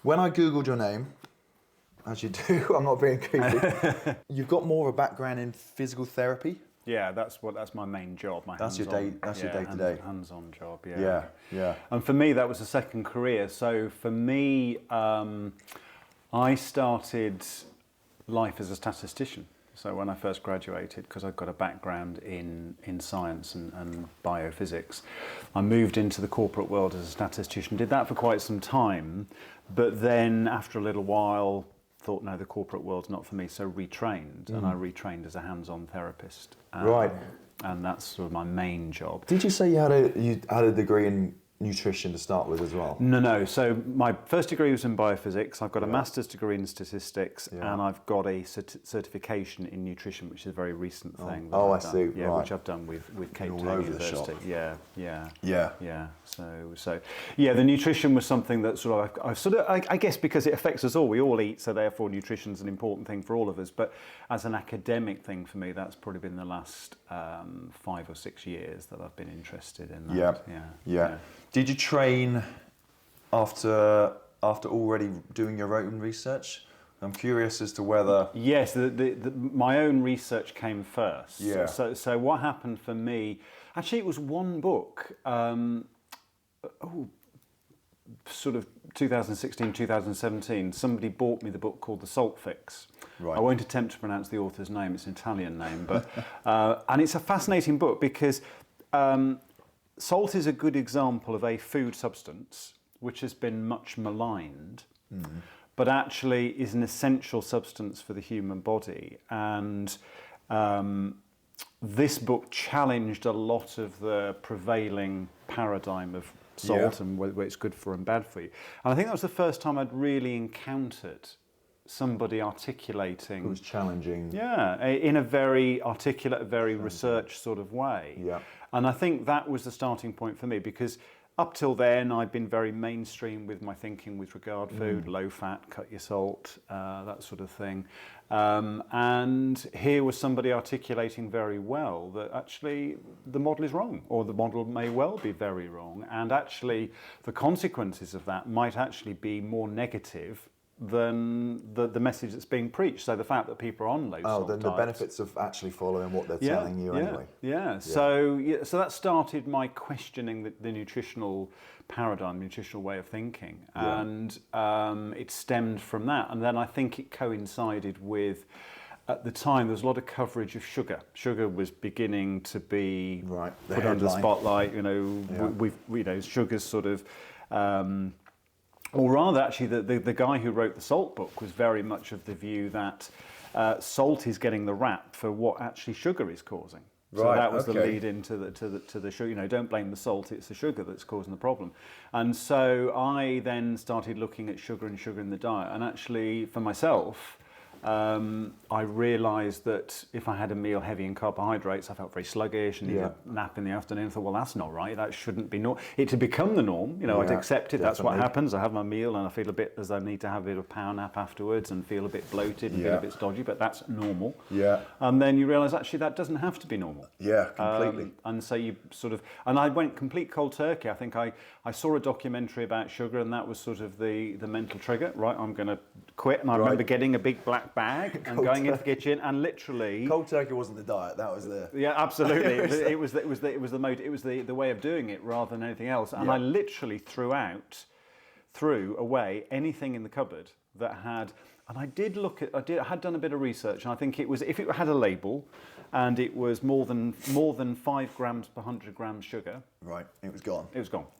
When I Googled your name, as you do, I'm not being creepy, you've got more of a background in physical therapy. Yeah, that's my main job. That's your day to day. Hands-on job. Yeah. And for me, that was a second career. So for me, I started life as a statistician. So when I first graduated, because I've got a background in science and biophysics, I moved into the corporate world as a statistician, did that for quite some time, but then after a little while, thought, no, the corporate world's not for me, so retrained, and I retrained as a hands-on therapist. Right. And that's sort of my main job. Did you say you had a degree in nutrition to start with as well? No. So my first degree was in biophysics. I've got a master's degree in statistics, and I've got a certification in nutrition, which is a very recent thing. I see. Yeah, right. which I've done with Cape all Town over the University. shop. Yeah. So the nutrition was something that I guess because it affects us all. We all eat, so therefore nutrition's an important thing for all of us. But as an academic thing for me, that's probably been the last 5 or 6 years that I've been interested in that. Yeah. Did you train after already doing your own research? I'm curious as to whether... Yes, my own research came first. Yeah. So what happened for me... Actually, it was one book, sort of 2016, 2017. Somebody bought me the book called The Salt Fix. Right. I won't attempt to pronounce the author's name. It's an Italian name. But and it's a fascinating book because... salt is a good example of a food substance which has been much maligned, but actually is an essential substance for the human body. And this book challenged a lot of the prevailing paradigm of salt and whether it's good for and bad for you. And I think that was the first time I'd really encountered somebody articulating... It was challenging. Yeah, in a very articulate, very research sort of way. Yeah. And I think that was the starting point for me, because up till then I'd been very mainstream with my thinking with regard to food, low fat, cut your salt, that sort of thing. And here was somebody articulating very well that actually the model is wrong, or the model may well be very wrong, and actually the consequences of that might actually be more negative than the message that's being preached. So the fact that people are on low salt then the benefits of actually following what they're telling you anyway. Yeah. So that started my questioning the nutritional paradigm, nutritional way of thinking, and it stemmed from that. And then I think it coincided with, at the time, there was a lot of coverage of sugar. Sugar was beginning to be put under the spotlight. Sugar's sort of. Or rather, actually, the guy who wrote the salt book was very much of the view that salt is getting the rap for what actually sugar is causing. So that was the lead into the sugar. Don't blame the salt; it's the sugar that's causing the problem. And so I then started looking at sugar and sugar in the diet. And actually, for myself, I realised that if I had a meal heavy in carbohydrates, I felt very sluggish and needed a nap in the afternoon. I thought, well, that's not right. That shouldn't be normal. It had become the norm. I'd accepted that's what happens. I have my meal and I feel a bit as I need to have a bit of a power nap afterwards and feel a bit bloated and feel a bit stodgy, but that's normal. Yeah. And then you realise actually that doesn't have to be normal. Yeah, completely. And so you sort of, and I went complete cold turkey. I think I saw a documentary about sugar, and that was sort of the mental trigger. Right, I'm going to quit. And I remember getting a big black bag and going into the kitchen and literally cold turkey wasn't the diet, that was the absolutely it was the way of doing it rather than anything else. And I literally threw away anything in the cupboard that had, and I had done a bit of research, and I think it was, if it had a label and it was more than 5 grams per 100 grams sugar, right, it was gone.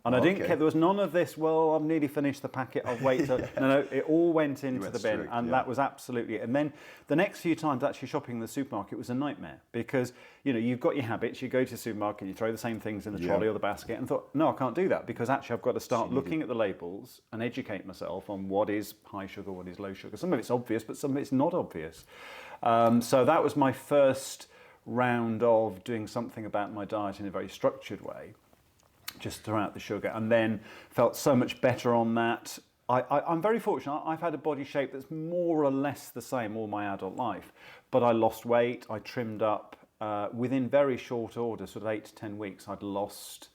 And I didn't care. There was none of this, well, I've nearly finished the packet, I'll wait till... No, it all went into the bin, and that was absolutely... And then the next few times actually shopping in the supermarket was a nightmare, because you've got your habits, you go to the supermarket, you throw the same things in the trolley or the basket, and thought, no, I can't do that, because actually I've got to start looking at the labels and educate myself on what is high sugar, what is low sugar. Some of it's obvious, but some of it's not obvious. So that was my first round of doing something about my diet in a very structured way, just throw out the sugar, and then felt so much better on that. I'm very fortunate. I've had a body shape that's more or less the same all my adult life, but I lost weight, I trimmed up within very short order, sort of 8 to 10 weeks. I'd lost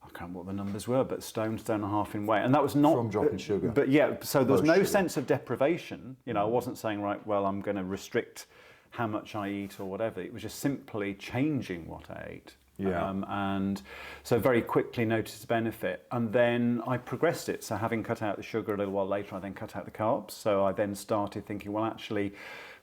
I can't remember what the numbers were, but stone and a half in weight. And that was not... From dropping sugar. But yeah, so there was no Sugar. sense of deprivation. You know, I wasn't saying, right, well, I'm going to restrict how much I eat or whatever. It was just simply changing what I ate. Yeah. And so very quickly noticed the benefit. And then I progressed it. So having cut out the sugar a little while later, I then cut out the carbs. So I then started thinking, well, actually,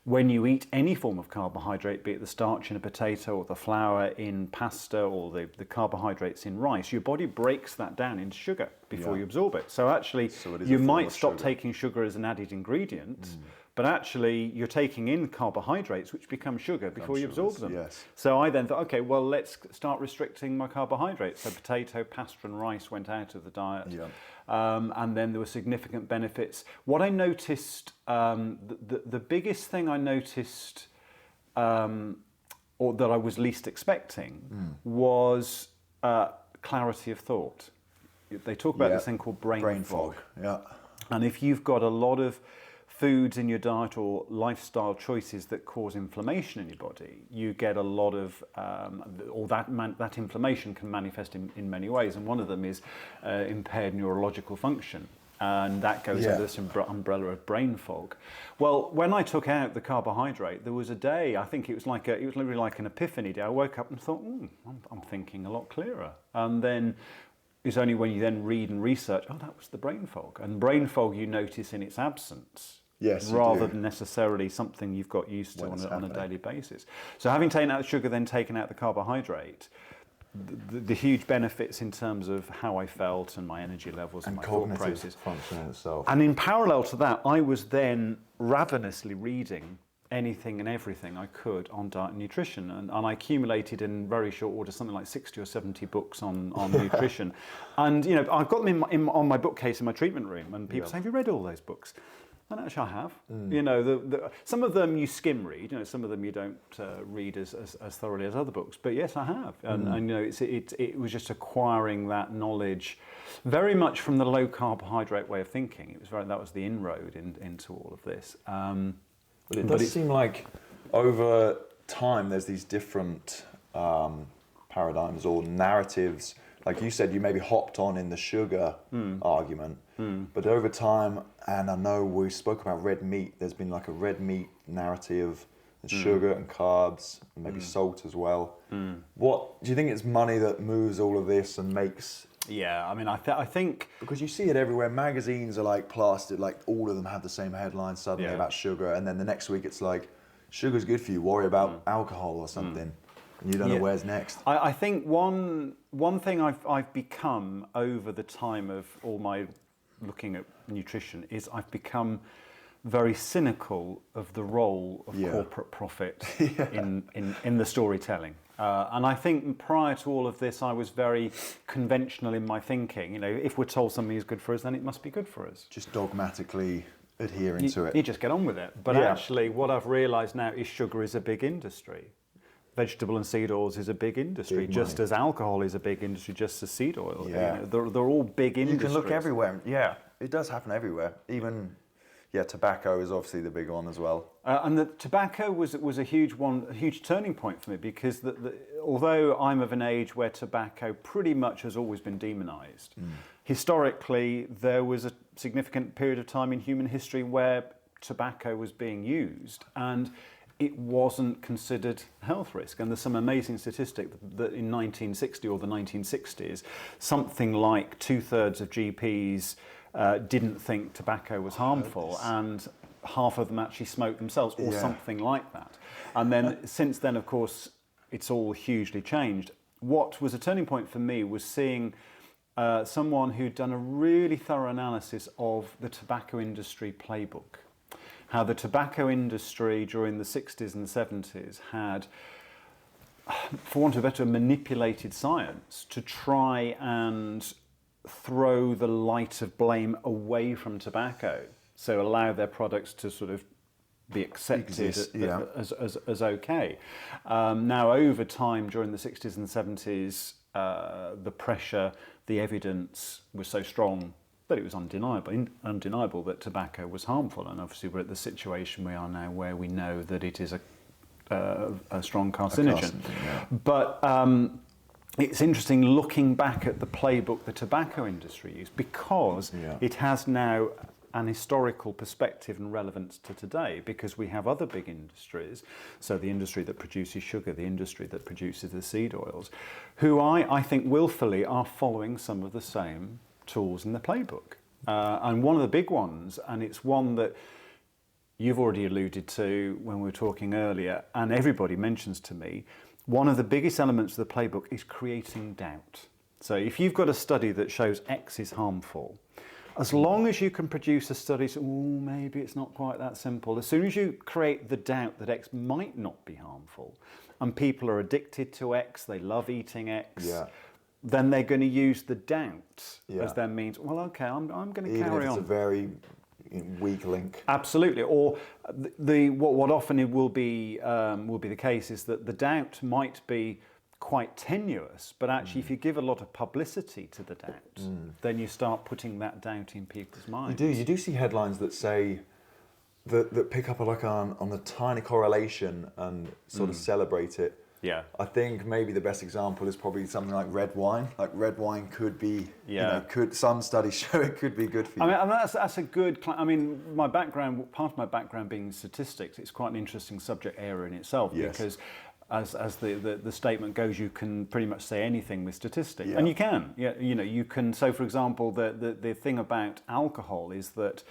when you eat any form of carbohydrate, be it the starch in a potato or the flour in pasta or the carbohydrates in rice, your body breaks that down into sugar before you absorb it. So actually, you might stop taking sugar as an added ingredient, but actually you're taking in carbohydrates which become sugar before you absorb them. Yes. So I then thought, okay, well, let's start restricting my carbohydrates. So potato, pasta and rice went out of the diet. Yeah. And then there were significant benefits. What I noticed, the biggest thing I noticed, or that I was least expecting, was clarity of thought. They talk about this thing called brain fog. Yeah. And if you've got a lot of foods in your diet or lifestyle choices that cause inflammation in your body, you get a lot of, or that inflammation can manifest in many ways, and one of them is impaired neurological function, and that goes under this umbrella of brain fog. Well, when I took out the carbohydrate, there was a day, I think it was literally like an epiphany day. I woke up and thought, I'm thinking a lot clearer, and then it's only when you then read and research, that was the brain fog, and brain fog you notice in its absence. Yes, rather than necessarily something you've got used to on a daily basis. So having taken out the sugar, then taken out the carbohydrate, the huge benefits in terms of how I felt and my energy levels and my thought process. Function in itself. And in parallel to that, I was then ravenously reading anything and everything I could on diet and nutrition, and I accumulated in very short order something like 60 or 70 books on nutrition. And I've got them on my bookcase in my treatment room, and people say, have you read all those books? And actually I have. Some of them you skim read, some of them you don't read as thoroughly as other books, but yes, I have. And it was just acquiring that knowledge very much from the low carbohydrate way of thinking. That was the inroad into all of this. But it does seem like over time there's these different paradigms or narratives. Like you said, you maybe hopped on in the sugar argument, but over time, and I know we spoke about red meat, there's been like a red meat narrative, and sugar and carbs, and maybe salt as well. What do you think it's money that moves all of this and makes... Yeah, I mean, I think... Because you see it everywhere, magazines are like plastered, like all of them have the same headline suddenly about sugar, and then the next week it's like, sugar's good for you, worry about alcohol or something. And you don't know where's next. I think one thing I've become over the time of all my looking at nutrition is I've become very cynical of the role of corporate profit in the storytelling. And I think prior to all of this, I was very conventional in my thinking. If we're told something is good for us, then it must be good for us. Just dogmatically adhering to it. You just get on with it. But actually, what I've realised now is sugar is a big industry. Vegetable and seed oils is a big industry, just as alcohol is a big industry, just as seed oil. Yeah. They're all big industries. You can look everywhere. Yeah, it does happen everywhere. Even, tobacco is obviously the big one as well. And the tobacco was a huge one, a huge turning point for me, because although I'm of an age where tobacco pretty much has always been demonised, historically there was a significant period of time in human history where tobacco was being used, and it wasn't considered a health risk. And there's some amazing statistic that in 1960 or the 1960s, something like 2/3 of GPs didn't think tobacco was harmful, and half of them actually smoked themselves, or something like that. And then since then, of course, it's all hugely changed. What was a turning point for me was seeing someone who'd done a really thorough analysis of the tobacco industry playbook. How the tobacco industry during the 60s and 70s had, for want of a better, manipulated science to try and throw the light of blame away from tobacco, so allow their products to sort of be accepted as okay. Now, over time, during the 60s and 70s, the pressure, the evidence was so strong that it was undeniable that tobacco was harmful. And obviously we're at the situation we are now where we know that it is a strong carcinogen. But it's interesting looking back at the playbook the tobacco industry used, because it has now an historical perspective and relevance to today, because we have other big industries, so the industry that produces sugar, the industry that produces the seed oils, who I think willfully are following some of the same tools in the playbook. And one of the big ones, and it's one that you've already alluded to when we were talking earlier, and everybody mentions to me, one of the biggest elements of the playbook is creating doubt. So if you've got a study that shows X is harmful, as long as you can produce a study, so maybe it's not quite that simple. As soon as you create the doubt that X might not be harmful, and people are addicted to X, they love eating X, then they're going to use the doubt as their means. Well, okay, I'm going to carry on. It's a very weak link. Absolutely. Or what often it will be the case is that the doubt might be quite tenuous, but actually if you give a lot of publicity to the doubt, then you start putting that doubt in people's minds. You do see headlines that say that pick up on a tiny correlation and sort of celebrate it. Yeah. I think maybe the best example is probably something like red wine. Like red wine could be, some studies show it could be good for you. I mean, and that's a good, part of my background being statistics, it's quite an interesting subject area in itself, because as the statement goes, you can pretty much say anything with statistics, and you can. You can. So, for example, the thing about alcohol is that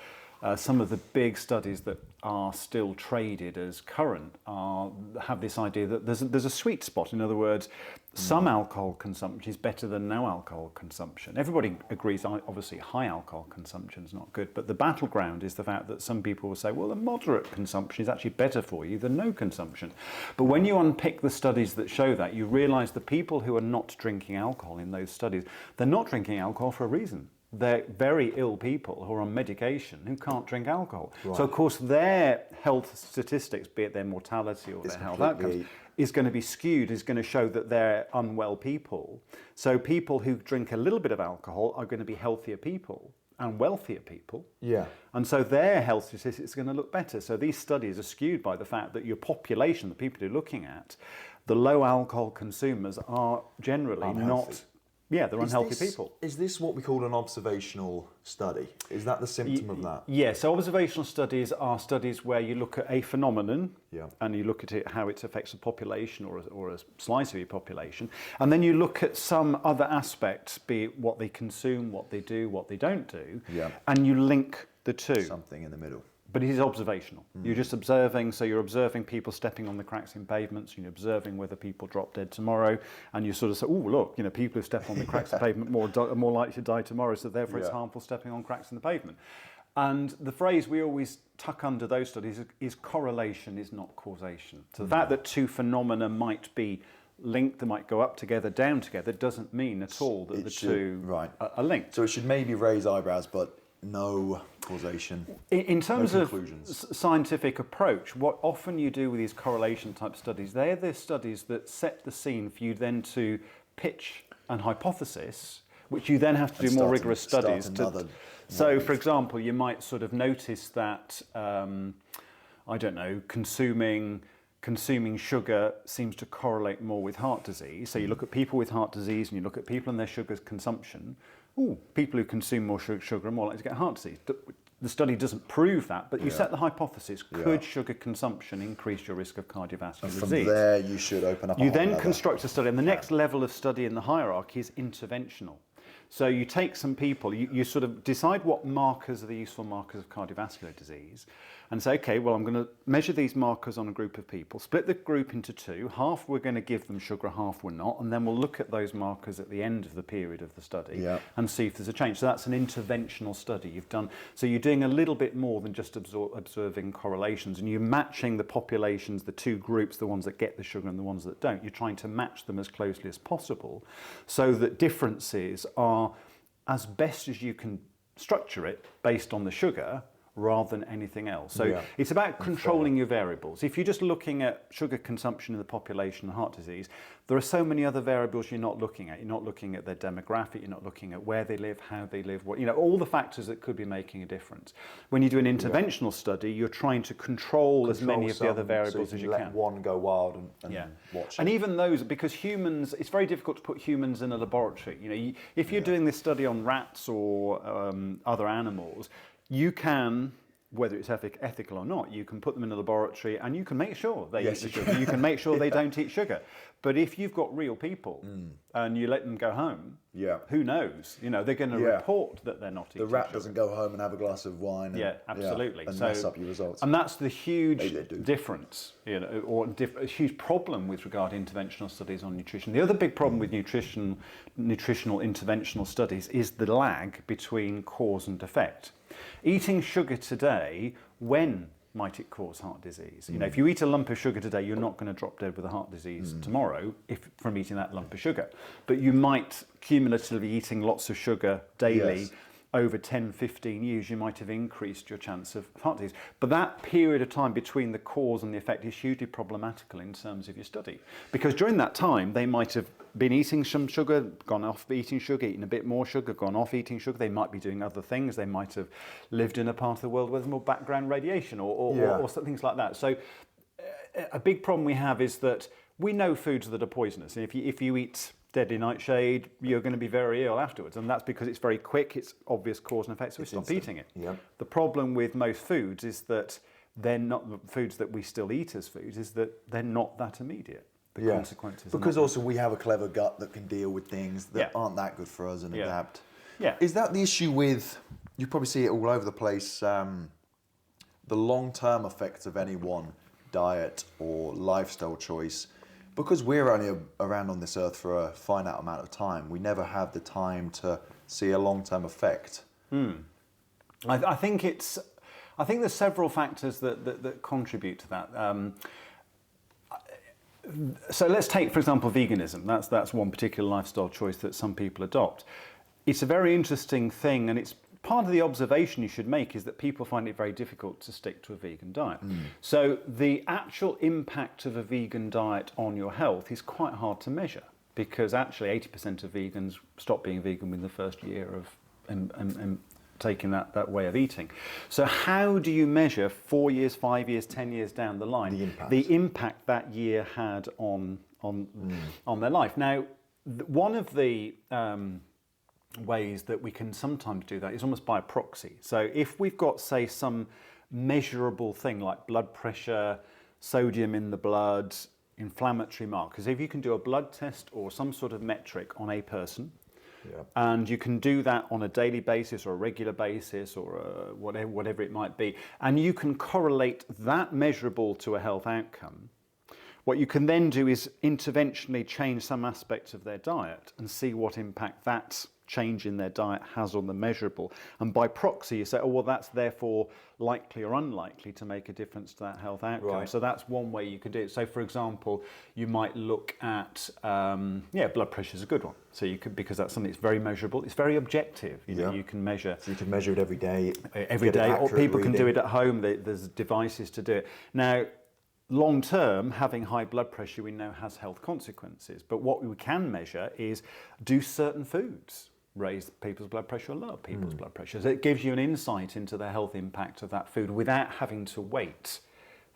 some of the big studies that are still traded as current have this idea that there's a sweet spot. In other words, some alcohol consumption is better than no alcohol consumption. Everybody agrees, obviously, high alcohol consumption is not good, but the battleground is the fact that some people will say, well, a moderate consumption is actually better for you than no consumption. But when you unpick the studies that show that, you realise the people who are not drinking alcohol in those studies, they're not drinking alcohol for a reason. They're very ill people who are on medication who can't drink alcohol. Right. So, of course, their health statistics, be it their mortality or their health outcomes, is going to be skewed, is going to show that they're unwell people. So people who drink a little bit of alcohol are going to be healthier people and wealthier people. Yeah. And so their health statistics are going to look better. So these studies are skewed by the fact that your population, the people you're looking at, the low alcohol consumers are generally not... Yeah, they're unhealthy people. Is this what we call an observational study? Is that the symptom of that? Yeah, so observational studies are studies where you look at a phenomenon and you look at it, how it affects a population or a slice of your population, and then you look at some other aspects, be it what they consume, what they do, what they don't do, and you link the two. Something in the middle. But it is observational. You're just observing, so you're observing people stepping on the cracks in pavements, and you're observing whether people drop dead tomorrow, and you sort of say, oh, look, people who step on the cracks of the pavement are more likely to die tomorrow, so therefore it's harmful stepping on cracks in the pavement. And the phrase we always tuck under those studies is correlation is not causation. So the fact that two phenomena might be linked, they might go up together, down together, doesn't mean at all that the two are linked. So it should maybe raise eyebrows, but no causation. In terms of scientific approach, what often you do with these correlation type studies, they're the studies that set the scene for you then to pitch an hypothesis, which you then have to do more rigorous studies. So, for example, you might sort of notice that, I don't know, consuming sugar seems to correlate more with heart disease. So you look at people with heart disease and you look at people and their sugar consumption. People who consume more sugar are more likely to get heart disease. The study doesn't prove that, but you set the hypothesis, could sugar consumption increase your risk of cardiovascular disease? From there, you should open up. You then construct a study, and the next level of study in the hierarchy is interventional. So you take some people, you sort of decide what markers are the useful markers of cardiovascular disease, and say, okay, well, I'm going to measure these markers on a group of people, split the group into two, half we're going to give them sugar, half we're not, and then we'll look at those markers at the end of the period of the study and see if there's a change. So that's an interventional study you've done. So you're doing a little bit more than just observing correlations, and you're matching the populations, the two groups, the ones that get the sugar and the ones that don't. You're trying to match them as closely as possible so that differences are, as best as you can structure it based on the sugar, rather than anything else. So it's about controlling your variables. If you're just looking at sugar consumption in the population and heart disease, there are so many other variables you're not looking at. You're not looking at their demographic, you're not looking at where they live, how they live, what, all the factors that could be making a difference. When you do an interventional study, you're trying to control as many of the other variables as you can. Let one go wild and watch it. And even those, because humans, it's very difficult to put humans in a laboratory. If you're doing this study on rats or other animals, you can, whether it's ethical or not, you can put them in a laboratory and you can make sure they eat the sugar. You can make sure they don't eat sugar. But if you've got real people and you let them go home, who knows? They're going to report that they're not eating The rat sugar. doesn't go home and have a glass of wine. And, absolutely. and mess up your results. And that's the huge difference, or a huge problem with regard to interventional studies on nutrition. The other big problem with nutritional interventional studies is the lag between cause and effect. Eating sugar today, when might it cause heart disease? If you eat a lump of sugar today, you're not going to drop dead with a heart disease tomorrow from eating that lump of sugar. But you might, cumulatively eating lots of sugar daily, over 10, 15 years, you might have increased your chance of heart disease. But that period of time between the cause and the effect is hugely problematical in terms of your study. Because during that time, they might have been eating some sugar, gone off eating sugar, eaten a bit more sugar, gone off eating sugar. They might be doing other things. They might have lived in a part of the world where there's more background radiation or things like that. So a big problem we have is that we know foods that are poisonous. And if you eat deadly nightshade, you're going to be very ill afterwards, and that's because it's very quick, it's obvious cause and effect, so we stop eating it. The problem with most foods is that they're not the foods that we still eat as foods, is that they're not that immediate. The consequences because also we have a clever gut that can deal with things that aren't that good for us and adapt. Is that the issue with, you probably see it all over the place, the long-term effects of any one diet or lifestyle choice? Because we're only around on this earth for a finite amount of time, we never have the time to see a long-term effect. I think there's several factors that contribute to that. So let's take, for example, veganism. That's one particular lifestyle choice that some people adopt. It's a very interesting thing, and it's part of the observation you should make is that people find it very difficult to stick to a vegan diet. So the actual impact of a vegan diet on your health is quite hard to measure, because actually 80% of vegans stop being vegan within the first year of taking that way of eating. So how do you measure 4 years, 5 years, 10 years down the line the impact that year had on their life? Now, one of the ways that we can sometimes do that is almost by proxy. So if we've got, say, some measurable thing like blood pressure, sodium in the blood, inflammatory markers, if you can do a blood test or some sort of metric on a person, and you can do that on a daily basis or a regular basis or whatever it might be, and you can correlate that measurable to a health outcome, what you can then do is interventionally change some aspects of their diet and see what impact that change in their diet has on the measurable. And by proxy, you say, oh, well, that's therefore likely or unlikely to make a difference to that health outcome. So that's one way you could do it. So, for example, you might look at, blood pressure is a good one. So you could, because that's something that's very measurable. It's very objective. You know, you can measure. So you can measure it every day. Or people can do it at home. There's devices to do it. Now, long term, having high blood pressure we know has health consequences. But what we can measure is, do certain foods raise people's blood pressure or lower people's blood pressure? So it gives you an insight into the health impact of that food without having to wait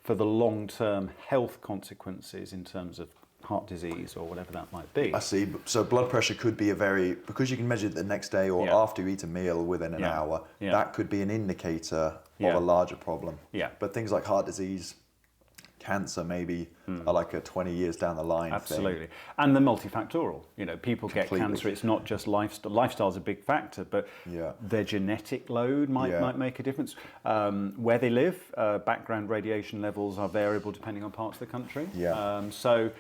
for the long-term health consequences in terms of heart disease or whatever that might be. I see. So blood pressure could be because you can measure it the next day or after you eat a meal within an hour, that could be an indicator of a larger problem. But things like heart disease, cancer maybe are like a 20 years down the line thing. And the multifactorial, people get cancer. It's not just lifestyle. Lifestyle's a big factor, but their genetic load might make a difference. Where they live, background radiation levels are variable depending on parts of the country. So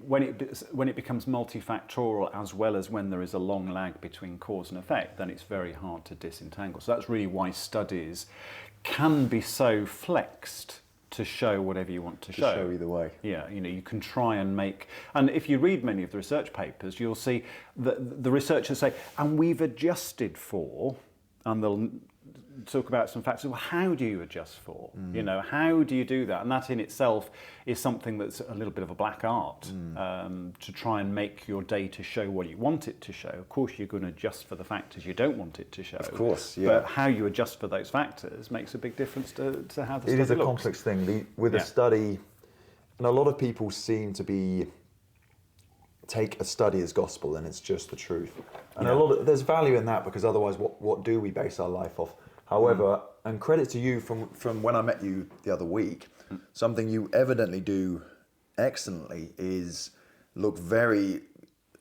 when it becomes multifactorial, as well as when there is a long lag between cause and effect, then it's very hard to disentangle. So that's really why studies can be so flexed to show whatever you want to show either way. You can try and make, and if you read many of the research papers, you'll see that the researchers say, and we've adjusted for, and they'll talk about some factors. Well, how do you adjust for? You know, how do you do that? And that in itself is something that's a little bit of a black art, to try and make your data show what you want it to show. Of course, you're going to adjust for the factors you don't want it to show. Of course, yeah. But how you adjust for those factors makes a big difference to how the study looks. It is a complex thing. With a study, and a lot of people seem to take a study as gospel and it's just the truth. And there's value in that, because otherwise what do we base our life off? However, and credit to you from when I met you the other week, something you evidently do excellently is look very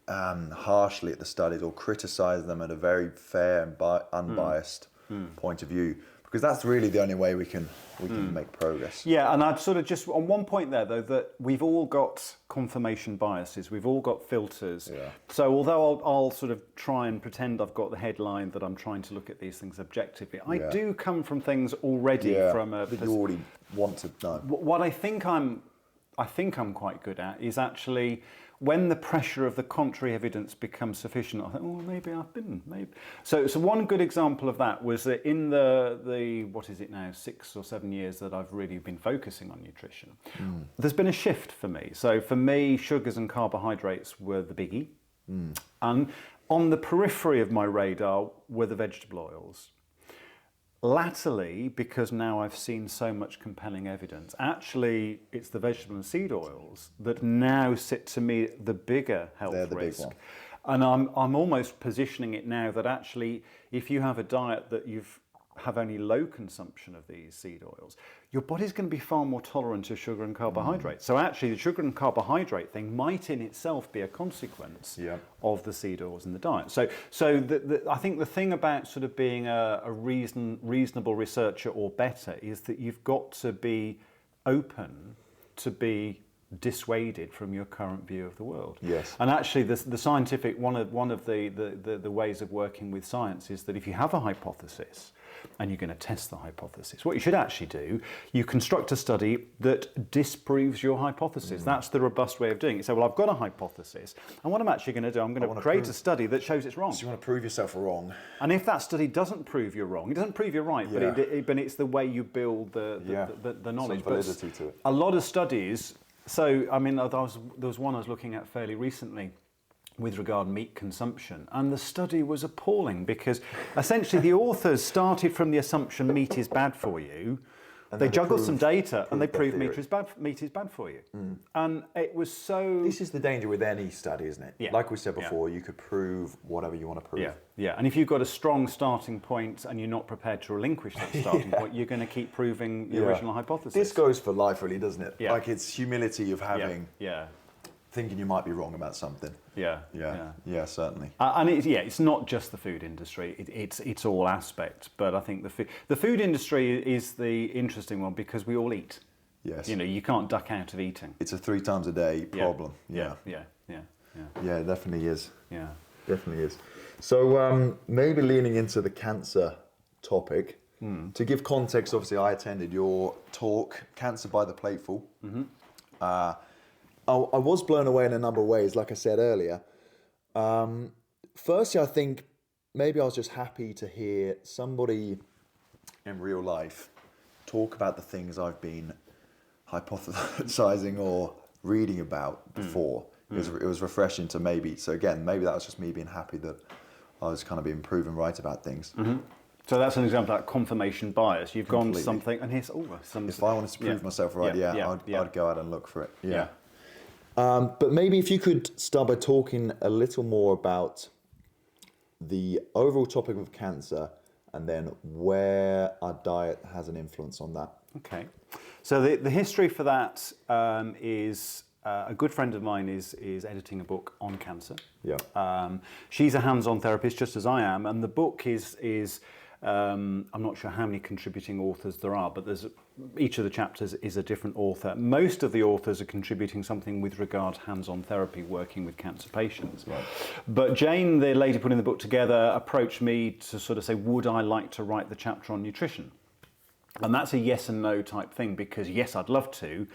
harshly at the studies or criticize them at a very fair and unbiased point of view. Because that's really the only way we can make progress. Yeah, and I'd sort of just, on one point there though, that we've all got confirmation biases, we've all got filters. Yeah. So although I'll sort of try and pretend I've got the headline that I'm trying to look at these things objectively, I do come from things already from a... that you already want to know. What I think I'm quite good at is actually, when the pressure of the contrary evidence becomes sufficient, I think, oh, maybe I've been, maybe. So one good example of that was that in the what is it now, 6 or 7 years that I've really been focusing on nutrition, there's been a shift for me. So for me, sugars and carbohydrates were the biggie. And on the periphery of my radar were the vegetable oils. Latterly, because now I've seen so much compelling evidence, actually it's the vegetable and seed oils that now sit to me the bigger health risk. Big one. And I'm almost positioning it now that actually if you have a diet that have only low consumption of these seed oils, your body's going to be far more tolerant to sugar and carbohydrates. So actually the sugar and carbohydrate thing might in itself be a consequence of the seed oils in the diet. So I think the thing about sort of being a reasonable researcher or better is that you've got to be open to be dissuaded from your current view of the world. Yes. And actually the scientific, one of the ways of working with science is that if you have a hypothesis, and you're going to test the hypothesis, what you should actually do, you construct a study that disproves your hypothesis. That's the robust way of doing it. So, well, I've got a hypothesis, and what I'm actually going to do, I'm going to create a study that shows it's wrong. So you want to prove yourself wrong. And if that study doesn't prove you're wrong, it doesn't prove you're right, but it's the way you build the knowledge. Some validity to it. A lot of studies, so, I mean, there was one I was looking at fairly recently, with regard to meat consumption, and the study was appalling because essentially the authors started from the assumption meat is bad for you. They juggled some data and they proved meat is bad for you. And it was so... This is the danger with any study, isn't it? Yeah. Like we said before, you could prove whatever you want to prove. Yeah. And if you've got a strong starting point and you're not prepared to relinquish that starting point, you're going to keep proving the original hypothesis. This goes for life, really, doesn't it? Yeah. Like it's humility of having... thinking you might be wrong about something. Yeah, certainly. And it's not just the food industry. It's all aspects. But I think the food industry is the interesting one because we all eat. Yes. You know, you can't duck out of eating. It's a 3 times a day problem. Yeah, it definitely is. Yeah, definitely is. So maybe leaning into the cancer topic. To give context, obviously, I attended your talk, Cancer by the Plateful. I was blown away in a number of ways, like I said earlier. Firstly, I think maybe I was just happy to hear somebody in real life talk about the things I've been hypothesizing or reading about before. It was refreshing to maybe that was just me being happy that I was kind of being proven right about things. So that's an example of that confirmation bias. You've gone to something, and here's if I wanted to prove myself right, I'd go out and look for it. But maybe if you could start by talking a little more about the overall topic of cancer and then where our diet has an influence on that. Okay. So the history for that is a good friend of mine is editing a book on cancer. She's a hands-on therapist just as I am, and the book is I'm not sure how many contributing authors there are, but each of the chapters is a different author. Most of the authors are contributing something with regard to hands-on therapy, working with cancer patients. Right. But Jane, the lady putting the book together, approached me to sort of say, would I like to write the chapter on nutrition? And that's a yes and no type thing because yes, I'd love to,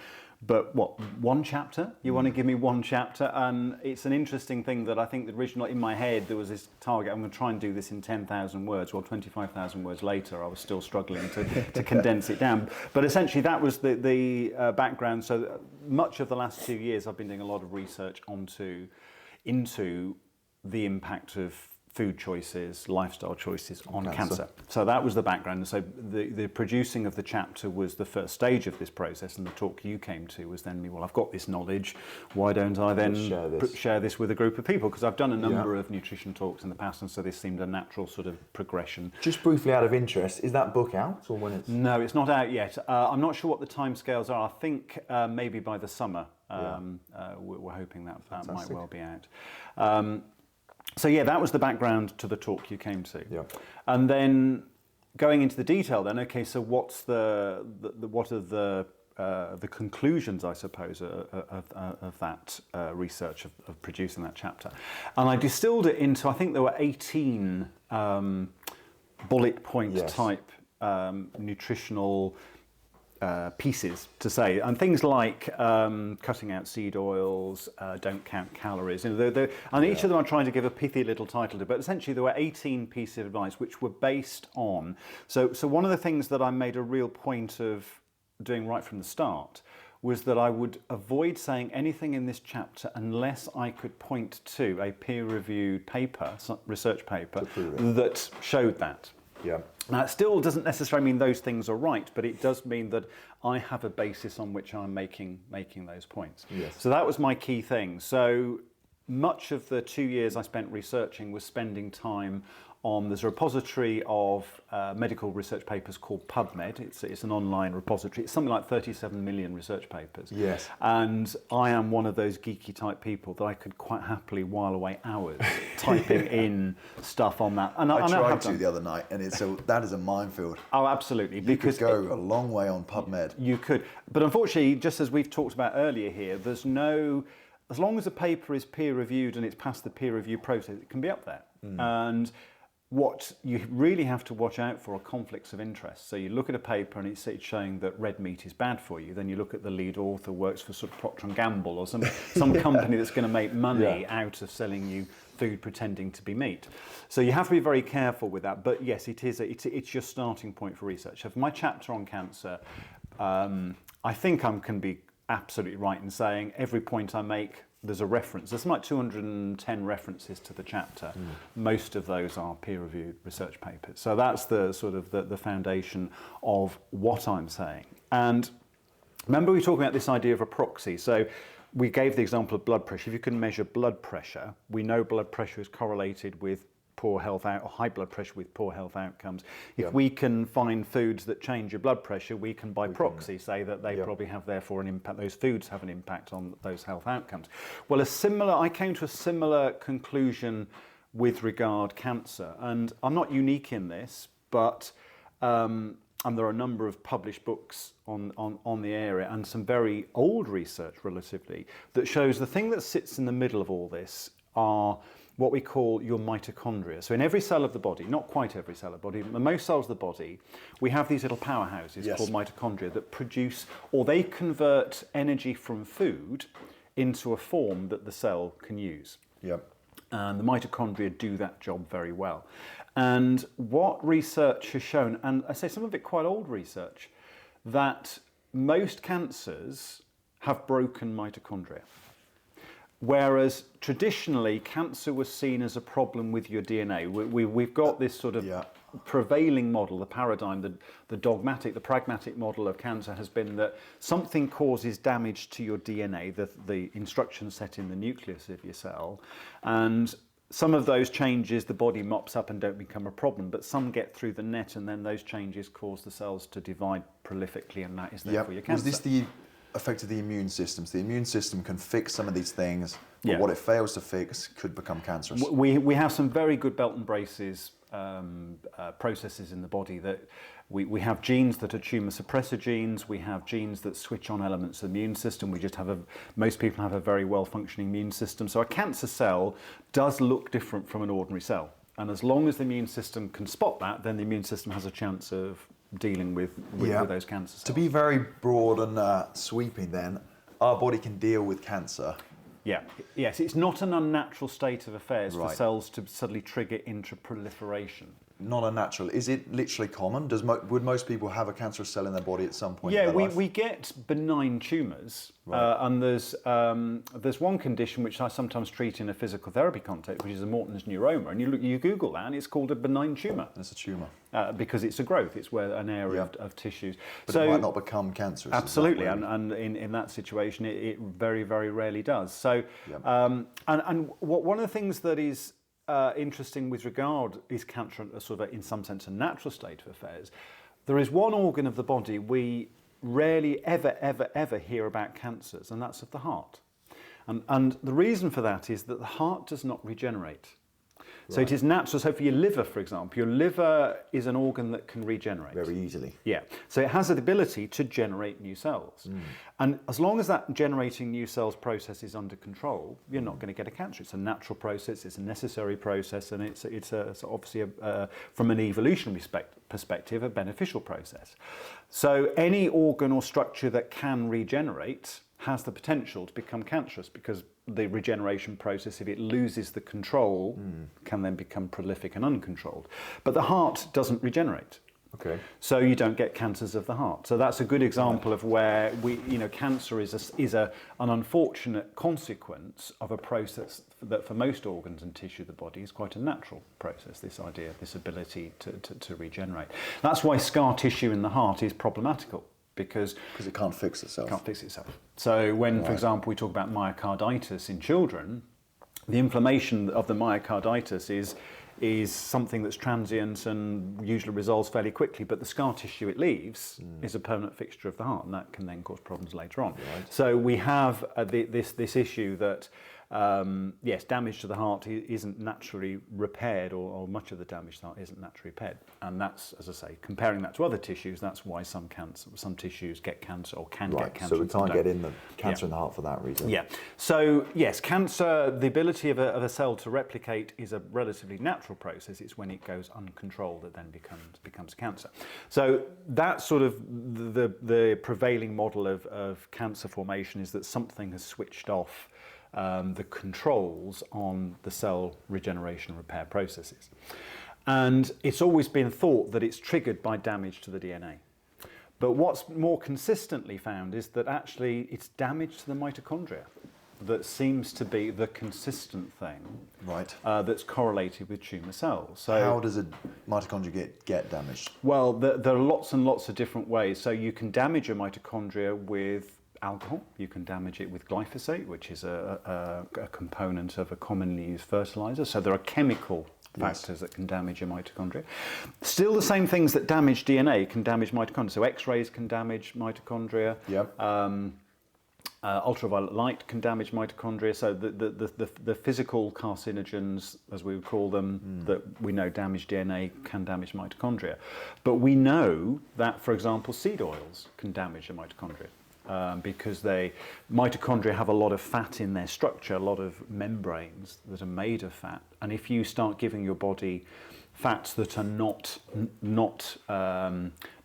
But what, one chapter? You want to give me one chapter? And it's an interesting thing that I think the original, in my head, there was this target, I'm going to try and do this in 10,000 words. Well, 25,000 words later, I was still struggling to condense it down. But essentially, that was the background. So much of the last 2 years, I've been doing a lot of research into the impact of food choices, lifestyle choices on cancer. So that was the background. So the producing of the chapter was the first stage of this process, and the talk you came to was then me, well, I've got this knowledge, why don't I then share this with a group of people? Because I've done a number of nutrition talks in the past, and so this seemed a natural sort of progression. Just briefly out of interest, is that book out or when it's... No, it's not out yet. I'm not sure what the timescales are. I think maybe by the summer. We're hoping that might well be out. So yeah, that was the background to the talk you came to. Yeah. And then going into the detail then, okay, so what's what are the conclusions, I suppose, of that research, of producing that chapter? And I distilled it into, I think there were 18 bullet point type nutritional pieces to say, and things like cutting out seed oils, don't count calories. And each of them I'm trying to give a pithy little title to, but essentially there were 18 pieces of advice which were based on. So one of the things that I made a real point of doing right from the start was that I would avoid saying anything in this chapter unless I could point to a peer-reviewed paper, research paper, that showed that. Yeah. Now, it still doesn't necessarily mean those things are right, but it does mean that I have a basis on which I'm making those points. Yes. So that was my key thing. So much of the 2 years I spent researching was spending time on, there's a repository of medical research papers called PubMed. It's an online repository. It's something like 37 million research papers. Yes. And I am one of those geeky type people that I could quite happily while away hours typing in stuff on that. And I tried to the other night, and that is a minefield. Oh, absolutely. You could go a long way on PubMed. You could. But unfortunately, just as we've talked about earlier here, there's no... As long as a paper is peer-reviewed and it's passed the peer review process, it can be up there. And what you really have to watch out for are conflicts of interest. So you look at a paper and it's showing that red meat is bad for you. Then you look at the lead author works for sort of Procter & Gamble or some company that's going to make money out of selling you food pretending to be meat. So you have to be very careful with that. But yes, it's your starting point for research. So for my chapter on cancer, I think I can be absolutely right in saying every point I make, there's a reference. There's like 210 references to the chapter. Most of those are peer-reviewed research papers. So that's the sort of the foundation of what I'm saying. And remember we were talking about this idea of a proxy. So we gave the example of blood pressure. If you can measure blood pressure, we know blood pressure is correlated with poor health or high blood pressure with poor health outcomes. If we can find foods that change your blood pressure, we can by proxy say that they probably have therefore an impact, those foods have an impact on those health outcomes. Well, I came to a similar conclusion with regard cancer, and I'm not unique in this, but and there are a number of published books on the area and some very old research relatively that shows the thing that sits in the middle of all this are what we call your mitochondria. So in every cell of the body, not quite every cell of the body, but most cells of the body, we have these little powerhouses called mitochondria that produce, or they convert energy from food into a form that the cell can use. Yep. And the mitochondria do that job very well. And what research has shown, and I say some of it quite old research, that most cancers have broken mitochondria. Whereas traditionally, cancer was seen as a problem with your DNA. We've got this sort of prevailing model, the paradigm, the dogmatic, the pragmatic model of cancer has been that something causes damage to your DNA, the instructions set in the nucleus of your cell, and some of those changes the body mops up and don't become a problem, but some get through the net and then those changes cause the cells to divide prolifically, and that is therefore your cancer. Was this the effect of the immune system? So the immune system can fix some of these things, but what it fails to fix could become cancerous. We have some very good belt and braces processes in the body that we have genes that are tumour suppressor genes, we have genes that switch on elements of the immune system, most people have a very well functioning immune system. So a cancer cell does look different from an ordinary cell. And as long as the immune system can spot that, then the immune system has a chance of dealing with those cancer cells. To be very broad and sweeping then, our body can deal with cancer. Yeah. Yes, it's not an unnatural state of affairs for Right. cells to suddenly trigger intraproliferation. Not unnatural. Is it literally common? Would most people have a cancerous cell in their body at some point in Yeah, their life? we get benign tumours, Right. and there's one condition which I sometimes treat in a physical therapy context, which is a Morton's neuroma, and you Google that, and it's called a benign tumour. It's a tumour. Because it's a growth, it's where an area of tissues. But so it might not become cancerous. absolutely, is that and in that situation, it very, very rarely does. So, Yep. one of the things that is interesting with regard is cancer, sort of in some sense a natural state of affairs. There is one organ of the body we rarely ever hear about cancers, and that's of the heart. And the reason for that is that the heart does not regenerate. So it is natural. So for your liver, for example, your liver is an organ that can regenerate. very easily? Yeah. So it has the ability to generate new cells. And as long as that generating new cells process is under control, you're not going to get a cancer. It's a natural process, it's a necessary process, and it's obviously, from an evolutionary perspective, a beneficial process. So any organ or structure that can regenerate has the potential to become cancerous because the regeneration process, if it loses the control, can then become prolific and uncontrolled. But the heart doesn't regenerate. Okay. So you don't get cancers of the heart. So that's a good example of where cancer is an unfortunate consequence of a process that for most organs and tissue of the body is quite a natural process, this idea, this ability to regenerate. That's why scar tissue in the heart is problematical. Because it can't fix itself. Can't fix itself. So when, for example, we talk about myocarditis in children, the inflammation of the myocarditis is something that's transient and usually resolves fairly quickly, but the scar tissue it leaves is a permanent fixture of the heart, and that can then cause problems later on. Right. So we have this issue that yes, damage to the heart isn't naturally repaired, or much of the damage to the heart isn't naturally repaired, and that's, as I say, comparing that to other tissues, that's why some tissues get cancer or can get cancer. So we can't get in the cancer in the heart for that reason. Yeah. So yes, cancer, the ability of a cell to replicate is a relatively natural process. It's when it goes uncontrolled that then becomes cancer. So that's sort of the prevailing model of cancer formation, is that something has switched off the controls on the cell regeneration repair processes. And it's always been thought that it's triggered by damage to the DNA. But what's more consistently found is that actually it's damage to the mitochondria that seems to be the consistent thing, right? That's correlated with tumour cells. So how does a mitochondria get damaged? Well, there are lots and lots of different ways. So you can damage a mitochondria with alcohol, you can damage it with glyphosate, which is a component of a commonly used fertilizer. So there are chemical factors that can damage your mitochondria. Still, the same things that damage DNA can damage mitochondria. So X-rays can damage mitochondria. Yep. Ultraviolet light can damage mitochondria. So the physical carcinogens, as we would call them, that we know damage DNA, can damage mitochondria. But we know that, for example, seed oils can damage the mitochondria. Because mitochondria have a lot of fat in their structure, a lot of membranes that are made of fat. And if you start giving your body fats that are not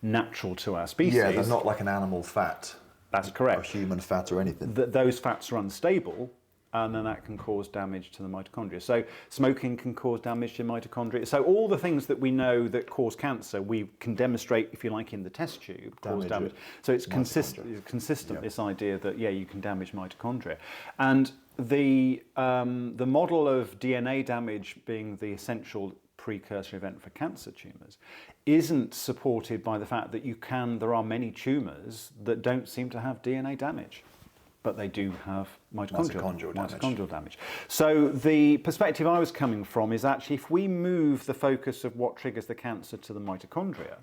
natural to our species... Yeah, they're not like an animal fat. That's correct. Or human fat or anything. Those fats are unstable, and then that can cause damage to the mitochondria. So smoking can cause damage to mitochondria. So all the things that we know that cause cancer, we can demonstrate, if you like, in the test tube, cause damage. So it's consistent, this idea that, yeah, you can damage mitochondria. And the model of DNA damage being the essential precursor event for cancer tumours isn't supported by the fact that there are many tumours that don't seem to have DNA damage, but they do have mitochondrial damage. So the perspective I was coming from is actually, if we move the focus of what triggers the cancer to the mitochondria,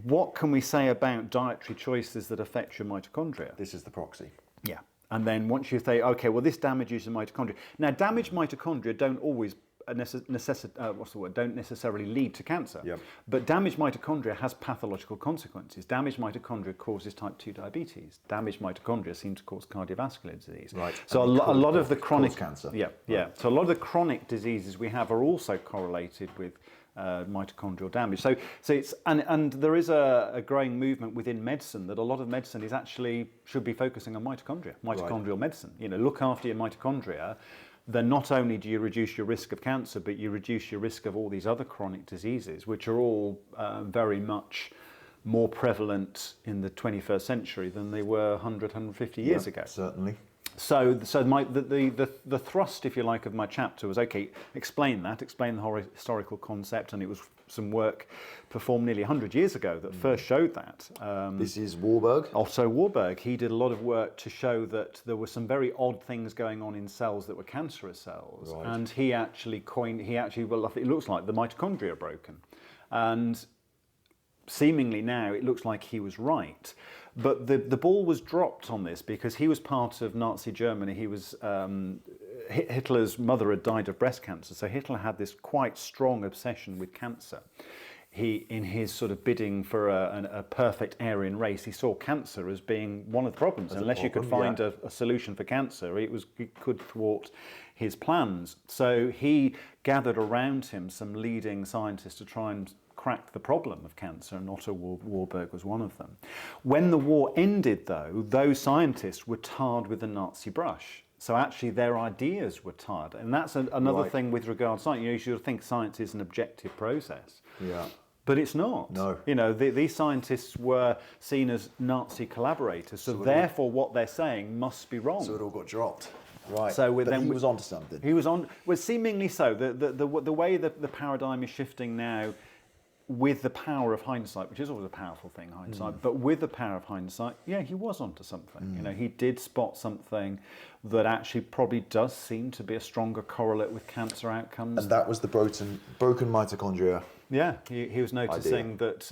what can we say about dietary choices that affect your mitochondria? This is the proxy. Yeah. And then once you say, okay, well, this damages the mitochondria. Now, damaged mitochondria don't always don't necessarily lead to cancer. Yep. But damaged mitochondria has pathological consequences. Damaged mitochondria causes type 2 diabetes. Damaged mitochondria seem to cause cardiovascular disease. Right. So a lot of the chronic cancer. Yeah, yeah. So a lot of the chronic diseases we have are also correlated with mitochondrial damage. So it's and there is a growing movement within medicine that a lot of medicine is actually should be focusing on mitochondrial medicine. Look after your mitochondria. Then not only do you reduce your risk of cancer, but you reduce your risk of all these other chronic diseases, which are all very much more prevalent in the 21st century than they were 100, 150 years ago. Certainly. So the thrust, if you like, of my chapter was, explain the historical concept, and it was some work performed nearly 100 years ago that first showed that. This is Warburg? Also Warburg. He did a lot of work to show that there were some very odd things going on in cells that were cancerous cells. Right. And he actually, it looks like the mitochondria are broken. And seemingly now it looks like he was right. But the ball was dropped on this because he was part of Nazi Germany. He was Hitler's mother had died of breast cancer, so Hitler had this quite strong obsession with cancer. In his sort of bidding for a perfect Aryan race, he saw cancer as being one of the problems. Unless you could find a solution for cancer, it could thwart his plans. So he gathered around him some leading scientists to try and crack the problem of cancer, and Otto Warburg was one of them. When the war ended, though, those scientists were tarred with the Nazi brush. So actually their ideas were tarred. And that's another thing with regard to science. You should think science is an objective process. Yeah. But it's not. No. These scientists were seen as Nazi collaborators, so therefore what they're saying must be wrong. So it all got dropped. Right. So he was onto something. He was on. Well, seemingly so. The way the paradigm is shifting now, with the power of hindsight, which is always a powerful thing, hindsight, but with the power of hindsight, he was onto something. He did spot something that actually probably does seem to be a stronger correlate with cancer outcomes. And that was the broken mitochondria. Yeah, he was noticing that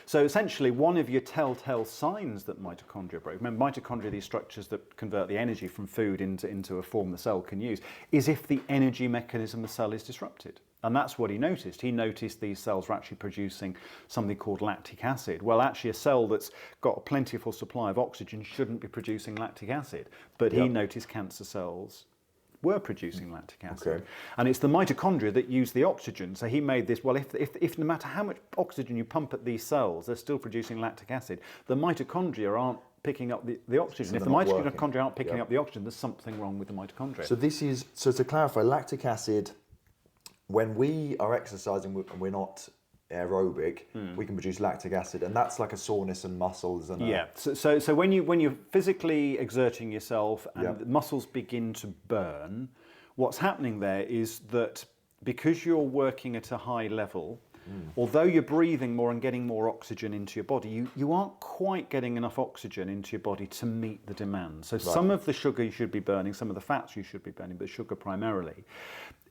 so essentially one of your telltale signs that mitochondria broke, remember mitochondria are these structures that convert the energy from food into a form the cell can use, is if the energy mechanism of the cell is disrupted. And that's what he noticed. He noticed these cells were actually producing something called lactic acid. Well, actually a cell that's got a plentiful supply of oxygen shouldn't be producing lactic acid. But he noticed cancer cells were producing lactic acid. Okay. And it's the mitochondria that use the oxygen. So he made this, well, if no matter how much oxygen you pump at these cells, they're still producing lactic acid. The mitochondria aren't picking up the oxygen. So if the mitochondria aren't picking up the oxygen, there's something wrong with the mitochondria. So to clarify, lactic acid, when we are exercising and we're not aerobic, we can produce lactic acid, and that's like a soreness in muscles. And So when you're physically exerting yourself and the muscles begin to burn, what's happening there is that because you're working at a high level, although you're breathing more and getting more oxygen into your body, you aren't quite getting enough oxygen into your body to meet the demand. So some of the sugar you should be burning, some of the fats you should be burning, but sugar primarily,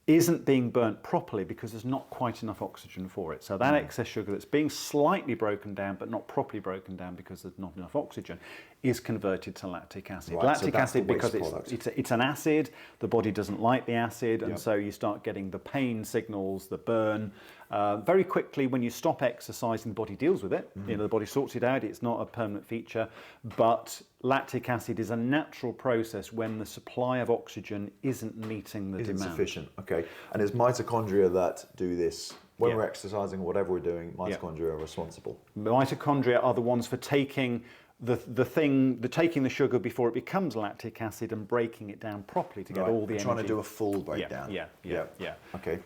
isn't being burnt properly because there's not quite enough oxygen for it. So that excess sugar that's being slightly broken down but not properly broken down because there's not enough oxygen is converted to lactic acid. Right, lactic acid, because it's an acid, the body doesn't like the acid, and so you start getting the pain signals, the burn. Very quickly, when you stop exercising, the body deals with it. The body sorts it out. It's not a permanent feature, but lactic acid is a natural process when the supply of oxygen isn't meeting the demand. Insufficient. Okay. And it's mitochondria that do this. When we're exercising or whatever we're doing, mitochondria are responsible. Mitochondria are the ones for taking taking the sugar before it becomes lactic acid and breaking it down properly to get all the energy. Trying to do a full breakdown. Yeah. Okay.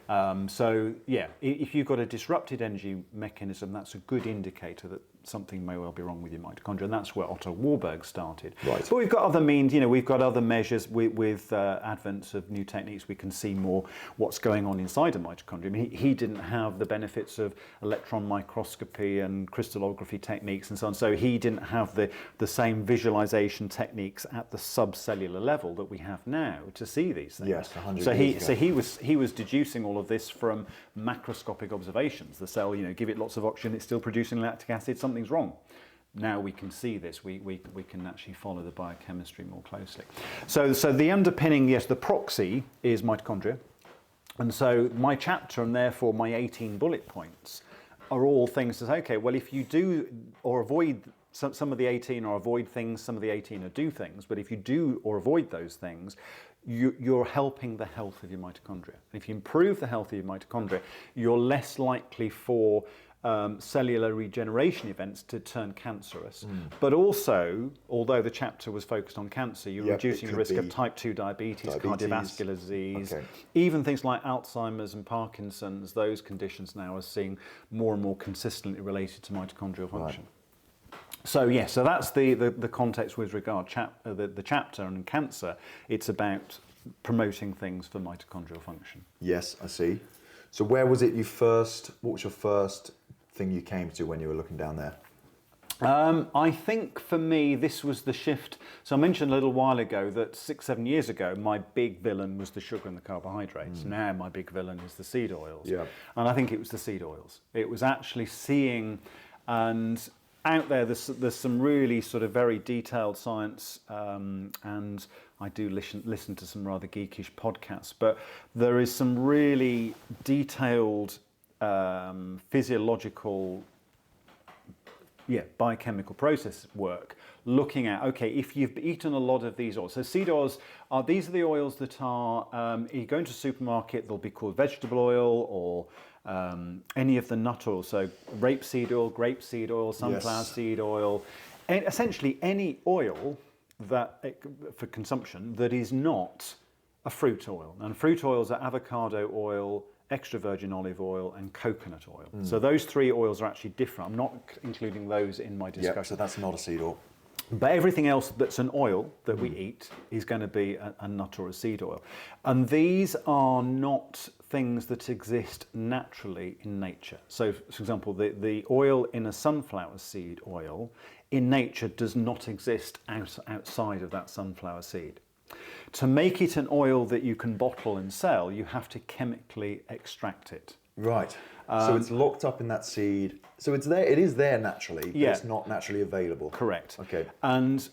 If you've got a disrupted energy mechanism, that's a good indicator that something may well be wrong with your mitochondria, and that's where Otto Warburg started. Right. But we've got other means, we've got other measures with advent of new techniques. We can see more what's going on inside a mitochondria. I mean, he didn't have the benefits of electron microscopy and crystallography techniques and so on, so he didn't have the same visualization techniques at the subcellular level that we have now to see these things. Yes, 100 years ago. he was deducing all of this from macroscopic observations. The cell, give it lots of oxygen, it's still producing lactic acid, something's wrong. Now we can see this, we can actually follow the biochemistry more closely. So the underpinning, the proxy is mitochondria. And so my chapter, and therefore my 18 bullet points, are all things to say, okay, well, if you do or avoid some of the 18, or avoid things, some of the 18 are do things, but if you do or avoid those things, you're helping the health of your mitochondria. And if you improve the health of your mitochondria, you're less likely for cellular regeneration events to turn cancerous. But also, although the chapter was focused on cancer, you're reducing the risk of type 2 diabetes, cardiovascular disease, even things like Alzheimer's and Parkinson's. Those conditions now are seeing more and more consistently related to mitochondrial function. So so that's the context with regard the chapter on cancer. It's about promoting things for mitochondrial function. Yes, I see. So where was it what was your first thing you came to when you were looking down there? I think for me this was the shift. So I mentioned a little while ago that 6-7 years ago my big villain was the sugar and the carbohydrates. Now my big villain is the seed oils. And I think it was the seed oils. It was actually seeing, and out there's some really sort of very detailed science, and I do listen to some rather geekish podcasts, but there is some really detailed physiological, biochemical process work looking at, okay, if you've eaten a lot of these oils. So seed oils these are the oils that are, you go into a supermarket, they'll be called vegetable oil or any of the nut oils, so rapeseed oil, sunflower seed oil, and essentially any oil that for consumption that is not a fruit oil. And fruit oils are avocado oil, extra virgin olive oil and coconut oil. So those three oils are actually different. I'm not including those in my discussion. So that's not a seed oil. But everything else that's an oil that we eat is going to be a nut or a seed oil. And these are not things that exist naturally in nature. So, for example, the oil in a sunflower seed oil in nature does not exist outside of that sunflower seed. To make it an oil that you can bottle and sell, you have to chemically extract it. Right. So it's locked up in that seed. So it's there. It is there naturally, but it's not naturally available. Correct. Okay. And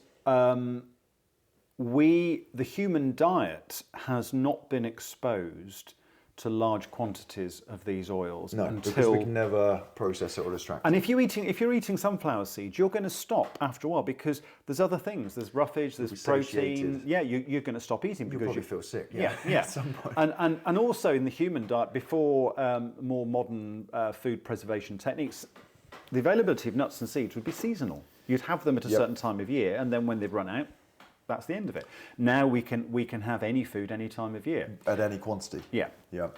the human diet has not been exposed to large quantities of these oils because we can never process it or extract it. And if you're eating sunflower seeds, you're going to stop after a while because there's other things. There's roughage, there's protein. Yeah, you're going to stop eating because you feel sick. Yeah. At some point. And also in the human diet, before more modern food preservation techniques, the availability of nuts and seeds would be seasonal. You'd have them at a certain time of year, and then when they've run out, that's the end of it. Now we can have any food any time of year. At any quantity. Yeah. Yeah.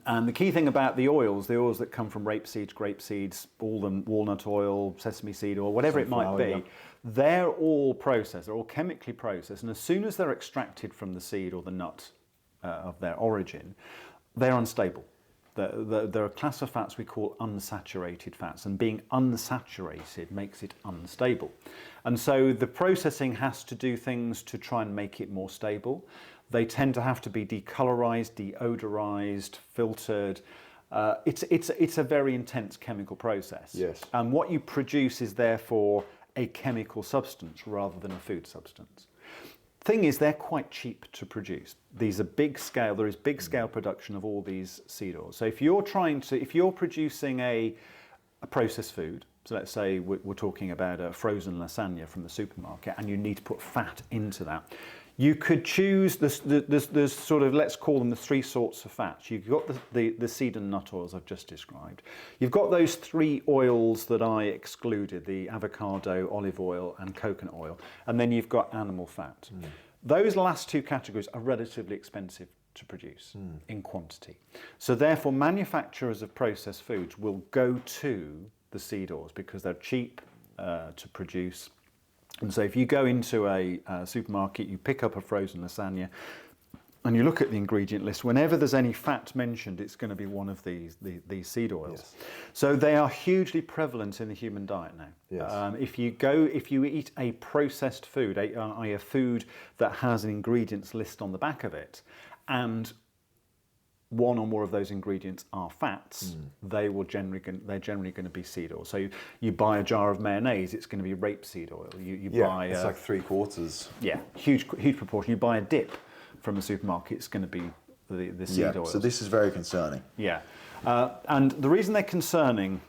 And the key thing about the oils that come from rape seeds, grape seeds, walnut oil, sesame seed oil, whatever it might be, they're all processed, they're all chemically processed. And as soon as they're extracted from the seed or the nut of their origin, they're unstable. There are a class of fats we call unsaturated fats, and being unsaturated makes it unstable. And so the processing has to do things to try and make it more stable. They tend to have to be decolorized, deodorized, filtered. It's a very intense chemical process. Yes. And what you produce is therefore a chemical substance rather than a food substance. Thing is, they're quite cheap to produce. These are big scale. There is big scale production of all these seed oils. So if you're producing a processed food, so let's say we're talking about a frozen lasagna from the supermarket, and you need to put fat into that, you could choose there's sort of, let's call them the three sorts of fats. You've got the seed and nut oils I've just described. You've got those three oils that I excluded, the avocado, olive oil and coconut oil, and then you've got animal fat. Those last two categories are relatively expensive to produce in quantity. So therefore manufacturers of processed foods will go to the seed oils because they're cheap to produce. And so if you go into a supermarket, you pick up a frozen lasagna and you look at the ingredient list, whenever there's any fat mentioned, it's going to be one of these seed oils. Yes. So they are hugely prevalent in the human diet now. Yes. If you eat a processed food, a food that has an ingredients list on the back of it, and one or more of those ingredients are fats, they're generally going to be seed oil. So you buy a jar of mayonnaise, it's going to be rapeseed oil. You buy it's like 3/4. Yeah, huge proportion. You buy a dip from a supermarket, it's going to be the seed oil. So this is very concerning. Yeah, and the reason they're concerning,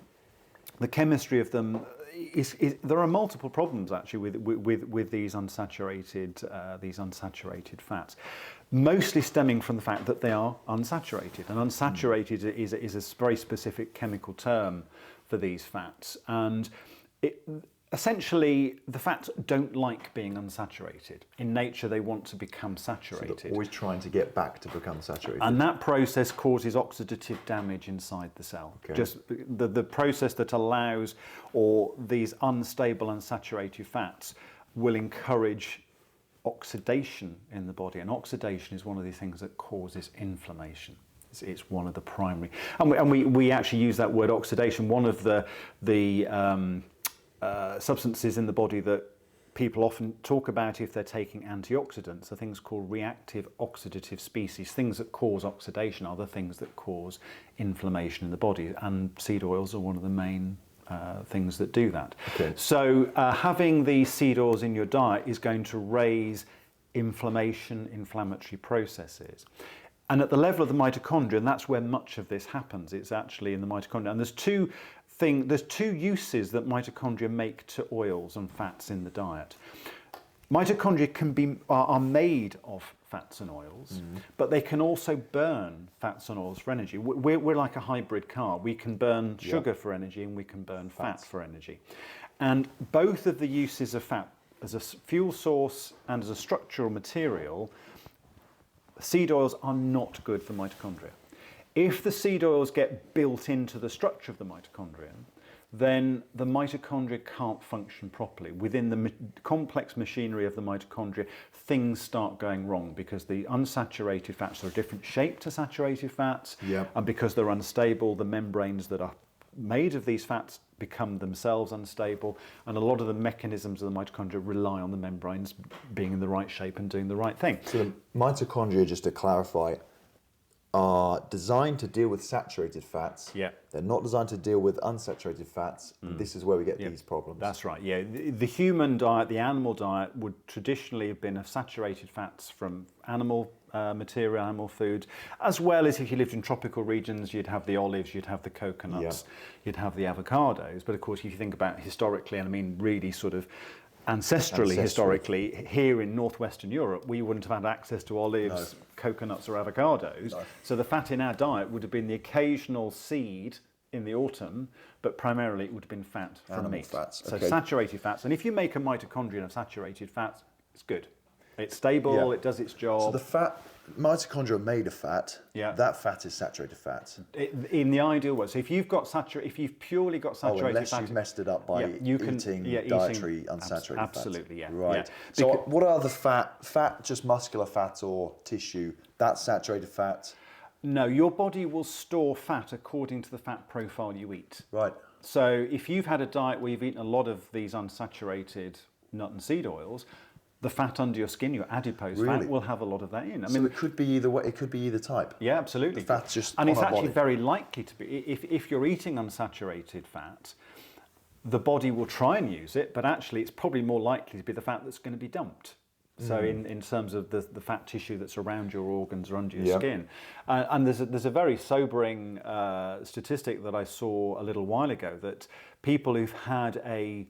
the chemistry of them, is there are multiple problems actually with these unsaturated fats. mostly stemming from the fact that they are unsaturated. And unsaturated is a very specific chemical term for these fats. And essentially, the fats don't like being unsaturated. In nature, they want to become saturated. So they're always trying to get back to become saturated. And that process causes oxidative damage inside the cell. Okay. Just the process that allows, or these unstable unsaturated fats will encourage oxidation in the body. And oxidation is one of the things that causes inflammation. It's one of the primary. And we actually use that word oxidation. One of the substances in the body that people often talk about if they're taking antioxidants are things called reactive oxidative species. Things that cause oxidation are the things that cause inflammation in the body, and seed oils are one of the main things that do that. Okay. So having these seed oils in your diet is going to raise inflammatory processes. And at the level of the mitochondria, and that's where much of this happens, it's actually in the mitochondria. And there's two uses that mitochondria make to oils and fats in the diet. Mitochondria are made of fats and oils, but they can also burn fats and oils for energy. We're like a hybrid car. We can burn sugar for energy and we can burn fat for energy. And both of the uses of fat as a fuel source and as a structural material, seed oils are not good for mitochondria. If the seed oils get built into the structure of the mitochondria, then the mitochondria can't function properly. Within the complex machinery of the mitochondria, things start going wrong because the unsaturated fats are a different shape to saturated fats, and because they're unstable, the membranes that are made of these fats become themselves unstable, and a lot of the mechanisms of the mitochondria rely on the membranes being in the right shape and doing the right thing. So the mitochondria, just to clarify, are designed to deal with saturated fats. Yeah. They're not designed to deal with unsaturated fats. And this is where we get these problems. That's right, yeah. The human diet, the animal diet, would traditionally have been of saturated fats from animal material, animal food, as well as if you lived in tropical regions, you'd have the olives, you'd have the coconuts, you'd have the avocados. But of course, if you think about historically, and I mean really sort of ancestrally, historically, here in northwestern Europe, we wouldn't have had access to olives, coconuts or avocados. No. So the fat in our diet would have been the occasional seed in the autumn, but primarily it would have been fat from meat. Fats. So saturated fats. And if you make a mitochondrion of saturated fats, it's good. It's stable, it does its job. So the mitochondria are made of fat. Yeah. That fat is saturated fat. In the ideal world, so if you've purely got saturated unless fat, you've messed it up by eating dietary unsaturated absolutely, fats. yeah. Right. Yeah. So what are the fat, just muscular fat or tissue? That's saturated fat? No, your body will store fat according to the fat profile you eat. Right. So if you've had a diet where you've eaten a lot of these unsaturated nut and seed oils, the fat under your skin, your adipose fat, will have a lot of that in. So it could be either way. It could be either type. Yeah, absolutely. The fat's just and on it's our actually body. very likely to be. If you're eating unsaturated fat, the body will try and use it, but actually it's probably more likely to be the fat that's going to be dumped. So in terms of the fat tissue that's around your organs or under your skin. And there's a very sobering statistic that I saw a little while ago, that people who've had a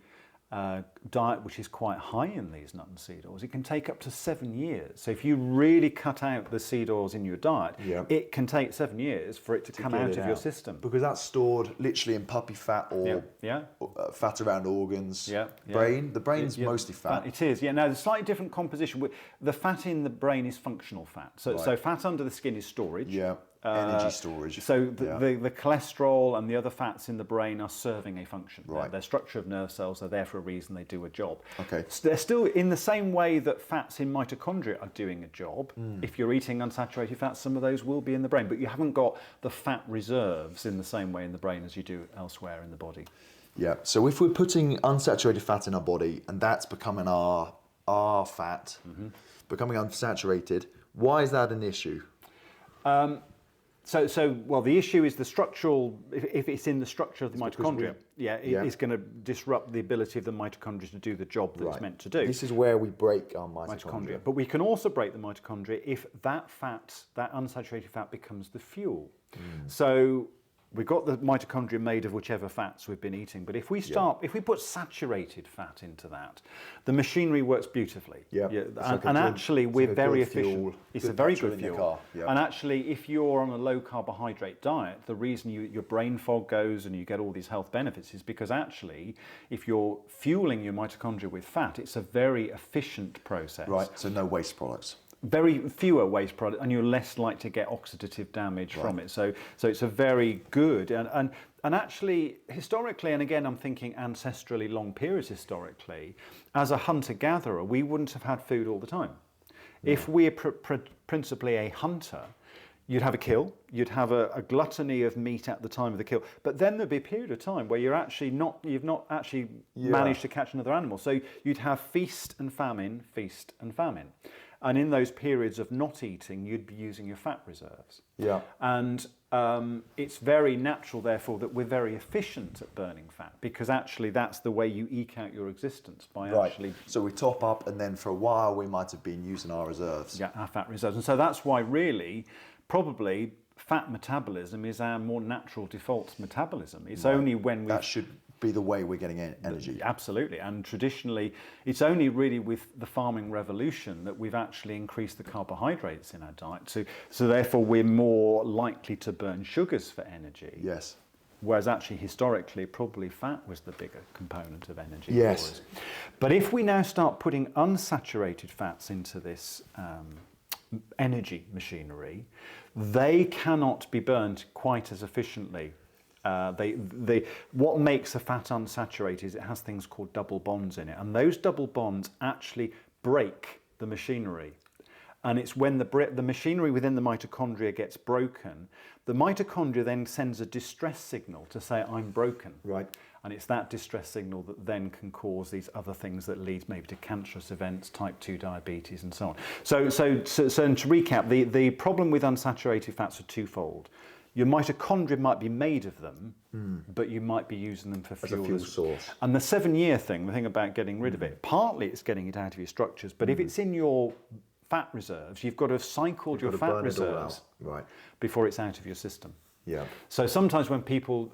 diet which is quite high in these nut and seed oils, it can take up to 7 years. So if you really cut out the seed oils in your diet, it can take 7 years for it to come out of your system. Because that's stored literally in puppy fat or fat around organs. Brain. The brain's mostly fat. It is, yeah. Now, there's slightly different composition. The fat in the brain is functional fat. So fat under the skin is storage. Yeah. Energy storage. So the cholesterol and the other fats in the brain are serving a function. Right. They're structure of nerve cells. They're there for a reason. They do a job. Okay. So they're still in the same way that fats in mitochondria are doing a job. If you're eating unsaturated fats, some of those will be in the brain, but you haven't got the fat reserves in the same way in the brain as you do elsewhere in the body. Yeah. So if we're putting unsaturated fat in our body and that's becoming our fat, becoming unsaturated, why is that an issue? Well, the issue is the structural. If it's in the structure of the mitochondria, it's going to disrupt the ability of the mitochondria to do the job that it's meant to do. This is where we break our mitochondria. But we can also break the mitochondria if that fat, that unsaturated fat, becomes the fuel. So we've got the mitochondria made of whichever fats we've been eating, but if we put saturated fat into that, the machinery works beautifully. Yeah. And actually, we're very efficient. Fuel, it's a very good in your fuel. car. Yeah. And actually, if you're on a low carbohydrate diet, the reason your brain fog goes and you get all these health benefits is because actually, if you're fueling your mitochondria with fat, it's a very efficient process. Right. So no waste products. Very fewer waste products, and you're less likely to get oxidative damage from it. So it's a very good and actually historically, and again I'm thinking ancestrally long periods historically, as a hunter-gatherer, we wouldn't have had food all the time. No. If we're principally a hunter, you'd have a kill, you'd have a gluttony of meat at the time of the kill, but then there'd be a period of time where you've not actually managed to catch another animal. So you'd have feast and famine, feast and famine. And in those periods of not eating, you'd be using your fat reserves. Yeah. And it's very natural, therefore, that we're very efficient at burning fat, because actually that's the way you eke out your existence, by actually... So we top up, and then for a while we might have been using our reserves. Yeah, our fat reserves. And so that's why really, probably, fat metabolism is our more natural default metabolism. It's only when we... That should be the way we're getting energy. Absolutely. And traditionally, it's only really with the farming revolution that we've actually increased the carbohydrates in our diet. So therefore, we're more likely to burn sugars for energy. Yes. Whereas actually, historically, probably fat was the bigger component of energy. Yes. For us. But if we now start putting unsaturated fats into this energy machinery, they cannot be burnt quite as efficiently. What makes a fat unsaturated is it has things called double bonds in it, and those double bonds actually break the machinery. And it's when the machinery within the mitochondria gets broken, the mitochondria then sends a distress signal to say, I'm broken. Right. And it's that distress signal that then can cause these other things that lead maybe to cancerous events, type 2 diabetes, and so on. So to recap, the problem with unsaturated fats are twofold. Your mitochondria might be made of them, but you might be using them for fuel. As a fuel source. And the 7-year thing, the thing about getting rid of it, partly it's getting it out of your structures, but if it's in your fat reserves, you've got to have cycled your fat reserves before it's out of your system. Yeah. So sometimes when people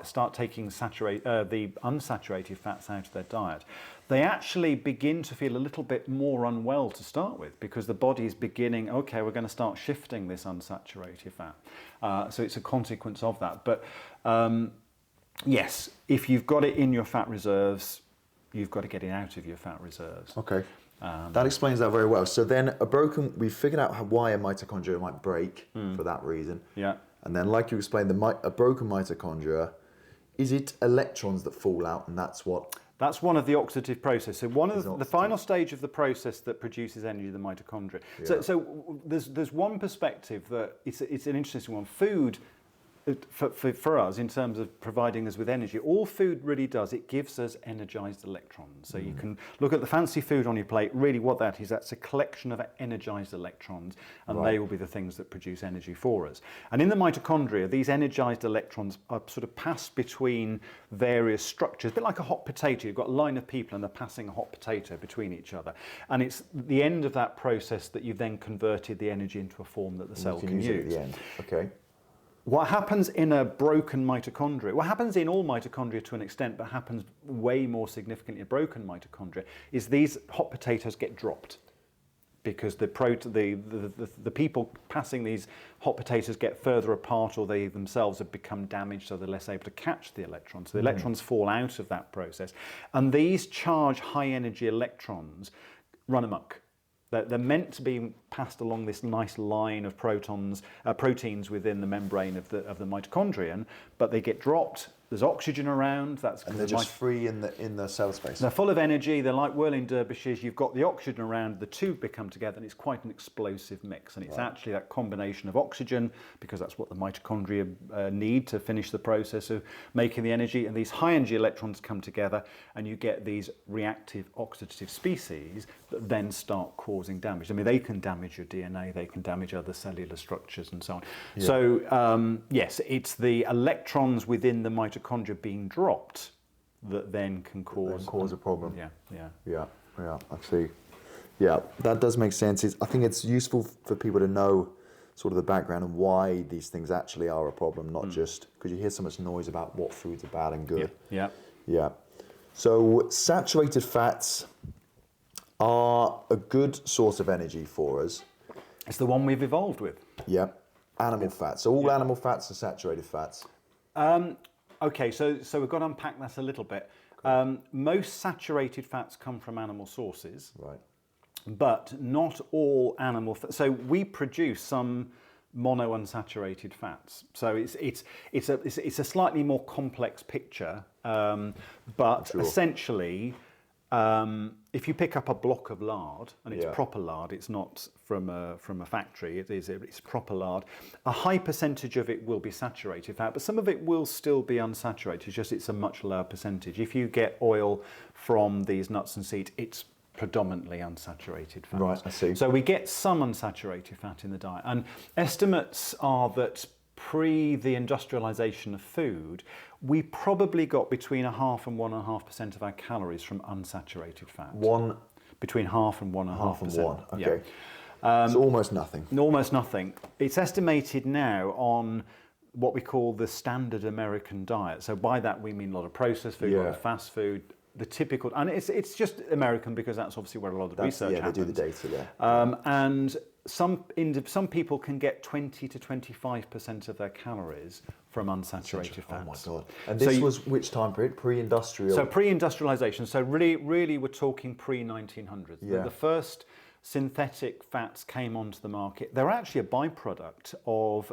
start taking the unsaturated fats out of their diet, they actually begin to feel a little bit more unwell to start with, because the body is beginning, okay, we're going to start shifting this unsaturated fat. So it's a consequence of that. But yes, if you've got it in your fat reserves, you've got to get it out of your fat reserves. Okay. That explains that very well. So then we figured out why a mitochondria might break for that reason. Yeah. And then, like you explained, a broken mitochondria, is it electrons that fall out, and that's what? That's one of the oxidative processes. So one of the final stage of the process that produces energy, the mitochondria. Yeah. So there's one perspective that it's an interesting one. Food, for us, in terms of providing us with energy, all food really does, it gives us energized electrons. So you can look at the fancy food on your plate, really what that is, that's a collection of energized electrons, and they will be the things that produce energy for us. And in the mitochondria, these energized electrons are sort of passed between various structures, a bit like a hot potato. You've got a line of people and they're passing a hot potato between each other. And it's the end of that process that you've then converted the energy into a form that the cell can use. It at the end. Okay. What happens in a broken mitochondria, what happens in all mitochondria to an extent, but happens way more significantly in broken mitochondria, is these hot potatoes get dropped, because the people passing these hot potatoes get further apart, or they themselves have become damaged, so they're less able to catch the electrons. So the electrons fall out of that process. And these charged high energy electrons run amok. They're meant to be passed along this nice line of proteins within the membrane of the mitochondrion, but they get dropped. There's oxygen around. And they're just free in the cell space. They're full of energy. They're like whirling dervishes. You've got the oxygen around. The two become together, and it's quite an explosive mix. And it's actually that combination of oxygen, because that's what the mitochondria need to finish the process of making the energy. And these high energy electrons come together, and you get these reactive oxidative species that then start causing damage. I mean, they can damage your DNA. They can damage other cellular structures and so on. Yeah. So yes, it's the electrons within the mitochondria being dropped that then can cause a problem. Yeah. I see. Yeah, that does make sense. I think it's useful for people to know sort of the background and why these things actually are a problem, not just because you hear so much noise about what foods are bad and good. Yeah. So saturated fats are a good source of energy for us. It's the one we've evolved with. Yeah. Animal fats. So all animal fats are saturated fats. Okay, so we've got to unpack that a little bit. Most saturated fats come from animal sources. Right. But not all animal fats. So we produce some monounsaturated fats. So it's a slightly more complex picture. But essentially, if you pick up a block of lard, and it's proper lard, it's not from a factory, it's proper lard, a high percentage of it will be saturated fat, but some of it will still be unsaturated, it's just it's a much lower percentage. If you get oil from these nuts and seeds, it's predominantly unsaturated fat. Right, I see. So we get some unsaturated fat in the diet, and estimates are that pre the industrialization of food, we probably got between 0.5% and 1.5% of our calories from unsaturated fat. Between 0.5% and 1.5%. 0.5 and 1, okay. Yeah. So almost nothing. Almost nothing. It's estimated now on what we call the standard American diet. So by that we mean a lot of processed food, a lot of fast food, the typical, and it's just American because that's obviously where a lot of the research happens. They do the data there. And some people can get 20 to 25% of their calories from unsaturated fats. Oh my God. And this was which time period? Pre-industrial? So pre-industrialization. So really we're talking pre-1900s. Yeah. The first synthetic fats came onto the market. They're actually a byproduct of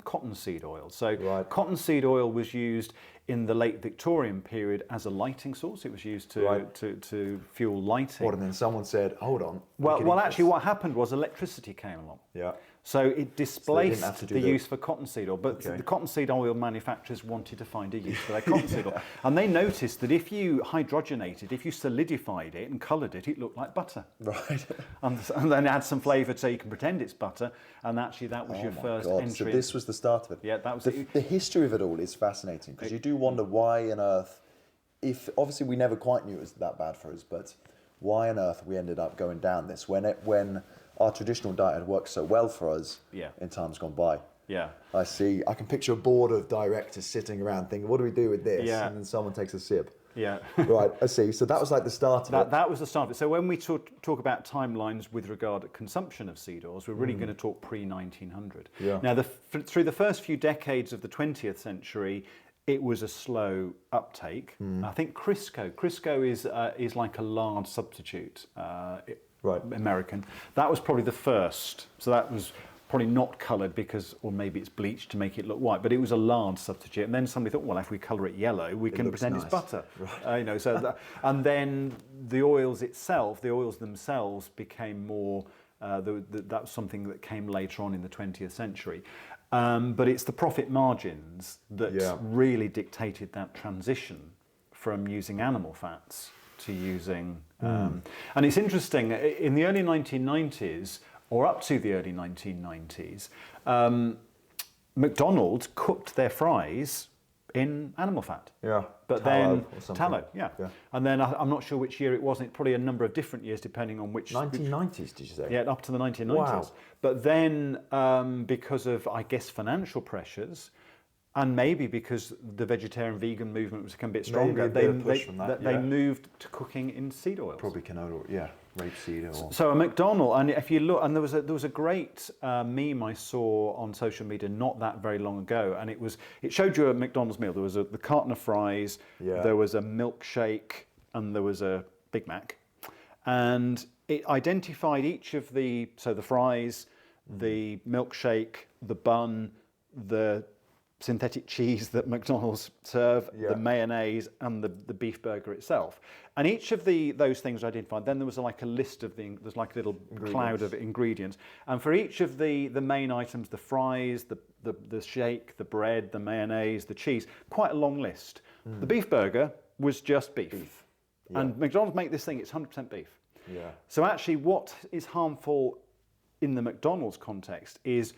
cottonseed oil. So cottonseed oil was used in the late Victorian period as a lighting source. It was used to fuel lighting. And then someone said, hold on. Well, actually what happened was electricity came along. Yeah. So it displaced the use for cottonseed oil, but the cottonseed oil manufacturers wanted to find a use for their cottonseed oil. And they noticed that if you hydrogenated, if you solidified it and coloured it, it looked like butter. Right. And then add some flavour so you can pretend it's butter, and actually that was your first entry. So this was the start of it. Yeah, that was the history of it all is fascinating, because you do wonder why on earth, if obviously we never quite knew it was that bad for us, but why on earth we ended up going down this when our traditional diet had worked so well for us in times gone by. Yeah. I see. I can picture a board of directors sitting around thinking, what do we do with this? Yeah. And then someone takes a sip. Yeah. Right, I see. So that was like the start of it. That was the start of it. So when we talk about timelines with regard to consumption of seed oils, we're really going to talk pre-1900. Yeah. Now, through the first few decades of the 20th century, it was a slow uptake. I think Crisco is like a lard substitute. American. That was probably the first. So that was probably not coloured or maybe it's bleached to make it look white, but it was a lard substitute. And then somebody thought, well, if we colour it yellow, we can pretend it's butter. Right. And then the oils themselves became more. That was something that came later on in the 20th century. But it's the profit margins that really dictated that transition from using animal fats to using... and it's interesting, in the early 1990s, or up to the early 1990s, McDonald's cooked their fries in animal fat. Yeah. But tallow, yeah. And then I'm not sure which year it was. It's probably a number of different years depending on which... 1990s, did you say? Yeah, up to the 1990s. Wow. But then, because of, I guess, financial pressures, and maybe because the vegetarian vegan movement was become a bit stronger, they moved to cooking in seed oils. Probably canola, rapeseed oil. So a McDonald's, and if you look, and there was a great meme I saw on social media not that very long ago, and it showed you a McDonald's meal. There was the carton of fries, there was a milkshake, and there was a Big Mac, and it identified each of the fries, the milkshake, the bun, the synthetic cheese that McDonald's serve, the mayonnaise, and the beef burger itself. And each of those things were identified. Then there was like a list of there's like a little cloud of ingredients. And for each of the main items, the fries, the shake, the bread, the mayonnaise, the cheese, quite a long list. The beef burger was just beef. Yeah. And McDonald's make this thing, it's 100% beef. Yeah. So actually what is harmful in the McDonald's context is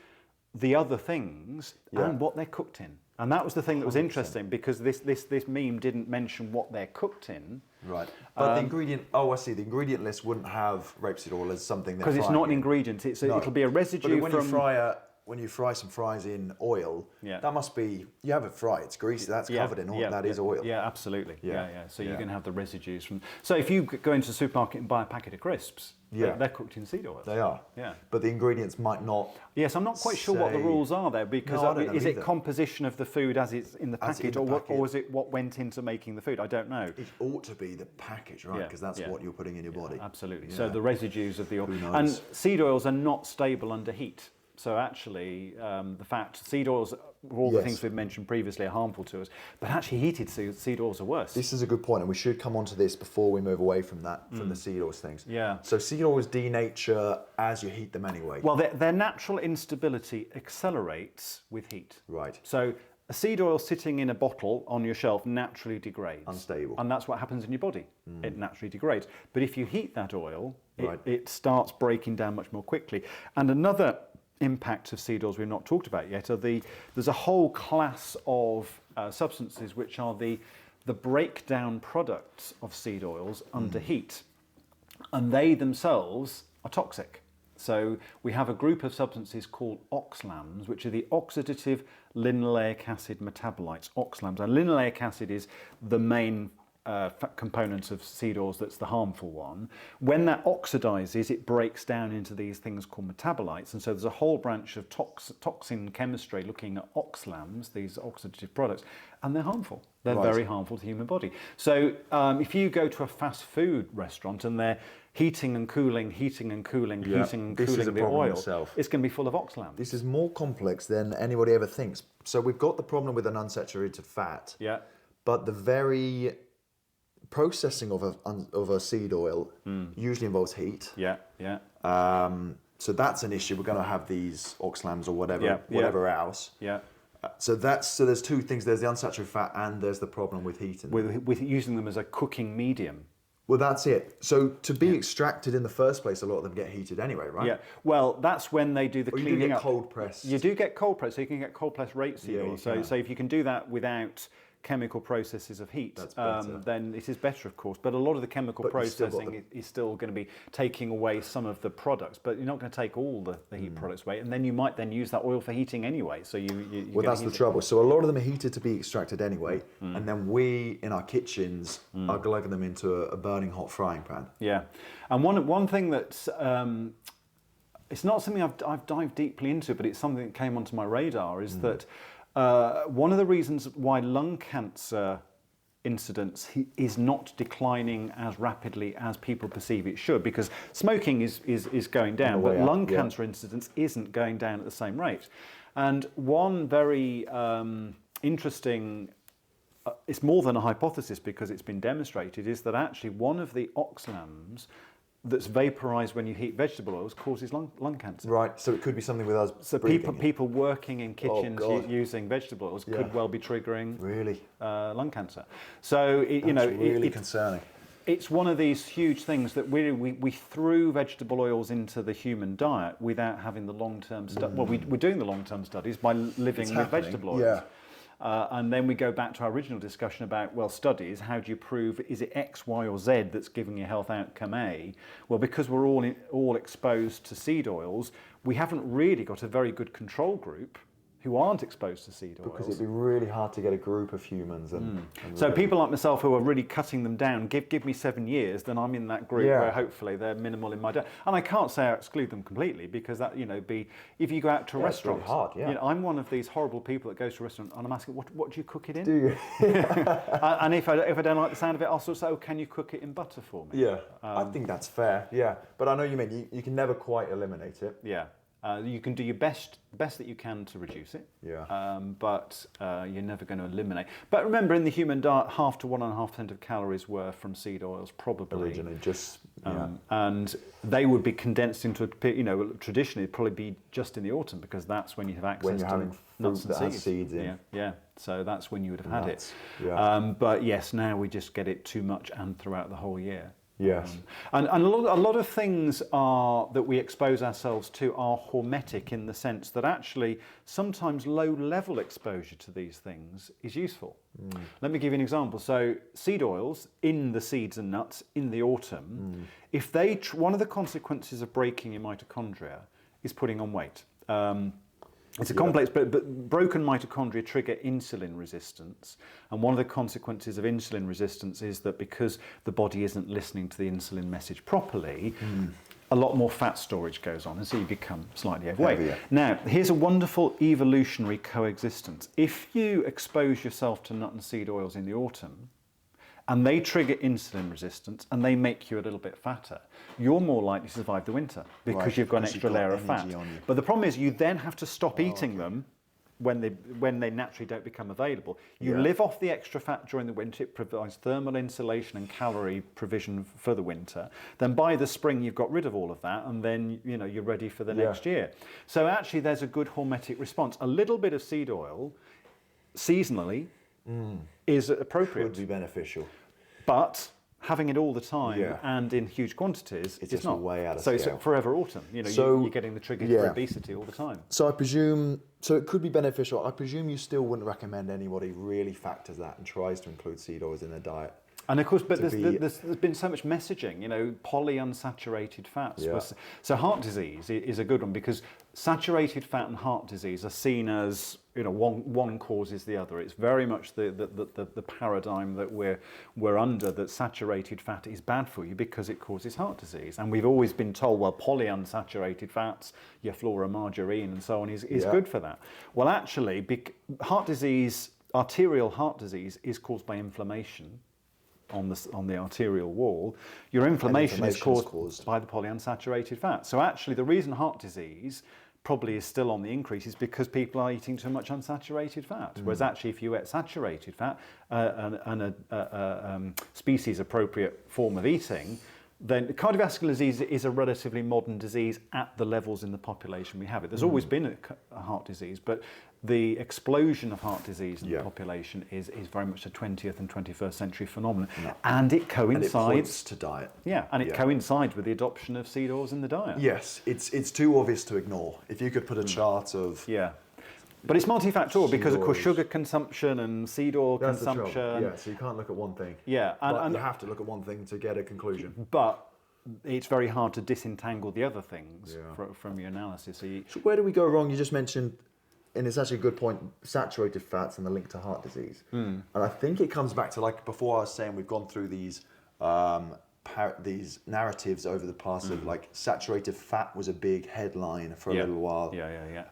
the other things and what they're cooked in. And that was the thing that was 100%. Interesting, because this meme didn't mention what they're cooked in. Right. But the ingredient, I see, the ingredient list wouldn't have rapeseed oil as something they're because it's not an ingredient, it'll be a residue but when you fry when you fry some fries in oil, that must be, you have it fried, it's greasy, that's covered in oil, that is oil. Yeah, absolutely. Yeah. So you're going to have the residues from. So if you go into the supermarket and buy a packet of crisps, they're cooked in seed oils. They are. Yeah. But the ingredients might not. Yes, I'm not quite sure what the rules are there, because is it composition of the food as it's in the packet, or is it what went into making the food? I don't know. It ought to be the package, right? Because that's what you're putting in your body. Absolutely. So the residues of the oil. And seed oils are not stable under heat. So actually, the fact seed oils, all the things we've mentioned previously, are harmful to us, but actually heated seed oils are worse. This is a good point, and we should come on to this before we move away from that, from the seed oils things. Yeah. So seed oils denature as you heat them anyway. Well, their natural instability accelerates with heat. Right. So a seed oil sitting in a bottle on your shelf naturally degrades. Unstable. And that's what happens in your body. It naturally degrades. But if you heat that oil, it starts breaking down much more quickly. And another impact of seed oils we've not talked about yet are there's a whole class of substances which are the breakdown products of seed oils under heat, and they themselves are toxic. So we have a group of substances called oxalams, which are the oxidative linoleic acid metabolites, oxalams. And linoleic acid is the main component of seed oils that's the harmful one. When that oxidizes, it breaks down into these things called metabolites, and so there's a whole branch of toxin chemistry looking at oxalams, these oxidative products, and they're harmful. They're very harmful to the human body. So if you go to a fast food restaurant and they're heating and cooling the oil, it's going to be full of oxalams. This is more complex than anybody ever thinks. So we've got the problem with an unsaturated fat, but the very processing of a seed oil usually involves heat. So that's an issue. We're going to have these oxalams or whatever else. So there's two things. There's the unsaturated fat and there's the problem with heating. With using them as a cooking medium. Well, that's it. So to be extracted in the first place, a lot of them get heated anyway, right? Yeah. Well, that's when they do the cleaning up. You do get cold pressed. You do get cold pressed, so you can get cold pressed rapeseed oil. So if you can do that without chemical processes of heat, then it is better, of course. But a lot of the chemical processing is still going to be taking away some of the products. But you're not going to take all the heat products away, and then you might then use that oil for heating anyway. So well, that's the trouble. So a lot of them are heated to be extracted anyway, and then we in our kitchens are glugging them into a burning hot frying pan. Yeah, and one thing that's it's not something I've dived deeply into, but it's something that came onto my radar is that. One of the reasons why lung cancer incidence is not declining as rapidly as people perceive it should, because smoking is going down, but lung cancer incidence isn't going down at the same rate. And one very interesting, it's more than a hypothesis because it's been demonstrated, is that actually one of the oxalams that's vaporized when you heat vegetable oils causes lung cancer. Right, so it could be something with us. So people working in kitchens using vegetable oils could well be triggering lung cancer. So that's really concerning. It's one of these huge things that we threw vegetable oils into the human diet without having the long-term study. Well, we're doing the long-term studies by living with vegetable oils. Yeah. And then we go back to our original discussion about, well, studies, how do you prove, is it X, Y or Z that's giving you health outcome A? Well, because we're all exposed to seed oils, we haven't really got a very good control group who aren't exposed to seed oils. Because it'd be really hard to get a group of humans. So people like myself who are really cutting them down, give me 7 years, then I'm in that group where hopefully they're minimal in my diet. And I can't say I exclude them completely, because that, if you go out to a restaurant, it's really hard, I'm one of these horrible people that goes to a restaurant and I'm asking, what do you cook it in? Do you? And if I don't like the sound of it, I'll sort of say, can you cook it in butter for me? Yeah, I think that's fair, But I know you mean, you can never quite eliminate it. Yeah. You can do your best that you can to reduce it, but you're never going to eliminate. But remember, in the human diet, 0.5 to 1.5% of calories were from seed oils, probably. Originally, and they would be condensed into, traditionally it'd probably be just in the autumn, because that's when you have access to nuts and seeds in. Yeah. So that's when you would have had it. Yeah. But yes, now we just get it too much and throughout the whole year. Yes. And a lot of things that we expose ourselves to are hormetic, in the sense that actually sometimes low-level exposure to these things is useful. Let me give you an example. So seed oils in the seeds and nuts in the autumn, if one of the consequences of breaking your mitochondria is putting on weight. It's a complex, but broken mitochondria trigger insulin resistance. And one of the consequences of insulin resistance is that because the body isn't listening to the insulin message properly, a lot more fat storage goes on, and so you become slightly overweight. Heavier. Now, here's a wonderful evolutionary coexistence. If you expose yourself to nut and seed oils in the autumn, and they trigger insulin resistance, and they make you a little bit fatter, you're more likely to survive the winter because you've got an extra layer of fat. But the problem is you then have to stop eating them when they naturally don't become available. You live off the extra fat during the winter. It provides thermal insulation and calorie provision for the winter. Then by the spring you've got rid of all of that, and then you're ready for the next year. So actually there's a good hormetic response. A little bit of seed oil seasonally is appropriate. Would be beneficial. But having it all the time and in huge quantities, it's not. Way out of scale. scale. It's forever autumn. You're getting the trigger for obesity all the time. So I presume, it could be beneficial. I presume you still wouldn't recommend anybody really factors that and tries to include seed oils in their diet. And of course, but there's been so much messaging, polyunsaturated fats. Yeah. So heart disease is a good one because saturated fat and heart disease are seen as, one causes the other. It's very much the paradigm that we're under, that saturated fat is bad for you because it causes heart disease. And we've always been told, well, polyunsaturated fats, your flora margarine and so on is good for that. Well, actually, heart disease, arterial heart disease is caused by inflammation on the arterial wall. Your inflammation is caused by the polyunsaturated fat. So actually the reason heart disease probably is still on the increase is because people are eating too much unsaturated fat. Whereas actually if you ate saturated fat and a species appropriate form of eating, then cardiovascular disease is a relatively modern disease at the levels in the population we have it. There's always been a heart disease, but the explosion of heart disease in the population is very much a 20th and 21st century phenomenon. And it coincides... And it points to diet. Yeah, and it coincides with the adoption of seed oils in the diet. Yes, it's too obvious to ignore. If you could put a chart of... Yeah. But it's multifactorial because, of course, sugar consumption and seed oil consumption... Yeah, so you can't look at one thing. Yeah. And you have to look at one thing to get a conclusion. But it's very hard to disentangle the other things from your analysis. So where do we go wrong? You just mentioned, and it's actually a good point, saturated fats and the link to heart disease. And I think it comes back to, like before I was saying, we've gone through these narratives over the past of like saturated fat was a big headline for a little while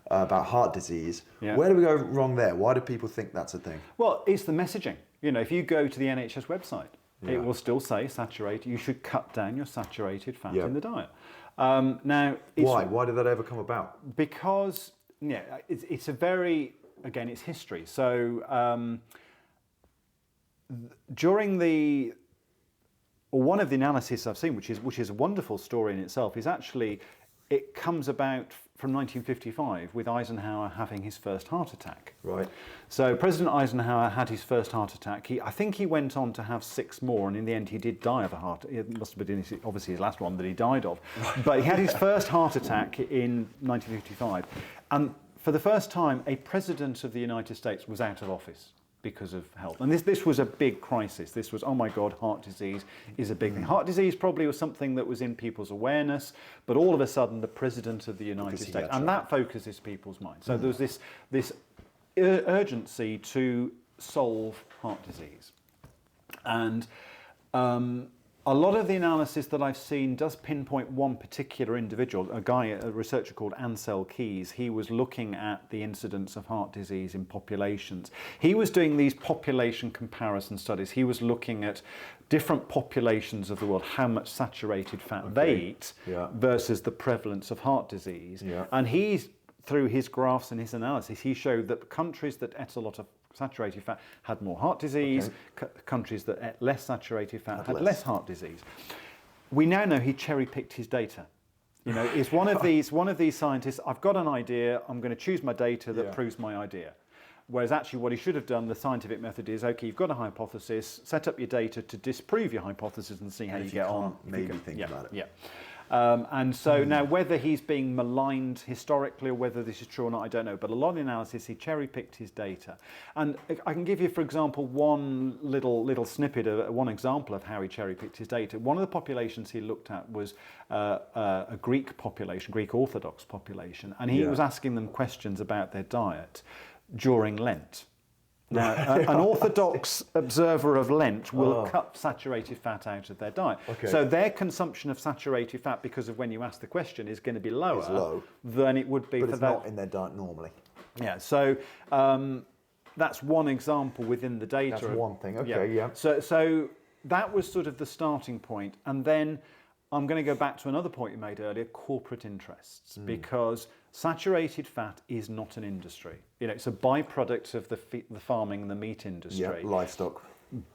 about heart disease. Where do we go wrong there? Why do people think that's a thing? Well, it's the messaging. If you go to the NHS website, it will still say saturated. You should cut down your saturated fat in the diet. Now, why did that ever come about? Because it's a very, again, it's history. So during one of the analyses I've seen, which is a wonderful story in itself, is actually it comes about from 1955 with Eisenhower having his first heart attack. Right. So President Eisenhower had his first heart attack. I think he went on to have 6 more, and in the end he did die of a heart. It must have been obviously his last one that he died of. But he had his first heart attack in 1955, and for the first time, a president of the United States was out of office because of health. And this was a big crisis. This was, oh my God, heart disease is a big thing. Heart disease probably was something that was in people's awareness, but all of a sudden the President of the United States, and that focuses people's minds. So there was this urgency to solve heart disease. And a lot of the analysis that I've seen does pinpoint one particular individual, a researcher called Ansel Keys. He was looking at the incidence of heart disease in populations. He was doing these population comparison studies. He was looking at different populations of the world, how much saturated fat they eat versus the prevalence of heart disease. And through his graphs and his analysis, he showed that countries that ate a lot of saturated fat had more heart disease. Countries that ate less saturated fat had less heart disease. We now know he cherry-picked his data. Is one of these scientists, I've got an idea, I'm going to choose my data that proves my idea. Whereas actually what he should have done, the scientific method is, okay, you've got a hypothesis, set up your data to disprove your hypothesis and see how you get on. Maybe think about it. Yeah. And so now, whether he's being maligned historically or whether this is true or not, I don't know. But a lot of the analysis, he cherry-picked his data. And I can give you, for example, one little snippet, one example of how he cherry-picked his data. One of the populations he looked at was a Greek population, Greek Orthodox population, and he was asking them questions about their diet during Lent. Now, an orthodox observer of Lent will cut saturated fat out of their diet. Okay. So their consumption of saturated fat, because of when you ask the question, is going to be lower than it would be but for it's not in their diet normally. Yeah, so that's one example within the data. That's one thing, okay, yeah. So that was sort of the starting point. And then I'm going to go back to another point you made earlier, corporate interests, because saturated fat is not an industry. You know, it's a byproduct of the farming and the meat industry. Yeah, livestock.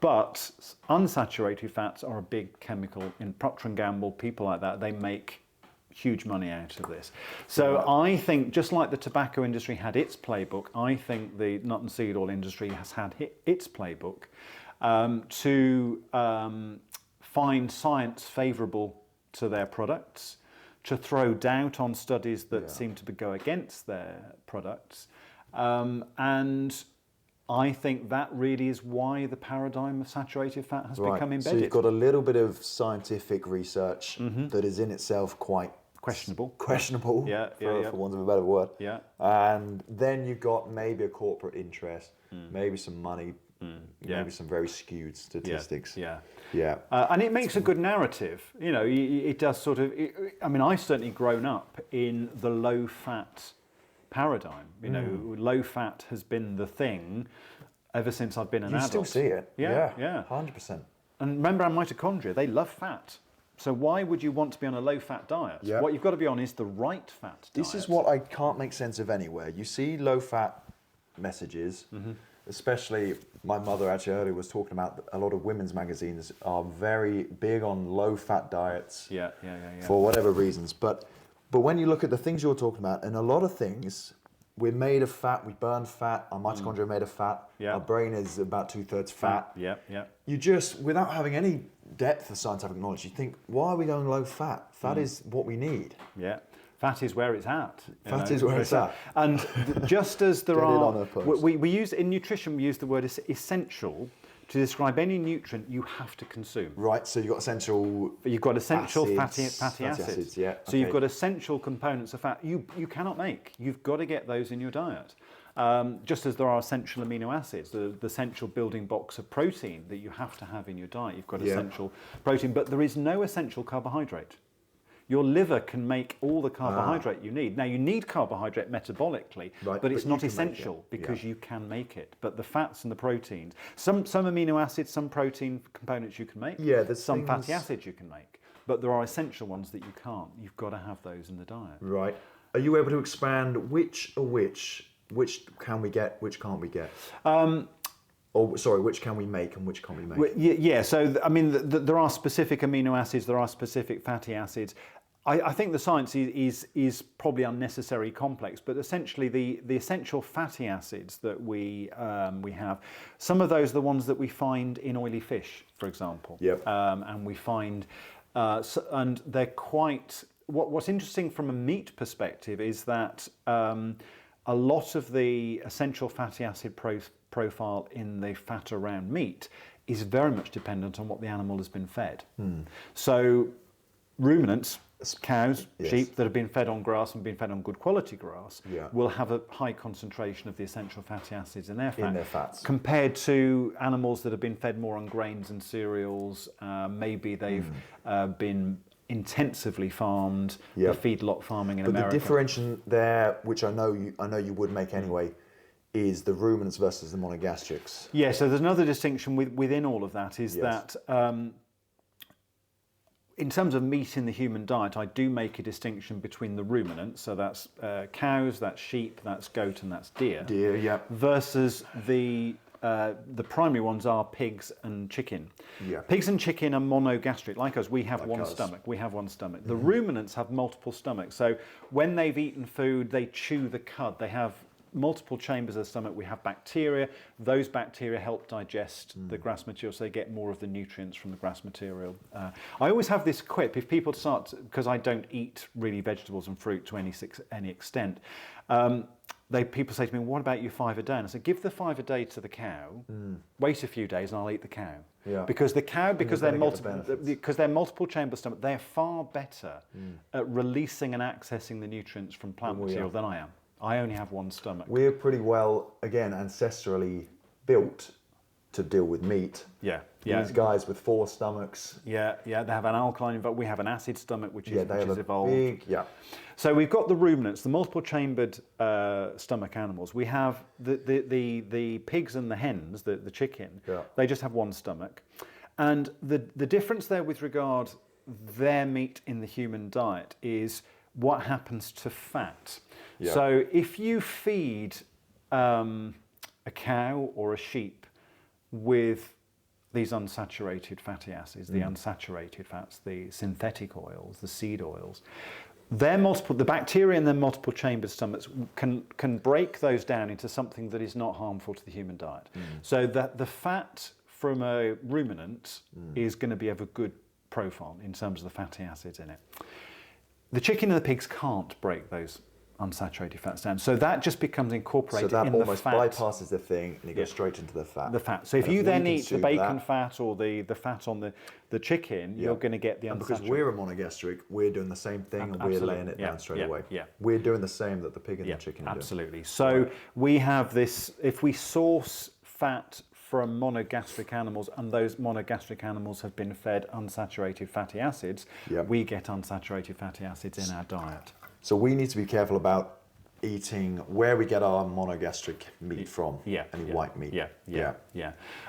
But unsaturated fats are a big chemical. In Procter & Gamble, people like that, they make huge money out of this. So I think, just like the tobacco industry had its playbook, I think the nut and seed oil industry has had its playbook to find science favourable to their products, to throw doubt on studies that seem to go against their products. And I think that really is why the paradigm of saturated fat has become embedded. So you've got a little bit of scientific research that is in itself quite questionable, for want of a better word. Yeah. And then you've got maybe a corporate interest, maybe some money, maybe some very skewed statistics. Yeah. And it makes a good narrative. You know, it does sort of. I mean, I've certainly grown up in the low-fat paradigm. You know, low-fat has been the thing ever since I've been an adult. You still see it. Yeah. 100%. And remember, our mitochondria, they love fat. So why would you want to be on a low-fat diet? Yep. What you've got to be on is the right fat diet. This is what I can't make sense of anywhere. You see low-fat messages, especially my mother actually earlier was talking about a lot of women's magazines are very big on low-fat diets for whatever reasons. But when you look at the things you're talking about, and a lot of things, we're made of fat, we burn fat, our mitochondria are made of fat, our brain is about 2/3 fat. You just, without having any depth of scientific knowledge, you think, why are we going low fat? Fat is what we need. Fat is where it's at. Fat is where it's at. And just as there are, we use, in nutrition, we use the word essential to describe any nutrient you have to consume. Right, so you've got essential fatty acids. Yeah. So you've got essential components of fat you cannot make. You've got to get those in your diet. Just as there are essential amino acids, the essential building blocks of protein that you have to have in your diet. You've got essential protein, but there is no essential carbohydrate. Your liver can make all the carbohydrate you need. Now, you need carbohydrate metabolically, but it's not essential because you can make it. But the fats and the proteins, some amino acids, some protein components you can make, there's some fatty acids you can make, but there are essential ones that you can't. You've got to have those in the diet. Right. Are you able to expand which can we get, which can't we get? Which can we make and which can't we make? Yeah, so I mean, there are specific amino acids, there are specific fatty acids. I think the science is probably unnecessarily complex, but essentially the essential fatty acids that we have, some of those are the ones that we find in oily fish, for example. And we find, and they're quite. What's interesting from a meat perspective is that a lot of the essential fatty acid profile in the fat around meat is very much dependent on what the animal has been fed. So ruminants, cows, sheep that have been fed on grass and been fed on good quality grass will have a high concentration of the essential fatty acids in their fats compared to animals that have been fed more on grains and cereals. Maybe they've been intensively farmed, the feedlot farming in America. But the differentiation there, which I know you would make anyway, is the ruminants versus the monogastrics. Yeah, so there's another distinction within all of that is that in terms of meat in the human diet, I do make a distinction between the ruminants, so that's cows, that's sheep, that's goat, and that's deer. Versus the primary ones are pigs and chicken. Pigs and chicken are monogastric. Like us, we have one stomach. The ruminants have multiple stomachs. So when they've eaten food, they chew the cud. They have multiple chambers of the stomach, we have bacteria. Those bacteria help digest the grass material, so they get more of the nutrients from the grass material. I always have this quip, if people start, because I don't eat really vegetables and fruit to any extent, people say to me, what about your 5 a day? And I say, give the 5 a day to the cow, wait a few days and I'll eat the cow. Yeah. Because they're multiple chamber stomach, they're far better at releasing and accessing the nutrients from plant material than I am. I only have one stomach. We're pretty well, again, ancestrally built to deal with meat. Yeah. These guys with 4 stomachs. Yeah, they have an alkaline, but we have an acid stomach, which is evolved. So we've got the ruminants, the multiple chambered stomach animals. We have the pigs and the hens, the chicken. Yeah. They just have one stomach, and the difference there with regard their meat in the human diet is what happens to fat. Yeah. So if you feed a cow or a sheep with these unsaturated fatty acids, the unsaturated fats, the synthetic oils, the seed oils, the bacteria in their multiple chambered stomachs can break those down into something that is not harmful to the human diet. So that the fat from a ruminant is going to be of a good profile in terms of the fatty acids in it. The chicken and the pigs can't break those unsaturated fats down, so that just becomes incorporated in the fat. So that almost bypasses the thing and it goes straight into the fat. The fat. So if you then eat the bacon fat or the fat on the chicken, you're going to get the unsaturated. And because we're a monogastric, we're doing the same thing and we're laying it down straight away. Yeah. We're doing the same that the pig and the chicken are doing. Absolutely. So we have this, if we source fat from monogastric animals and those monogastric animals have been fed unsaturated fatty acids, we get unsaturated fatty acids in our diet. So we need to be careful about eating where we get our monogastric meat from, any white meat.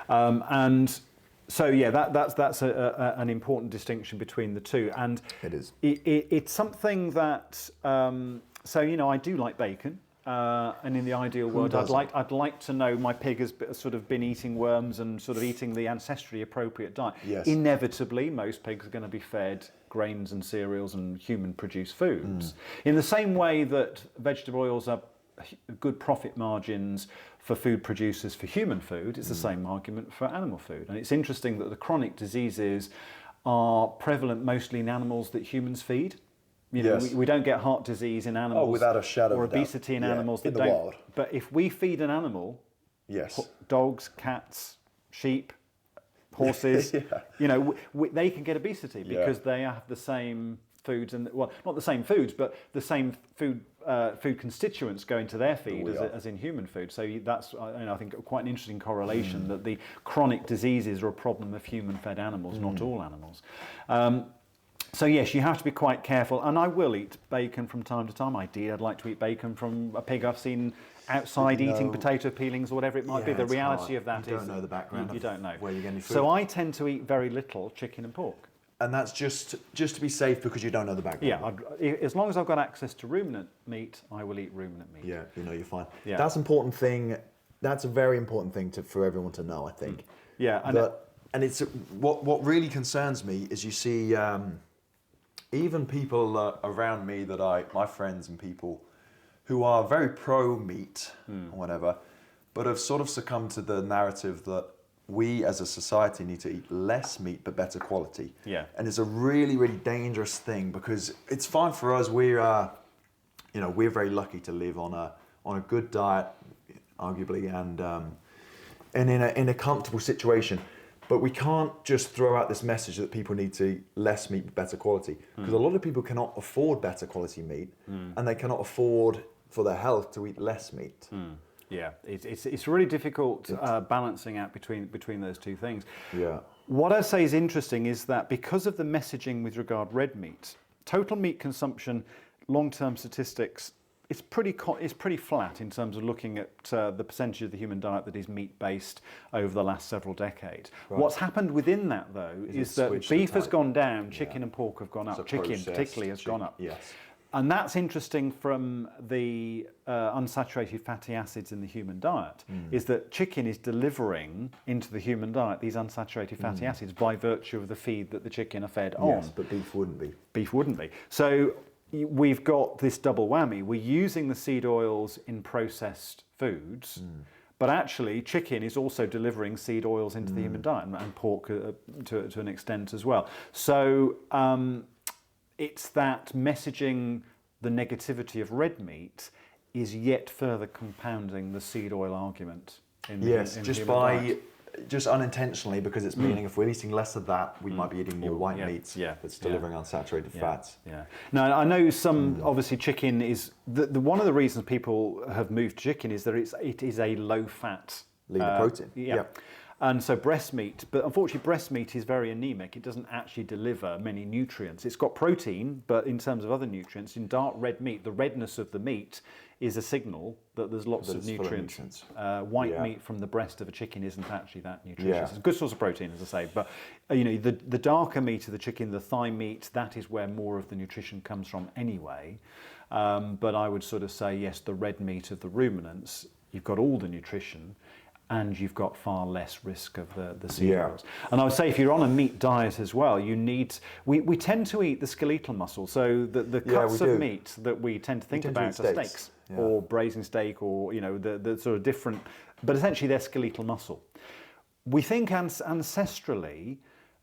And so that's an important distinction between the two. And it is. It's something that I do like bacon. And in the ideal world, I'd like to know my pig has sort of been eating worms and sort of eating the ancestrally appropriate diet. Yes. Inevitably, most pigs are going to be fed grains and cereals and human-produced foods. In the same way that vegetable oils are good profit margins for food producers for human food, it's the same argument for animal food. And it's interesting that the chronic diseases are prevalent mostly in animals that humans feed. You know, we don't get heart disease in animals, without a shadow or obesity in animals that don't. Wild. But if we feed an animal, dogs, cats, sheep, horses, they can get obesity because they have the same foods and not the same foods, but the same food constituents go into their feed as in human food. So that's I think quite an interesting correlation that the chronic diseases are a problem of human-fed animals, not all animals. So yes, you have to be quite careful, and I will eat bacon from time to time. I'd like to eat bacon from a pig I've seen outside eating potato peelings or whatever it might be. The reality of that is you don't know the background. You don't know where you're getting food. So I tend to eat very little chicken and pork. And that's just to be safe because you don't know the background. Yeah, as long as I've got access to ruminant meat, I will eat ruminant meat. Yeah, you're fine. Yeah. That's an important thing. That's a very important thing for everyone to know, I think. Yeah, and it's what really concerns me is you see. Even people around me my friends and people who are very pro-meat or whatever, but have sort of succumbed to the narrative that we as a society need to eat less meat but better quality. Yeah. And it's a really, really dangerous thing because it's fine for us. We're very lucky to live on a good diet, arguably, and in a comfortable situation. But we can't just throw out this message that people need to eat less meat but better quality, because a lot of people cannot afford better quality meat, and they cannot afford for their health to eat less meat. Yeah, it's really difficult balancing out between those two things. Yeah. What I say is interesting is that because of the messaging with regard red meat, total meat consumption, long-term statistics, it's pretty flat in terms of looking at the percentage of the human diet that is meat-based over the last several decades. Right. What's happened within that, though, is that beef has gone down, chicken and pork have gone up, chicken particularly has gone up. Yes. And that's interesting from the unsaturated fatty acids in the human diet, is that chicken is delivering into the human diet these unsaturated fatty acids by virtue of the feed that the chicken are fed on. Yes, but beef wouldn't be. Beef wouldn't be. So we've got this double whammy. We're using the seed oils in processed foods, but actually chicken is also delivering seed oils into the human diet, and pork to an extent as well. So it's that messaging the negativity of red meat is yet further compounding the seed oil argument. Just unintentionally, because it's meaning if we're eating less of that, we might be eating more white meats that's delivering unsaturated fats. Yeah. Now, I know some, obviously chicken is, one of the reasons people have moved to chicken is that it is a low-fat. Leaner protein. And so breast meat, but unfortunately breast meat is very anemic. It doesn't actually deliver many nutrients. It's got protein, but in terms of other nutrients, in dark red meat, the redness of the meat is a signal that there's lots of nutrients. White meat from the breast of a chicken isn't actually that nutritious. It's a good source of protein, as I say, but the darker meat of the chicken, the thigh meat, that is where more of the nutrition comes from anyway. But I would sort of say, yes, the red meat of the ruminants, you've got all the nutrition, and you've got far less risk of the seed oils. And I would say if you're on a meat diet as well, you need, we tend to eat the skeletal muscle. So the cuts of meat that we tend to think about are steaks or braising steak, or the sort of different, but essentially they're skeletal muscle. We think ancestrally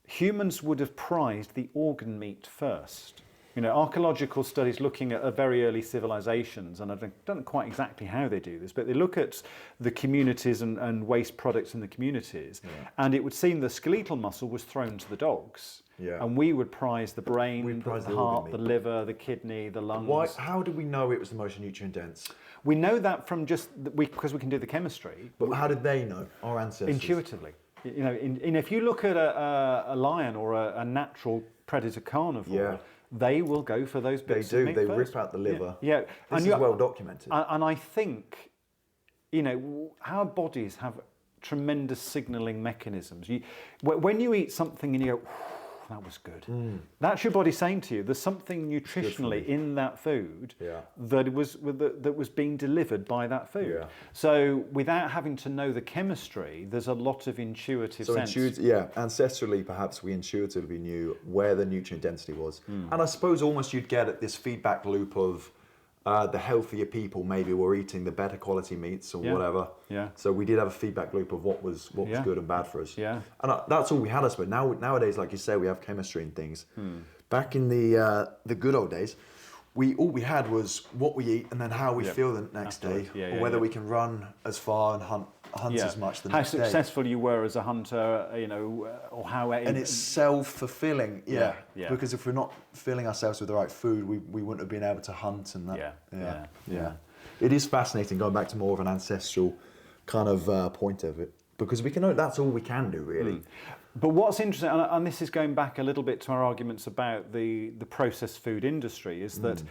humans would have prized the organ meat first. Archaeological studies looking at very early civilizations, and I don't know quite exactly how they do this, but they look at the communities and waste products in the communities, and it would seem the skeletal muscle was thrown to the dogs, and we would prize the brain, the heart, the liver, the kidney, the lungs. How do we know it was the most nutrient dense? We know that from because we can do the chemistry. But how did they know, our ancestors? Intuitively. If you look at a lion or a natural predator carnivore, they will go for those bits of meat They first. rip out the liver. Yeah. This is well documented. And I think, our bodies have tremendous signalling mechanisms. When you eat something and you go, that was good, that's your body saying to you, there's something nutritionally in that food that was being delivered by that food. Yeah. So without having to know the chemistry, there's a lot of intuitive sense. Ancestrally, perhaps we intuitively knew where the nutrient density was. And I suppose almost you'd get at this feedback loop of the healthier people maybe were eating the better quality meats or whatever. Yeah. So we did have a feedback loop of what was good and bad for us. Yeah. And that's all we had, I suppose. Nowadays, like you say, we have chemistry and things. Back in the good old days, all we had was what we eat and then how we feel the next day, or whether we can run as far and hunt as much the next day. How successful you were as a hunter, or how... And it's self-fulfilling, because if we're not filling ourselves with the right food, we wouldn't have been able to hunt and that. It is fascinating, going back to more of an ancestral kind of point of it, because we can know that's all we can do, really. But what's interesting, and this is going back a little bit to our arguments about the processed food industry, is that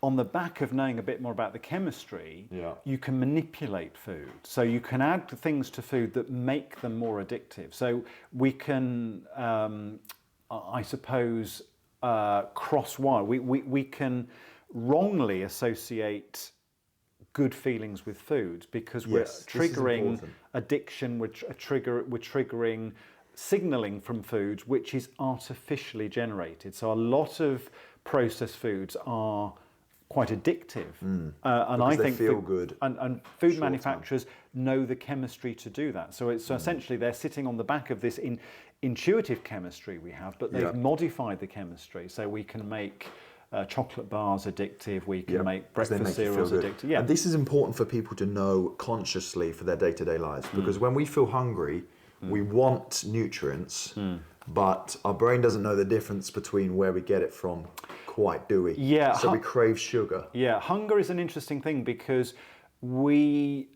on the back of knowing a bit more about the chemistry, you can manipulate food. So you can add things to food that make them more addictive. So we can, I suppose, cross-wire. We can wrongly associate good feelings with food because we're triggering addiction, we're triggering signalling from foods which is artificially generated. So a lot of processed foods are quite addictive, and I think they feel good. And food manufacturers know the chemistry to do that. So essentially they're sitting on the back of this intuitive chemistry we have, but they've modified the chemistry so we can make chocolate bars addictive, we can make breakfast cereals addictive. Yeah. And this is important for people to know consciously for their day-to-day lives, because when we feel hungry, we want nutrients, but our brain doesn't know the difference between where we get it from quite, do we? Yeah. So we crave sugar. Yeah, hunger is an interesting thing because we,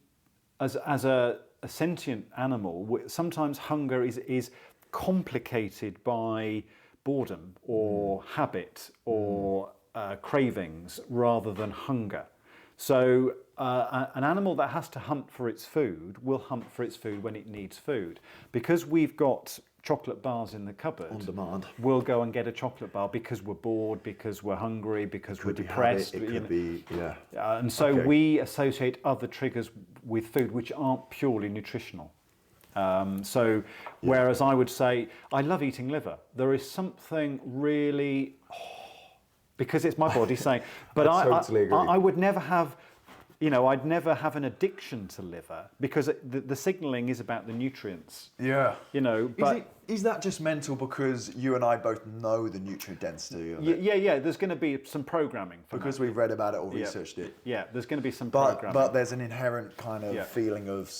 as a sentient animal, sometimes hunger is complicated by boredom or habit or cravings rather than hunger. So an animal that has to hunt for its food will hunt for its food when it needs food. Because we've got chocolate bars in the cupboard, on demand, we'll go and get a chocolate bar because we're bored, because we're hungry, because we're depressed. It could be, and so we associate other triggers with food which aren't purely nutritional. Whereas I would say, I love eating liver. There is something really because it's my body saying. But I totally agree. I would never have, I'd never have an addiction to liver because the signalling is about the nutrients. Yeah. But is that just mental because you and I both know the nutrient density of it? Yeah. There's going to be some programming because we've read about it or researched it. Yeah, there's going to be some programming. But there's an inherent kind of feeling of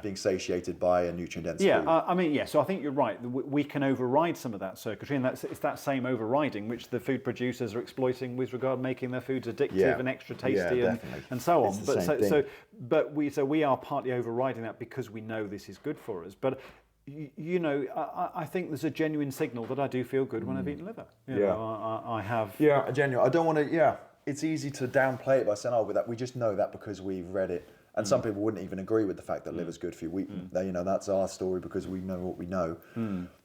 being satiated by a nutrient dense food. So I think you're right. We can override some of that circuitry, and it's that same overriding which the food producers are exploiting with regard to making their foods addictive and extra tasty and so on. But we are partly overriding that because we know this is good for us. But I think there's a genuine signal that I do feel good when I've eaten liver. I have. Yeah, genuine. I don't want to. Yeah, it's easy to downplay it by saying, "Oh, we just know that because we've read it." And some people wouldn't even agree with the fact that liver's good for you. That's our story because we know what we know.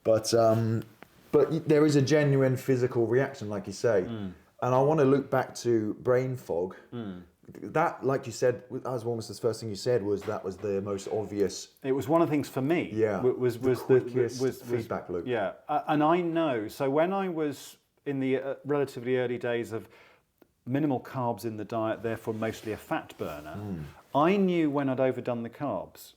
But there is a genuine physical reaction, like you say. And I want to look back to brain fog. That, like you said, that was almost the first thing you said, was that was the most obvious. It was one of the things for me. Yeah. Was the quickest feedback loop. Yeah, and I know. So when I was in the relatively early days of minimal carbs in the diet, therefore mostly a fat burner, I knew when I'd overdone the carbs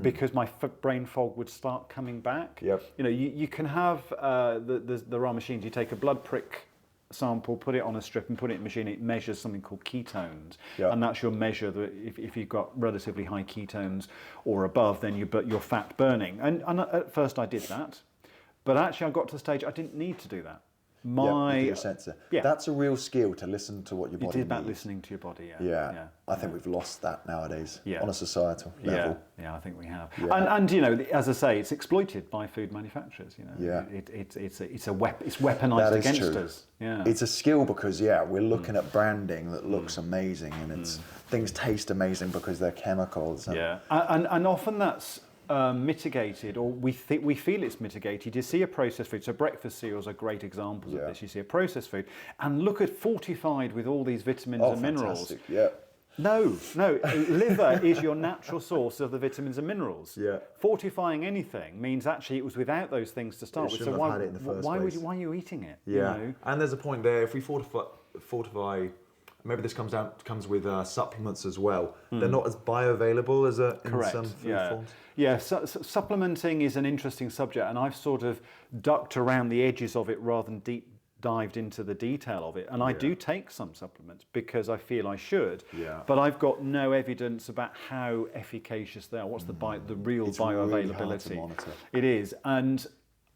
because my brain fog would start coming back. Yep. You can have there are machines. You take a blood prick sample, put it on a strip and put it in a machine. It measures something called ketones, and that's your measure that if you've got relatively high ketones or above, then you're fat burning. And at first I did that, but actually I got to the stage I didn't need to do that. Your sensor. Yeah. That's a real skill, to listen to what your body needs. It is about listening to your body, I think we've lost that nowadays on a societal level. Yeah, I think we have. Yeah. And as I say, it's exploited by food manufacturers. It's weaponized against us. Yeah. It's a skill because we're looking at branding that looks amazing, and things taste amazing because they're chemicals. And often that's mitigated, or we feel it's mitigated. You see a processed food, so breakfast cereals are great examples of this. You see a processed food and look at fortified with all these vitamins and minerals. Yeah. No, liver is your natural source of the vitamins and minerals. Yeah. Fortifying anything means actually it was without those things to start with. So why are you eating it? Yeah. And there's a point there. If we fortify, maybe this comes with supplements as well. They're not as bioavailable as in some food forms. Yeah, supplementing is an interesting subject, and I've sort of ducked around the edges of it rather than deep dived into the detail of it. And I do take some supplements because I feel I should, but I've got no evidence about how efficacious they are. What's the real bioavailability? Really hard to monitor. It is, and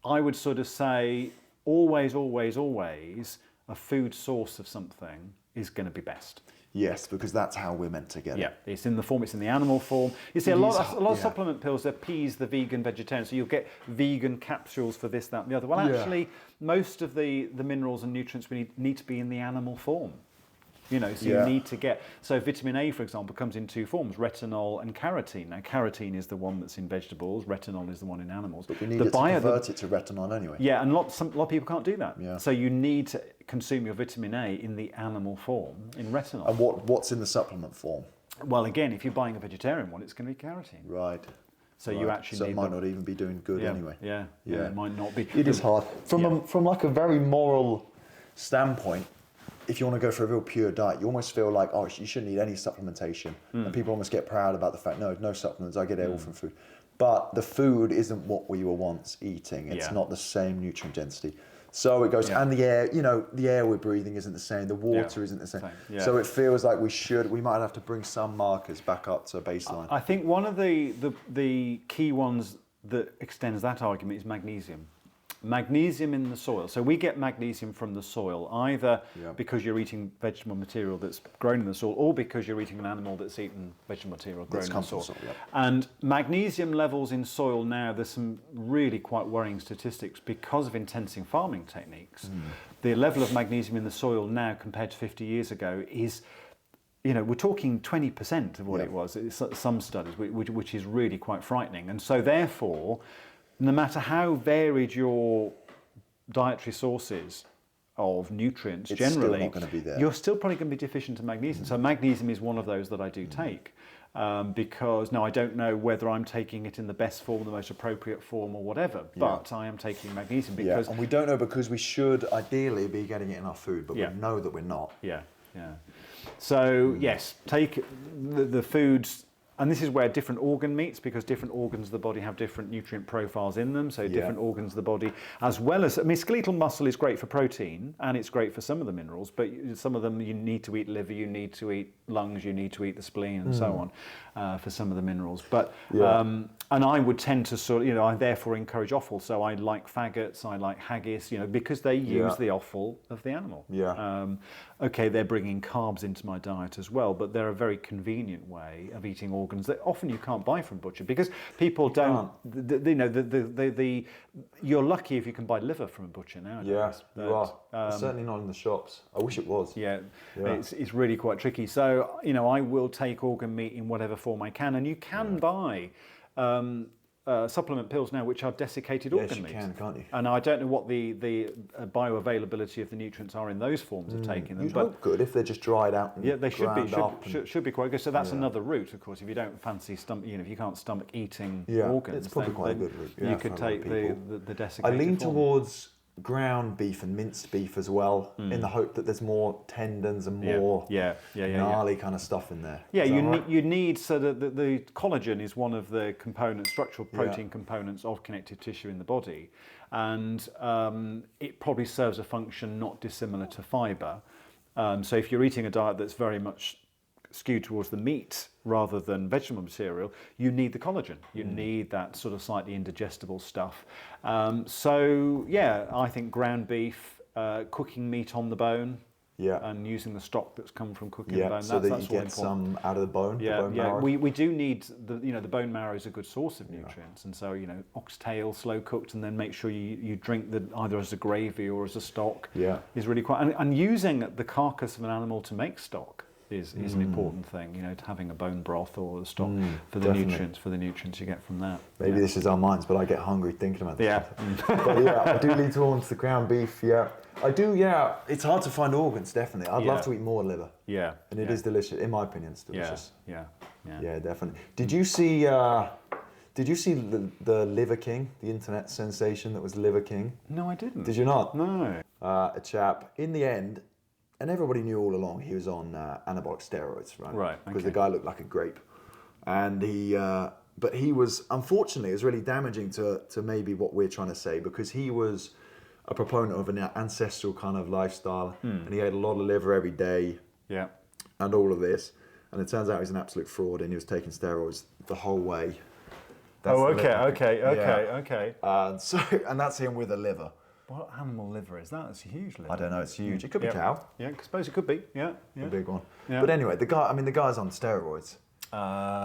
I would sort of say always, a food source of something is going to be best. Yes, because that's how we're meant to get it. Yeah, it's in the animal form. You see, a lot of supplement pills appease the vegan vegetarian, so you'll get vegan capsules for this, that, and the other. Well, actually, most of the minerals and nutrients we need to be in the animal form. You need to get... So vitamin A, for example, comes in two forms, retinol and carotene. Now, carotene is the one that's in vegetables, retinol is the one in animals. But we need to convert it to retinol anyway. Yeah, and a lot of people can't do that. Yeah. So you need to consume your vitamin A in the animal form, in retinol. And what's in the supplement form? Well, again, if you're buying a vegetarian one, it's going to be carotene. Right. So you actually it might not even be doing good anyway. Yeah, it might not be. It is hard. From like a very moral standpoint, if you want to go for a real pure diet, you almost feel like, you shouldn't need any supplementation. And people almost get proud about the fact, no supplements, I get it all from food. But the food isn't what we were once eating. It's not the same nutrient density. So it goes, and the air, the air we're breathing isn't the same, the water isn't the same. Yeah. So it feels like we might have to bring some markers back up to baseline. I think one of the key ones that extends that argument is magnesium. Magnesium in the soil. So we get magnesium from the soil, either because you're eating vegetable material that's grown in the soil, or because you're eating an animal that's eaten vegetable material grown in the soil. And magnesium levels in soil now, there's some really quite worrying statistics because of intensive farming techniques. The level of magnesium in the soil now compared to 50 years ago is, we're talking 20% of what it was. It's some studies, which is really quite frightening. And so therefore, no matter how varied your dietary sources of nutrients, generally, still not going to be there. You're still probably going to be deficient in magnesium. So magnesium is one of those that I do take. because I don't know whether I'm taking it in the best form, the most appropriate form, or whatever. But I am taking magnesium because, and we don't know because we should ideally be getting it in our food, but we know that we're not. So yes, take the foods. And this is where different organ meets, because different organs of the body have different nutrient profiles in them. So different organs of the body, as well as, skeletal muscle is great for protein, and it's great for some of the minerals, but some of them you need to eat liver, you need to eat lungs, you need to eat the spleen, and so on, for some of the minerals. But and I would tend to I therefore encourage offal. So I like faggots, I like haggis, because they use the offal of the animal. Okay, they're bringing carbs into my diet as well, but they're a very convenient way of eating organs that often you can't buy from butcher, because people don't. You're lucky if you can buy liver from a butcher nowadays. Yeah, you are. Certainly not in the shops. I wish it was. It's really quite tricky. So I will take organ meat in whatever form I can, and you can buy supplement pills now which are desiccated organ meat. Yes, you can, can't you? And I don't know what the bioavailability of the nutrients are in those forms of taking them. You'd hope good if they're just dried out and they should be quite good. So that's Yeah. another route, of course. If you don't fancy if you can't stomach eating Yeah, organs, it's probably then, quite a then good route. you Yeah, could for a lot take of the people. desiccated I lean form. towards ground beef and minced beef as well, in the hope that there's more tendons and more gnarly kind of stuff in there. Yeah, Is that you right? need so that the collagen is one of the components, structural protein components of connective tissue in the body, and it probably serves a function not dissimilar to fibre. So if you're eating a diet that's very much skewed towards the meat rather than vegetable material, you need the collagen. You need that sort of slightly indigestible stuff. So yeah, I think ground beef, cooking meat on the bone, and using the stock that's come from cooking the bone. So that that's you get some out of the bone. The bone marrow. We do need the bone marrow is a good source of nutrients, and so oxtail slow cooked, and then make sure you drink that either as a gravy or as a stock. Is really quite and using the carcass of an animal to make stock is an important thing, having a bone broth or the stock for the nutrients you get from that. Maybe this is our minds, but I get hungry thinking about this. But I do lean towards the ground beef. I do. It's hard to find organs. Definitely, I'd love to eat more liver. And it is delicious, in my opinion. It's delicious. Yeah, definitely. Did you see the Liver King, the internet sensation that was Liver King? No, I didn't. Did you not? No. A chap in the end. And everybody knew all along he was on anabolic steroids, right? Right. Because the guy looked like a grape, and but he was, unfortunately, it was really damaging to maybe what we're trying to say, because he was a proponent of an ancestral kind of lifestyle, and he ate a lot of liver every day, and all of this, and it turns out he's an absolute fraud, and he was taking steroids the whole way. Okay. And that's him with a liver. What animal liver is that? It's a huge liver. I don't know. It's huge. It could be cow. Yeah, I suppose it could be. Yeah. A big one. Yeah. But anyway, the guy's on steroids,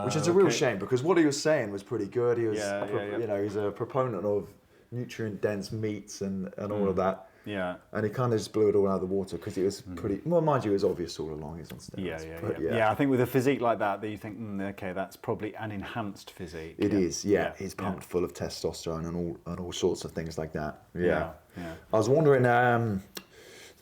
which is a real shame, because what he was saying was pretty good. He was, he's a proponent of nutrient-dense meats and all of that. Yeah. And he kind of just blew it all out of the water, because it was pretty. Well, mind you, it was obvious all along he's on steroids. Yeah, I think with a physique like that you think, okay, that's probably an enhanced physique. It is. Yeah. He's pumped full of testosterone and all sorts of things like that. Yeah. I was wondering.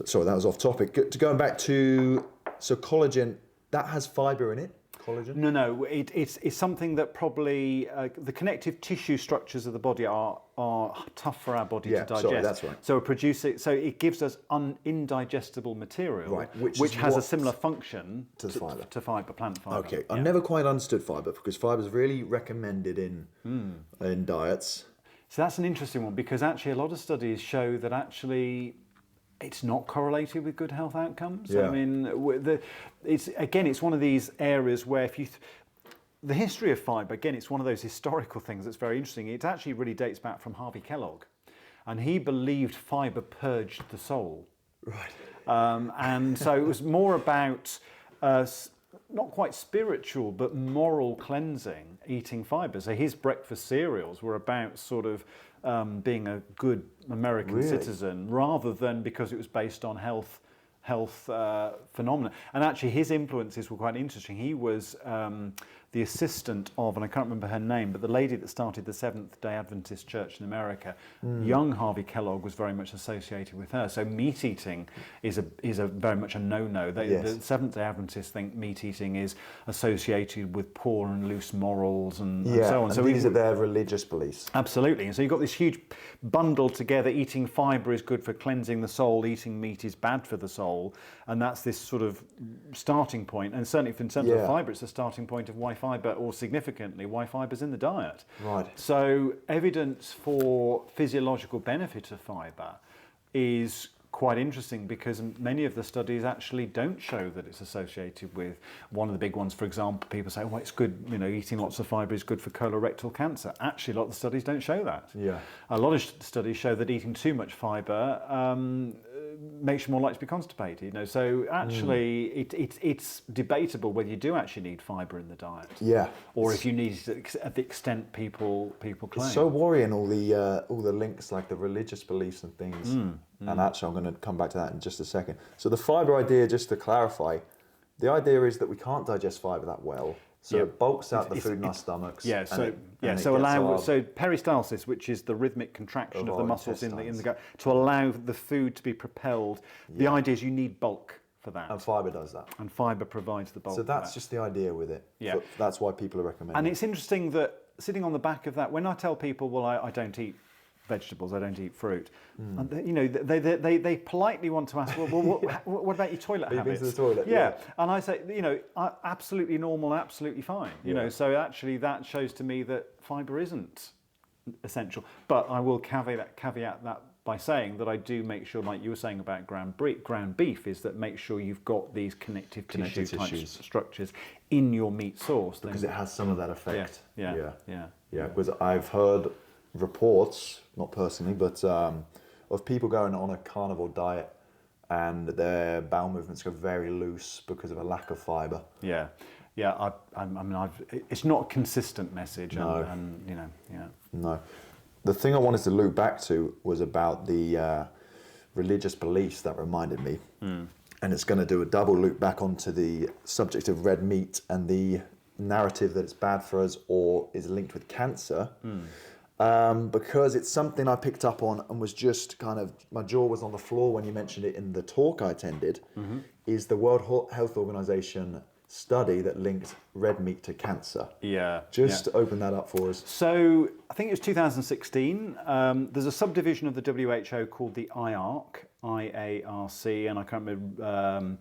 Sorry, that was off topic. Going back to collagen, that has fibre in it. Collagen? No, it's something that probably the connective tissue structures of the body are tough for our body to digest. Sorry, that's right. So it gives us indigestible material, which has a similar function to fibre, plant fibre. Okay, I've never quite understood fibre, because fibre is really recommended in diets. So that's an interesting one, because actually a lot of studies show that actually it's not correlated with good health outcomes. I mean, it's one of these areas where the history of fibre, again, it's one of those historical things that's very interesting. It actually really dates back from Harvey Kellogg, and he believed fibre purged the soul. Right. And so it was more about not quite spiritual, but moral cleansing, eating fibre. So his breakfast cereals were about sort of being a good American citizen, rather than because it was based on health phenomena. And actually his influences were quite interesting. He was the the assistant of, and I can't remember her name, but the lady that started the Seventh-day Adventist Church in America, young Harvey Kellogg was very much associated with her. So meat eating is a very much a no-no. The Seventh-day Adventists think meat eating is associated with poor and loose morals and so on. And so these are their religious beliefs. Absolutely. And so you've got this huge bundle together. Eating fibre is good for cleansing the soul, eating meat is bad for the soul, and that's this sort of starting point. And certainly in terms of fibre, it's a starting point of why fibre, or significantly, why fibre's in the diet. Right. So evidence for physiological benefit of fibre is quite interesting, because many of the studies actually don't show that it's associated with one of the big ones. For example, people say, well, it's good, eating lots of fibre is good for colorectal cancer. Actually, a lot of the studies don't show that. Yeah. A lot of studies show that eating too much fibre makes you more likely to be constipated. So actually, it's debatable whether you do actually need fibre in the diet. Yeah. Or if you need it at the extent people claim. It's so worrying, all the links, like the religious beliefs and things. And actually, I'm going to come back to that in just a second. So the fibre idea, just to clarify, the idea is that we can't digest fibre that well. So it bulks out the food in our stomachs. Yeah. So peristalsis, which is the rhythmic contraction of the muscles in the gut, to allow the food to be propelled. The idea is you need bulk for that. And fibre does that. And fibre provides the bulk. So that's just the idea with it. Yeah. That's why people are recommending. And it's interesting that sitting on the back of that, when I tell people, well, I don't eat vegetables, I don't eat fruit. And they politely want to ask, well, what about your toilet habits? Been to the toilet, yeah. And I say, absolutely normal, absolutely fine. So actually that shows to me that fibre isn't essential. But I will caveat that by saying that I do make sure, like you were saying about ground beef, is that make sure you've got these connective tissue type structures in your meat source. Because it has some of that effect. Yeah. Because I've heard reports, not personally, but of people going on a carnivore diet and their bowel movements go very loose because of a lack of fibre. Yeah. It's not a consistent message. No. No. The thing I wanted to loop back to was about the religious beliefs that reminded me. And it's going to do a double loop back onto the subject of red meat and the narrative that it's bad for us or is linked with cancer. Because it's something I picked up on and was just kind of, my jaw was on the floor when you mentioned it in the talk I attended, is the World Health Organization study that linked red meat to cancer. To open that up for us. So I think it was 2016. There's a subdivision of the WHO called the IARC, IARC, and I can't remember...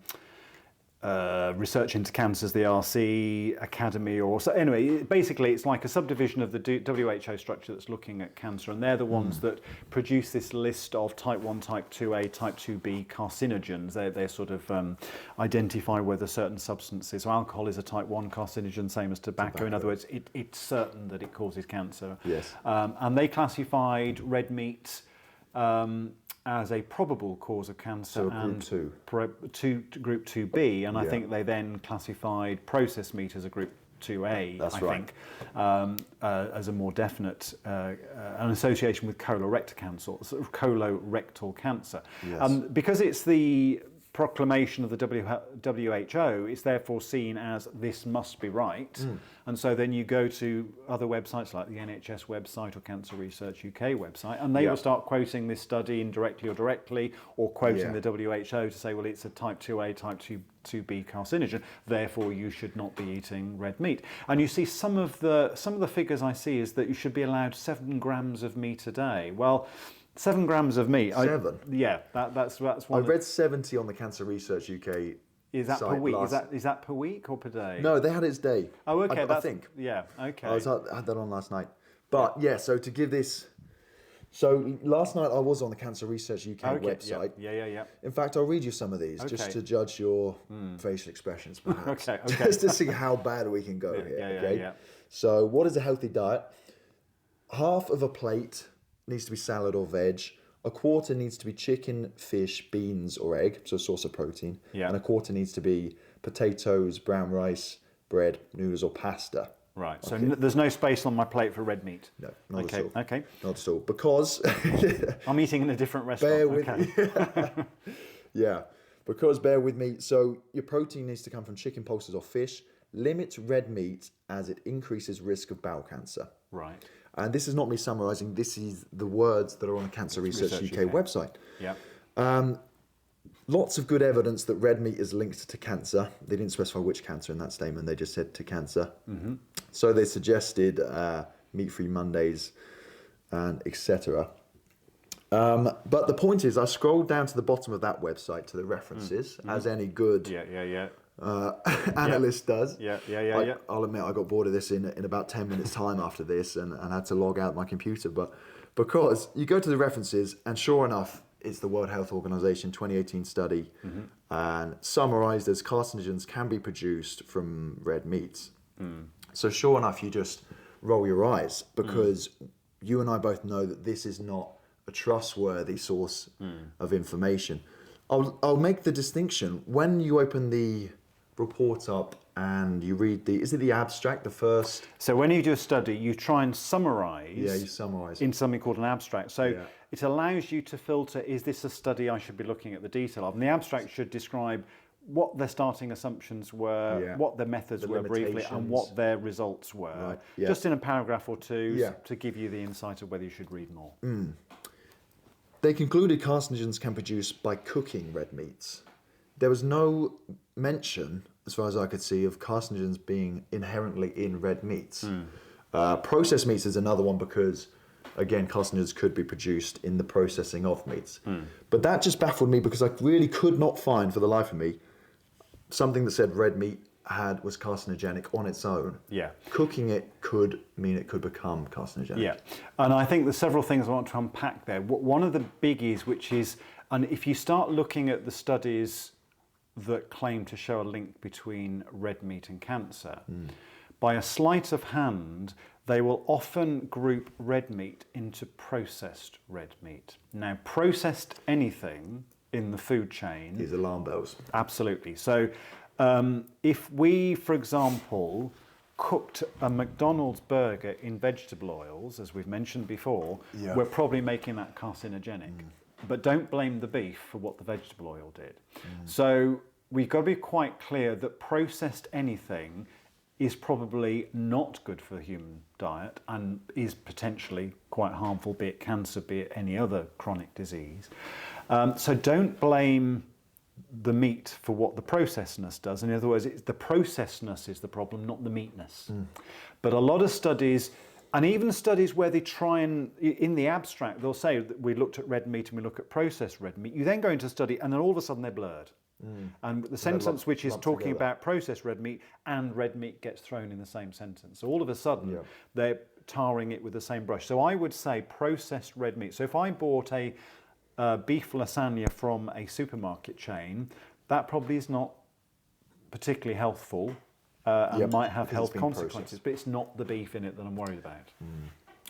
Research into Cancers, the RC Academy, or so. Anyway, basically, it's like a subdivision of the WHO structure that's looking at cancer, and they're the ones that produce this list of type 1, type 2A, type 2B carcinogens. They sort of identify whether certain substances, so alcohol is a type 1 carcinogen, same as tobacco. In other words, it's certain that it causes cancer. Yes. And they classified red meat as a probable cause of cancer, so group 2B, and I think they then classified processed meat as a group 2A. That's right. As a more definite an association with colorectal cancer, sort of colorectal cancer. Yes. Because it's the proclamation of the WHO, it's therefore seen as this must be right. And so then you go to other websites like the NHS website or Cancer Research UK website, and they will start quoting this study indirectly or directly, or quoting the WHO to say, well, it's a type 2A, type 2B carcinogen, therefore you should not be eating red meat. And you see some of the figures I see is that you should be allowed 7 grams of meat a day. Well, 7 grams of meat. 7? That's one. I read 70 on the Cancer Research UK. Is that per week? Is that per week or per day? No, they had it as day. Oh, okay. I think. Yeah, okay. I had that on last night. But so to give this... So last night I was on the Cancer Research UK website. Yeah. In fact, I'll read you some of these just to judge your facial expressions, perhaps. Okay. Just to see how bad we can go here. Yeah. So what is a healthy diet? Half of a plate needs to be salad or veg. A quarter needs to be chicken, fish, beans or egg, so a source of protein. Yeah. And a quarter needs to be potatoes, brown rice, bread, noodles or pasta. Right, so there's no space on my plate for red meat? No, not at all. Okay. Not at all, because... I'm eating in a different restaurant. Bear with me. Because bear with me. So your protein needs to come from chicken, pulses or fish. limits red meat as it increases risk of bowel cancer. Right. And this is not me summarising, this is the words that are on the Cancer Research UK website. Yeah. Lots of good evidence that red meat is linked to cancer. They didn't specify which cancer in that statement, they just said to cancer. Mm-hmm. So they suggested meat-free Mondays and etc. But the point is, I scrolled down to the bottom of that website to the references, as any good analyst does. I'll admit I got bored of this in about 10 minutes time after this and had to log out my computer. But because you go to the references and sure enough, it's the World Health Organization 2018 study and summarized as carcinogens can be produced from red meats. So sure enough, you just roll your eyes because you and I both know that this is not a trustworthy source of information. I'll make the distinction. When you open the report up and you read is it the abstract, the first? So when you do a study, you try and summarise. Yeah, you summarise. In something called an abstract. So it allows you to filter, is this a study I should be looking at the detail of? And the abstract should describe what their starting assumptions were, what their methods were briefly, and what their results were. Right. Just in a paragraph or two to give you the insight of whether you should read more. They concluded carcinogens can produce by cooking red meats. There was no mention, as far as I could see, of carcinogens being inherently in red meats. Processed meats is another one because, again, carcinogens could be produced in the processing of meats. But that just baffled me because I really could not find, for the life of me, something that said red meat was carcinogenic on its own. Yeah. Cooking it could mean it could become carcinogenic. Yeah. And I think there's several things I want to unpack there. One of the biggies, which is, and if you start looking at the studies that claim to show a link between red meat and cancer, by a sleight of hand, they will often group red meat into processed red meat. Now, processed anything in the food chain... These alarm bells. Absolutely. So if we, for example, cooked a McDonald's burger in vegetable oils, as we've mentioned before, we're probably making that carcinogenic. But don't blame the beef for what the vegetable oil did. So we've got to be quite clear that processed anything is probably not good for the human diet and is potentially quite harmful, be it cancer, be it any other chronic disease. So don't blame the meat for what the processedness does. In other words, the processedness is the problem, not the meatness. But a lot of studies, and even studies where they try and, in the abstract, they'll say that we looked at red meat and we look at processed red meat. You then go into study and then all of a sudden they're blurred. And the sentence which is talking about processed red meat and red meat gets thrown in the same sentence. So all of a sudden they're tarring it with the same brush. So I would say processed red meat. So if I bought a beef lasagna from a supermarket chain, that probably is not particularly healthful and might have health consequences, but it's not the beef in it that I'm worried about.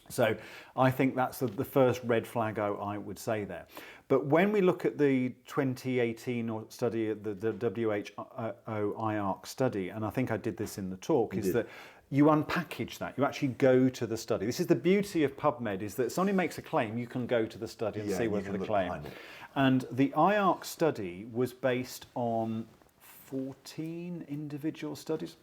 So I think that's the first red flag I would say there. But when we look at the 2018 study, the W.H.O IARC study, and I think I did this in the talk, is that you unpackage that. You actually go to the study. This is the beauty of PubMed, is that if somebody makes a claim, you can go to the study and see whether the claim. And the IARC study was based on 14 individual studies.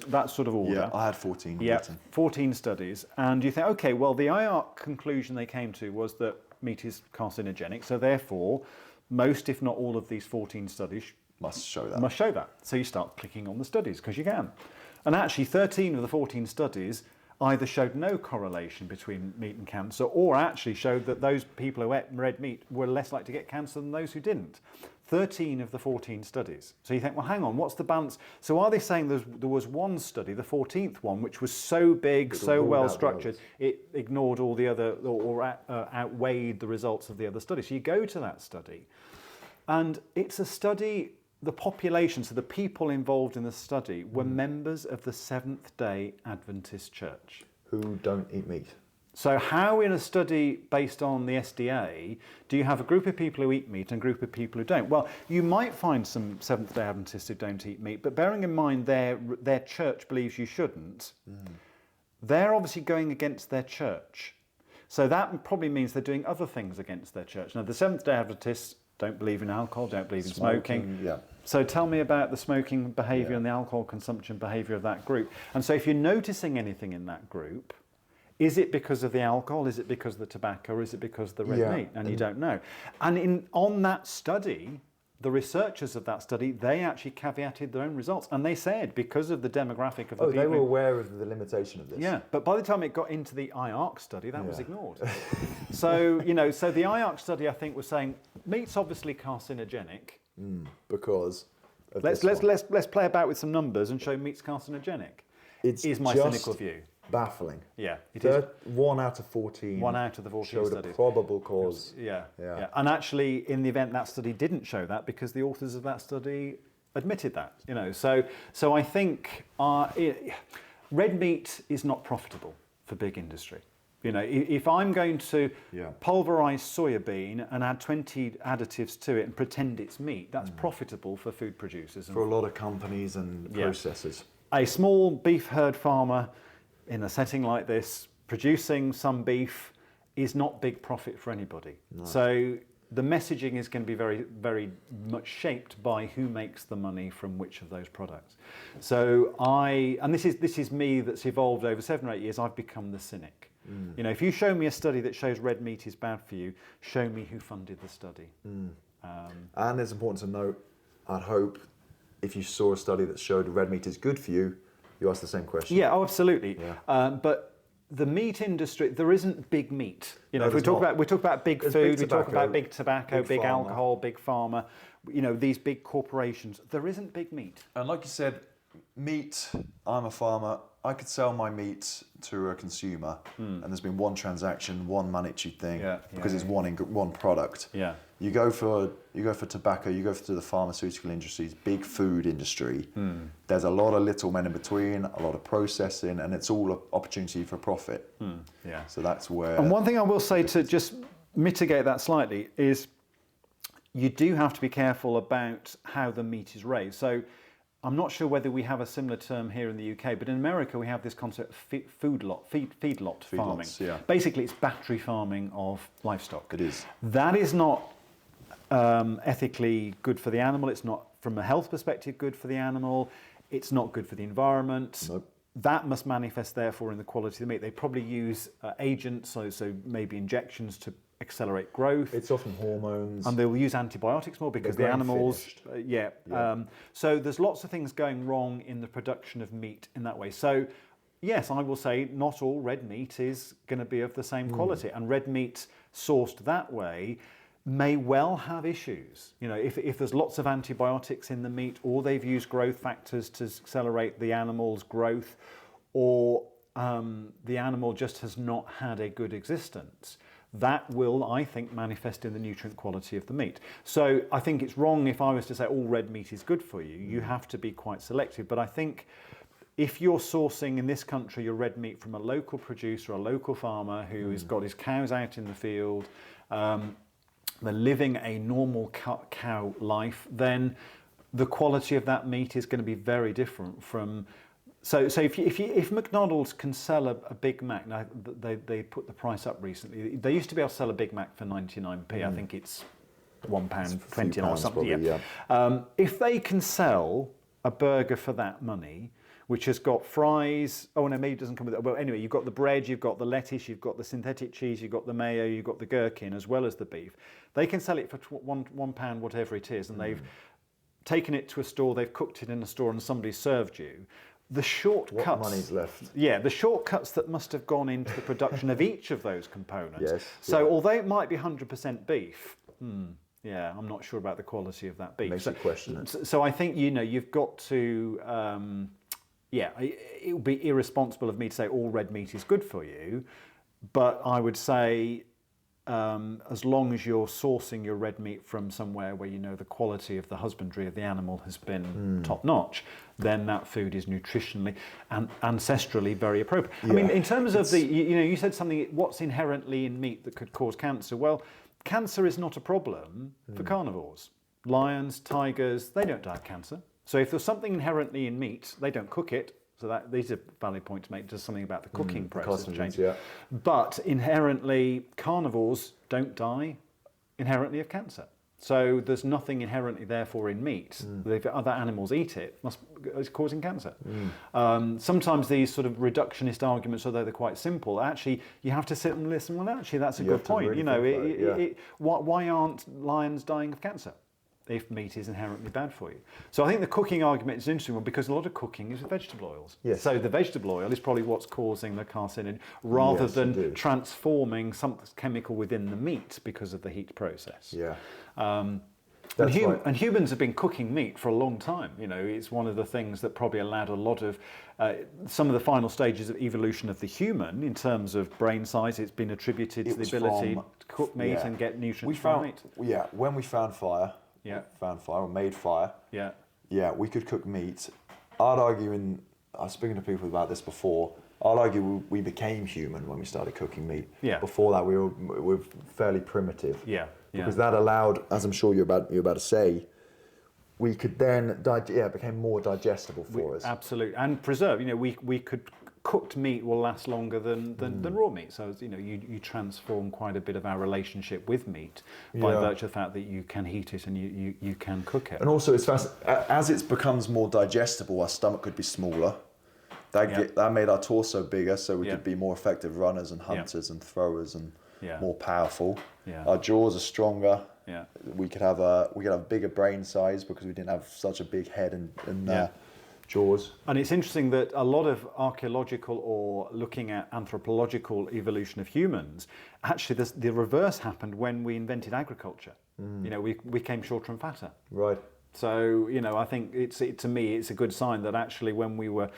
That sort of order. Yeah, I had 14. Yeah, 14 studies. And you think, okay, well, the IARC conclusion they came to was that meat is carcinogenic. So therefore, most, if not all of these 14 studies must show that. So you start clicking on the studies because you can. And actually 13 of the 14 studies either showed no correlation between meat and cancer or actually showed that those people who ate red meat were less likely to get cancer than those who didn't. 13 of the 14 studies. So you think, well, hang on, what's the balance? So are they saying there was one study, the 14th one, which was so big, so well structured, it ignored all the other, or outweighed the results of the other studies? So you go to that study, and it's a study, the population, so the people involved in the study were members of the Seventh-day Adventist Church. Who don't eat meat. So how in a study based on the SDA do you have a group of people who eat meat and a group of people who don't? Well, you might find some Seventh-day Adventists who don't eat meat, but bearing in mind their church believes you shouldn't, they're obviously going against their church. So that probably means they're doing other things against their church. Now, the Seventh-day Adventists don't believe in alcohol, don't believe in smoking. Yeah. So tell me about the smoking behaviour and the alcohol consumption behaviour of that group. And so if you're noticing anything in that group, is it because of the alcohol? Is it because of the tobacco? Or is it because of the red meat? And you don't know. And on that study, the researchers of that study, they actually caveated their own results. And they said, because of the demographic of the people... they were aware of the limitation of this. Yeah, but by the time it got into the IARC study, that was ignored. So, so the IARC study, I think, was saying, meat's obviously carcinogenic. Because of Let's play about with some numbers and show meat's carcinogenic. Is my cynical view. Baffling. Yeah, it is. 1 out of 14. 1 out of the 14 showed studies. a probable cause. Yeah. And actually, in the event, that study didn't show that because the authors of that study admitted that. So I think red meat is not profitable for big industry. If I'm going to pulverize soya bean and add 20 additives to it and pretend it's meat, that's profitable for food producers. For a lot of companies and processors. A small beef herd farmer in a setting like this, producing some beef is not big profit for anybody. No. So the messaging is going to be very, very much shaped by who makes the money from which of those products. So and this is me that's evolved over 7 or 8 years, I've become the cynic. If you show me a study that shows red meat is bad for you, show me who funded the study. And it's important to note, I'd hope, if you saw a study that showed red meat is good for you, you ask the same question. Yeah, absolutely. Yeah. But the meat industry, there isn't big meat. If we talk about big food, we talk about big tobacco, big alcohol, big pharma. These big corporations. There isn't big meat. And like you said, meat. I'm a farmer. I could sell my meat to a consumer, and there's been one transaction, one monetary thing, because it's one product. Yeah. You go for tobacco, you go to the pharmaceutical industries, big food industry. There's a lot of little men in between, a lot of processing, and it's all an opportunity for profit. Yeah. So that's where. And one thing I will say to just mitigate that slightly is, you do have to be careful about how the meat is raised. So I'm not sure whether we have a similar term here in the UK, but in America we have this concept of feedlot farming. Yeah. Basically, it's battery farming of livestock. It is. That is not ethically good for the animal. It's not, from a health perspective, good for the animal. It's not good for the environment. Nope. That must manifest, therefore, in the quality of the meat. They probably use agents, so maybe injections to accelerate growth. It's often hormones. And they'll use antibiotics more because the animals... so there's lots of things going wrong in the production of meat in that way. So, yes, I will say not all red meat is going to be of the same quality. And red meat sourced that way may well have issues. If there's lots of antibiotics in the meat, or they've used growth factors to accelerate the animal's growth, or the animal just has not had a good existence, that will, I think, manifest in the nutrient quality of the meat. So I think it's wrong if I was to say all red meat is good for you. You have to be quite selective. But I think if you're sourcing in this country your red meat from a local producer, a local farmer who has got his cows out in the field, they're living a normal cow life, then the quality of that meat is going to be very different from... So if McDonald's can sell a Big Mac, now they put the price up recently. They used to be able to sell a Big Mac for 99p. I think it's £1.29 or something. If they can sell a burger for that money, which has got fries, maybe it doesn't come with it. Well, anyway, you've got the bread, you've got the lettuce, you've got the synthetic cheese, you've got the mayo, you've got the gherkin, as well as the beef. They can sell it for £1, whatever it is, and they've taken it to a store, they've cooked it in a store, and somebody served you. The shortcuts. What money's left? Yeah, the shortcuts that must have gone into the production of each of those components. So although it might be 100% beef, I'm not sure about the quality of that beef. Makes you question it. So I think you've got to. It would be irresponsible of me to say all red meat is good for you, but I would say, as long as you're sourcing your red meat from somewhere where the quality of the husbandry of the animal has been top notch, then that food is nutritionally and ancestrally very appropriate. I mean, in terms of you said something, what's inherently in meat that could cause cancer? Well, cancer is not a problem for carnivores. Lions, tigers, they don't die of cancer. So if there's something inherently in meat, they don't cook it. So these are valid points to make. Just something about the cooking process change. But inherently, carnivores don't die inherently of cancer. So there's nothing inherently therefore in meat. If other animals eat it, it's causing cancer. Sometimes these sort of reductionist arguments, although they're quite simple, actually you have to sit and listen. Well, actually that's a good point. Really Why aren't lions dying of cancer if meat is inherently bad for you? So I think the cooking argument is an interesting one because a lot of cooking is with vegetable oils. Yes. So the vegetable oil is probably what's causing the carcinogen rather than transforming some chemical within the meat because of the heat process. Yeah. And humans have been cooking meat for a long time. It's one of the things that probably allowed a lot of some of the final stages of evolution of the human in terms of brain size. It's been attributed to the ability to cook meat and get nutrients from meat. Yeah, when we found fire, or made fire. Yeah, we could cook meat. I'd argue, I was speaking to people about this before, I'd argue we became human when we started cooking meat. Yeah. Before that, we were fairly primitive. Yeah. Because that allowed, as I'm sure you're about to say, we could then it became more digestible for us. Absolutely, and preserve. We could cooked meat will last longer than raw meat. So you transform quite a bit of our relationship with meat by virtue of the fact that you can heat it and you can cook it. And also, it's as it becomes more digestible, our stomach could be smaller. That made our torso bigger, so we could be more effective runners and hunters and throwers and more powerful. Our jaws are stronger. We could have bigger brain size because we didn't have such a big head and jaws. And it's interesting that a lot of archaeological or looking at anthropological evolution of humans, actually the reverse happened when we invented agriculture. We became shorter and fatter. Right. So I think to me it's a good sign that actually when we were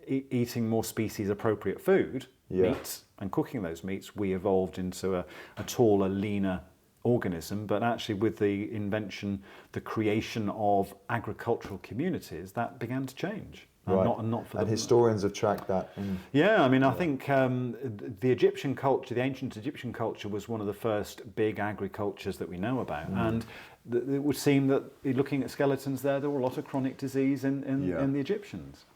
eating more species appropriate food, meats, and cooking those meats, we evolved into a taller, leaner organism. But actually with the invention, the creation of agricultural communities, that began to change. Right. Not for and historians have tracked that. I think the Egyptian culture, the ancient Egyptian culture, was one of the first big agricultures that we know about. And it would seem that looking at skeletons there were a lot of chronic disease in the Egyptians.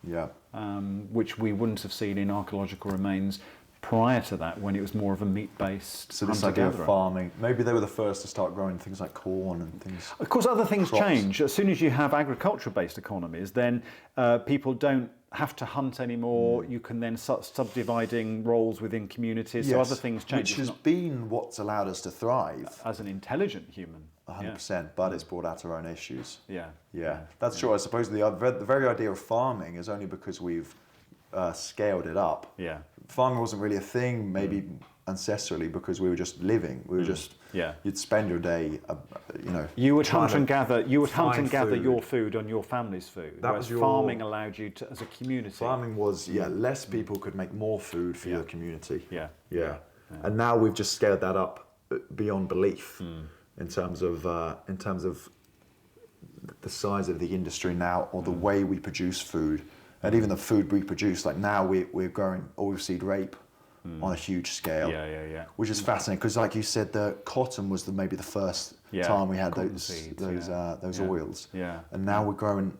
Which we wouldn't have seen in archaeological remains prior to that, when it was more of a meat-based So this idea of farming, maybe they were the first to start growing things like corn and things. Of course, other things change. As soon as you have agriculture-based economies, then people don't have to hunt anymore. You can then start subdividing roles within communities, so other things change. Which has been what's allowed us to thrive. As an intelligent human. 100%, but it's brought out our own issues. Yeah. That's true. I suppose the very idea of farming is only because we've scaled it up. Farming wasn't really a thing, maybe ancestrally, because we were just living. We were just you'd spend your day, You would hunt and gather. You would hunt and gather your food on your family's food. That was farming allowed you to, as a community. Farming was less people could make more food for your community. And now we've just scaled that up beyond belief in terms of the size of the industry now, or the way we produce food. And even the food we produce, like now we're growing oilseed rape on a huge scale, which is fascinating because, like you said, the cotton was maybe the first time we had those oils, and now we're growing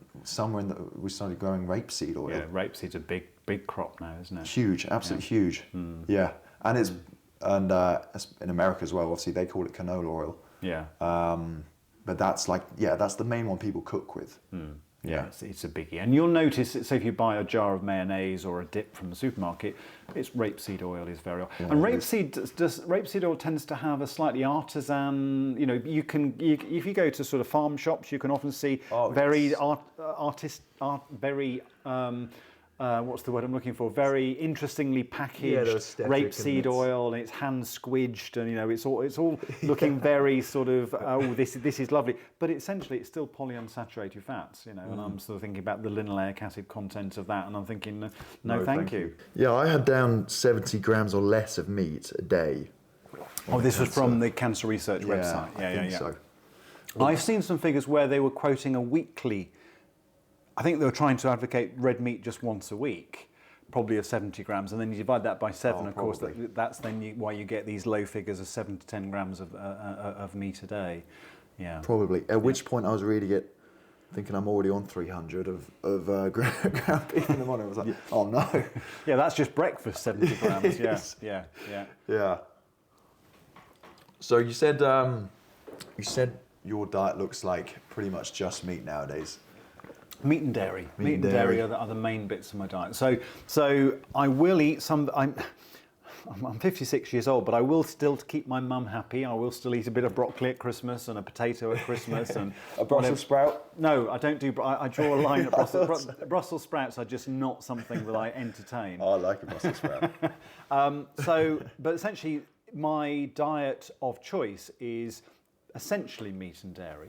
we started growing rapeseed oil. Rapeseed's a big crop now, isn't it? Huge, absolutely huge. And it's in America as well. Obviously, they call it canola oil. But that's that's the main one people cook with. It's a biggie. And you'll notice, say if you buy a jar of mayonnaise or a dip from the supermarket, it's rapeseed oil is very oil. And rapeseed oil tends to have a slightly artisan, if you go to sort of farm shops, you can often see very what's the word I'm looking for? Very interestingly packaged rapeseed oil, and it's hand squidged, and it's all looking very sort of this is lovely, but essentially it's still polyunsaturated fats, and I'm sort of thinking about the linoleic acid content of that, and I'm thinking no thank you. Yeah, I had down 70 grams or less of meat a day. This was from the Cancer Research website. I think so. I've seen some figures where they were quoting a weekly. I think they were trying to advocate red meat just once a week, probably of 70 grams, and then you divide that by 7. Of course, that's then why you get these low figures of 7 to 10 grams of meat a day. Probably. At which point I was reading it, thinking I'm already on 300 of ground beef in the morning. I was like, oh no. That's just breakfast, 70 grams. Yeah. So you said your diet looks like pretty much just meat nowadays. Meat and dairy. Meat and dairy are the main bits of my diet. So I will eat some. I'm 56 years old, but I will still, to keep my mum happy, I will still eat a bit of broccoli at Christmas and a potato at Christmas and a Brussels sprout. No, I don't do. I draw a line at Brussels sprouts are just not something that I entertain. Oh, I like a Brussels sprout. But essentially, my diet of choice is essentially meat and dairy.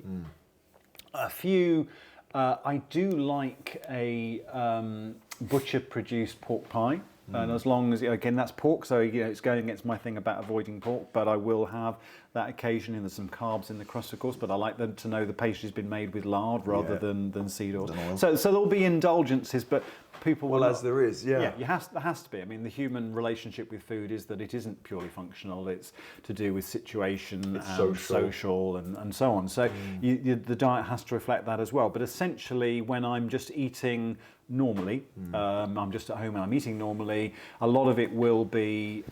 A few. I do like a butcher-produced pork pie. And as long as, again, that's pork, so it's going against my thing about avoiding pork, but I will have that occasionally. There's some carbs in the crust, of course, but I like them to know the pastry's been made with lard rather than seed oil. So there'll be indulgences, but people will. Well, as there is, there has to be. I mean, the human relationship with food is that it isn't purely functional. It's to do with situation and social and so on. So the diet has to reflect that as well. But essentially, when I'm just eating normally, I'm just at home and I'm eating normally, a lot of it will be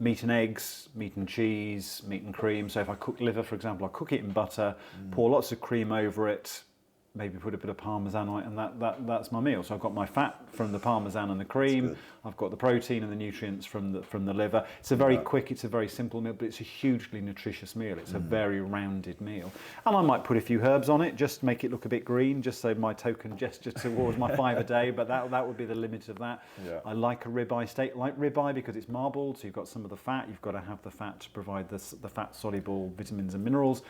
meat and eggs, meat and cheese, meat and cream. So if I cook liver, for example, I cook it in butter, pour lots of cream over it, maybe put a bit of parmesan on it, and that's my meal. So I've got my fat from the parmesan and the cream. I've got the protein and the nutrients from the liver. It's a very quick, it's a very simple meal, but it's a hugely nutritious meal. It's a very rounded meal. And I might put a few herbs on it, just to make it look a bit green, just so my token gesture towards my 5 a day, but that would be the limit of that. Yeah. I like a ribeye steak, like ribeye because it's marbled, so you've got some of the fat. You've got to have the fat to provide the fat-soluble vitamins and minerals.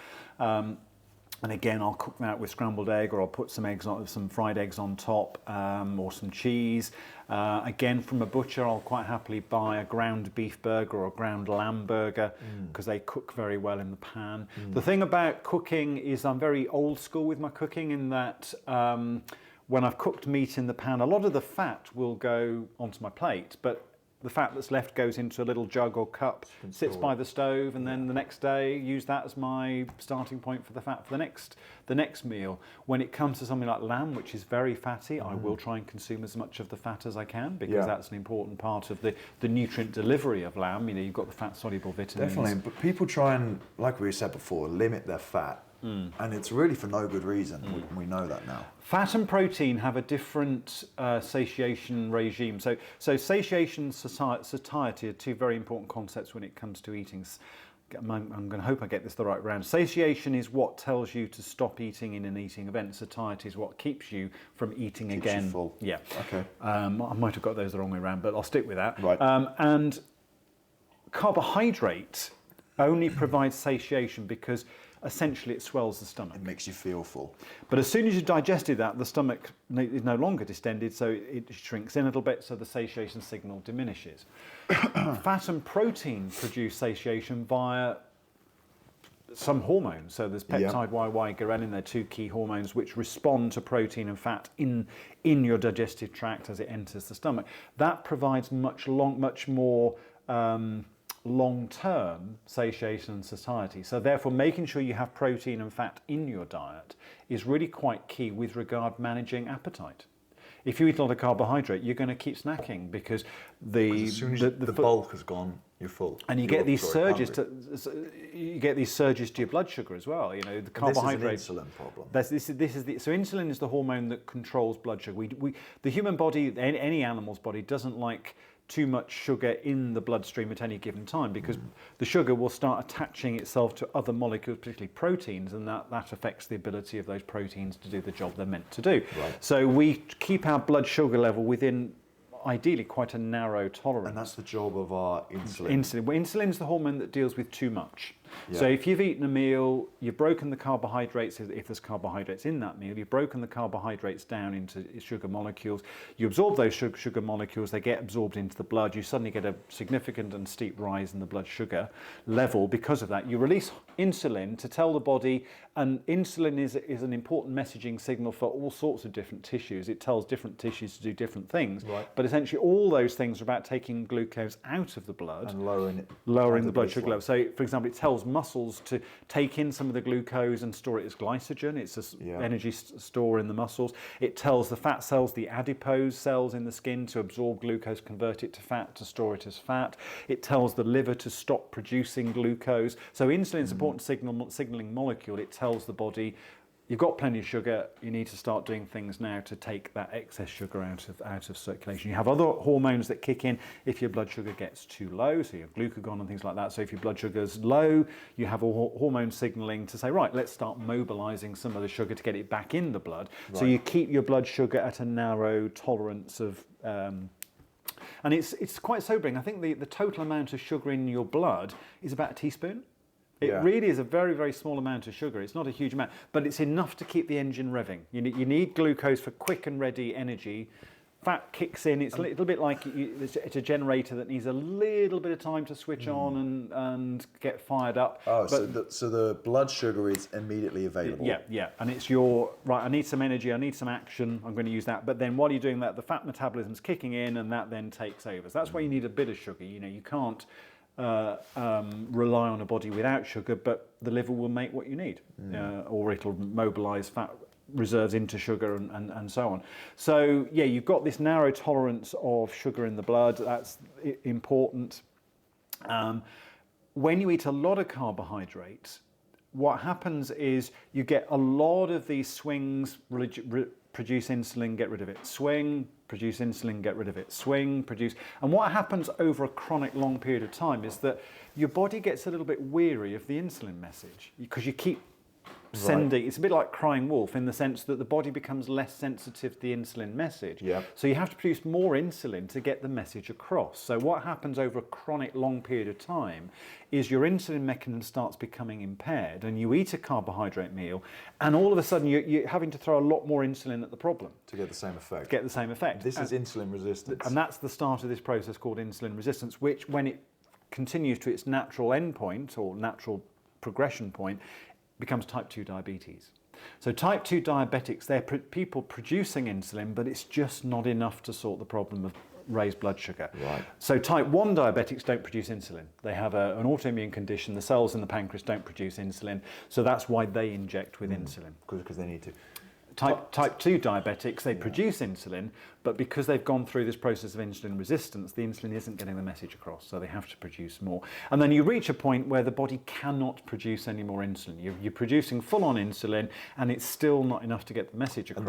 And again, I'll cook that with scrambled egg, or I'll put some fried eggs on top, or some cheese. Again, from a butcher, I'll quite happily buy a ground beef burger or a ground lamb burger because they cook very well in the pan. The thing about cooking is I'm very old school with my cooking in that when I've cooked meat in the pan, a lot of the fat will go onto my plate, but the fat that's left goes into a little jug or cup, sits by the stove, and then the next day use that as my starting point for the fat for the next meal. When it comes to something like lamb, which is very fatty, I will try and consume as much of the fat as I can because that's an important part of the nutrient delivery of lamb. You've got the fat-soluble vitamins. Definitely, but people try and, like we said before, limit their fat. And it's really for no good reason. We know that now. Fat and protein have a different satiation regime. So satiation and satiety are two very important concepts when it comes to eating. I'm going to hope I get this the right round. Satiation is what tells you to stop eating in an eating event. Satiety is what keeps you from eating again. You full. Yeah. Okay. I might have got those the wrong way around, but I'll stick with that. Right. And carbohydrate only provides satiation because essentially it swells the stomach. It makes you feel full. But as soon as you've digested that, the stomach is no longer distended, so it shrinks in a little bit, so the satiation signal diminishes. Fat and protein produce satiation via some hormones. So there's peptide YY, ghrelin, they're two key hormones which respond to protein and fat in your digestive tract as it enters the stomach. That provides much more long-term satiation and satiety. So therefore making sure you have protein and fat in your diet is really quite key with regard managing appetite. If you eat a lot of carbohydrate, you're going to keep snacking because as soon as the bulk has gone, you're full. And you get these surges to your blood sugar as well. The carbohydrate. This is an insulin problem. So insulin is the hormone that controls blood sugar. The human body, any animal's body, doesn't like too much sugar in the bloodstream at any given time because the sugar will start attaching itself to other molecules, particularly proteins, and that affects the ability of those proteins to do the job they're meant to do. Right. So we keep our blood sugar level within ideally quite a narrow tolerance. And that's the job of our insulin. Insulin is the hormone that deals with too much. Yeah. So if you've eaten a meal, you've broken the carbohydrates, if there's carbohydrates in that meal, you've broken the carbohydrates down into sugar molecules, you absorb those sugar molecules, they get absorbed into the blood, you suddenly get a significant and steep rise in the blood sugar level. Because of that, you release insulin to tell the body, and insulin is an important messaging signal for all sorts of different tissues. It tells different tissues to do different things, but essentially all those things are about taking glucose out of the blood and lowering the blood sugar level. So for example, it tells tells muscles to take in some of the glucose and store it as glycogen. It's an energy store in the muscles. It tells the fat cells, the adipose cells in the skin, to absorb glucose, convert it to fat, to store it as fat. It tells the liver to stop producing glucose. So insulin is an important signaling molecule. It tells the body, you've got plenty of sugar, you need to start doing things now to take that excess sugar out of circulation. You have other hormones that kick in if your blood sugar gets too low, so you have glucagon and things like that. So if your blood sugar is low, you have a hormone signaling to say, right, let's start mobilizing some of the sugar to get it back in the blood. Right. So you keep your blood sugar at a narrow tolerance of... and it's quite sobering. I think the total amount of sugar in your blood is about a teaspoon. It really is a very, very small amount of sugar. It's not a huge amount, but it's enough to keep the engine revving. You need glucose for quick and ready energy. Fat kicks in. It's a little bit like it's a generator that needs a little bit of time to switch on and get fired up. Oh, so the blood sugar is immediately available. Yeah. And it's right, I need some energy, I need some action, I'm going to use that. But then while you're doing that, the fat metabolism's kicking in and that then takes over. So that's why you need a bit of sugar. You can't rely on a body without sugar, but the liver will make what you need, or it'll mobilize fat reserves into sugar and so on. So you've got this narrow tolerance of sugar in the blood. That's important. When you eat a lot of carbohydrates, what happens is you get a lot of these swings. Produce insulin, get rid of it. Swing, produce insulin, get rid of it. Swing, produce. And what happens over a chronic long period of time is that your body gets a little bit weary of the insulin message because you keep sending. It's a bit like crying wolf in the sense that the body becomes less sensitive to the insulin message. So you have to produce more insulin to get the message across. So what happens over a chronic long period of time is your insulin mechanism starts becoming impaired, and you eat a carbohydrate meal, and all of a sudden you're having to throw a lot more insulin at the problem to get the same effect. This is insulin resistance, and that's the start of this process called insulin resistance, which, when it continues to its natural endpoint or natural progression point, becomes type 2 diabetes. So type 2 diabetics, they're people producing insulin, but it's just not enough to sort the problem of raised blood sugar. Right. So type 1 diabetics don't produce insulin. They have an autoimmune condition. The cells in the pancreas don't produce insulin, so that's why they inject with insulin. Because they need to. Type 2 diabetics, they produce insulin, but because they've gone through this process of insulin resistance, the insulin isn't getting the message across, so they have to produce more. And then you reach a point where the body cannot produce any more insulin. You're producing full-on insulin, and it's still not enough to get the message across. And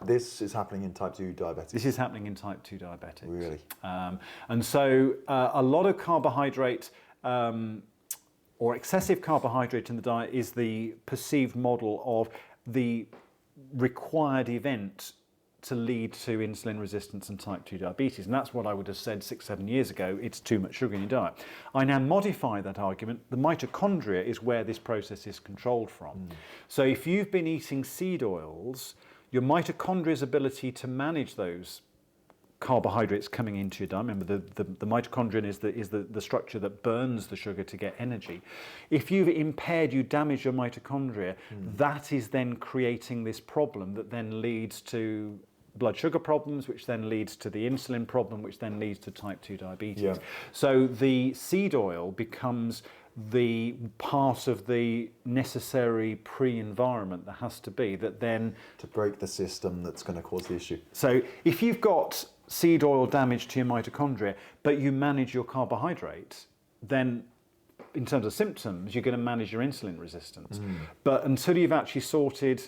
this is happening in type 2 diabetics? This is happening in type 2 diabetics. Really? And so a lot of carbohydrate or excessive carbohydrate in the diet is the perceived model of the required event to lead to insulin resistance and type 2 diabetes. And that's what I would have said 6-7 years ago, it's too much sugar in your diet. I now modify that argument. The mitochondria is where this process is controlled from. So if you've been eating seed oils, your mitochondria's ability to manage those carbohydrates coming into your diet. Remember, the mitochondrion is the structure that burns the sugar to get energy. If you've you damage your mitochondria, that is then creating this problem that then leads to blood sugar problems, which then leads to the insulin problem, which then leads to type 2 diabetes. So the seed oil becomes the part of the necessary pre-environment that has to be that then... to break the system that's going to cause the issue. So if you've got seed oil damage to your mitochondria, but you manage your carbohydrates, then in terms of symptoms, you're going to manage your insulin resistance. But until you've actually sorted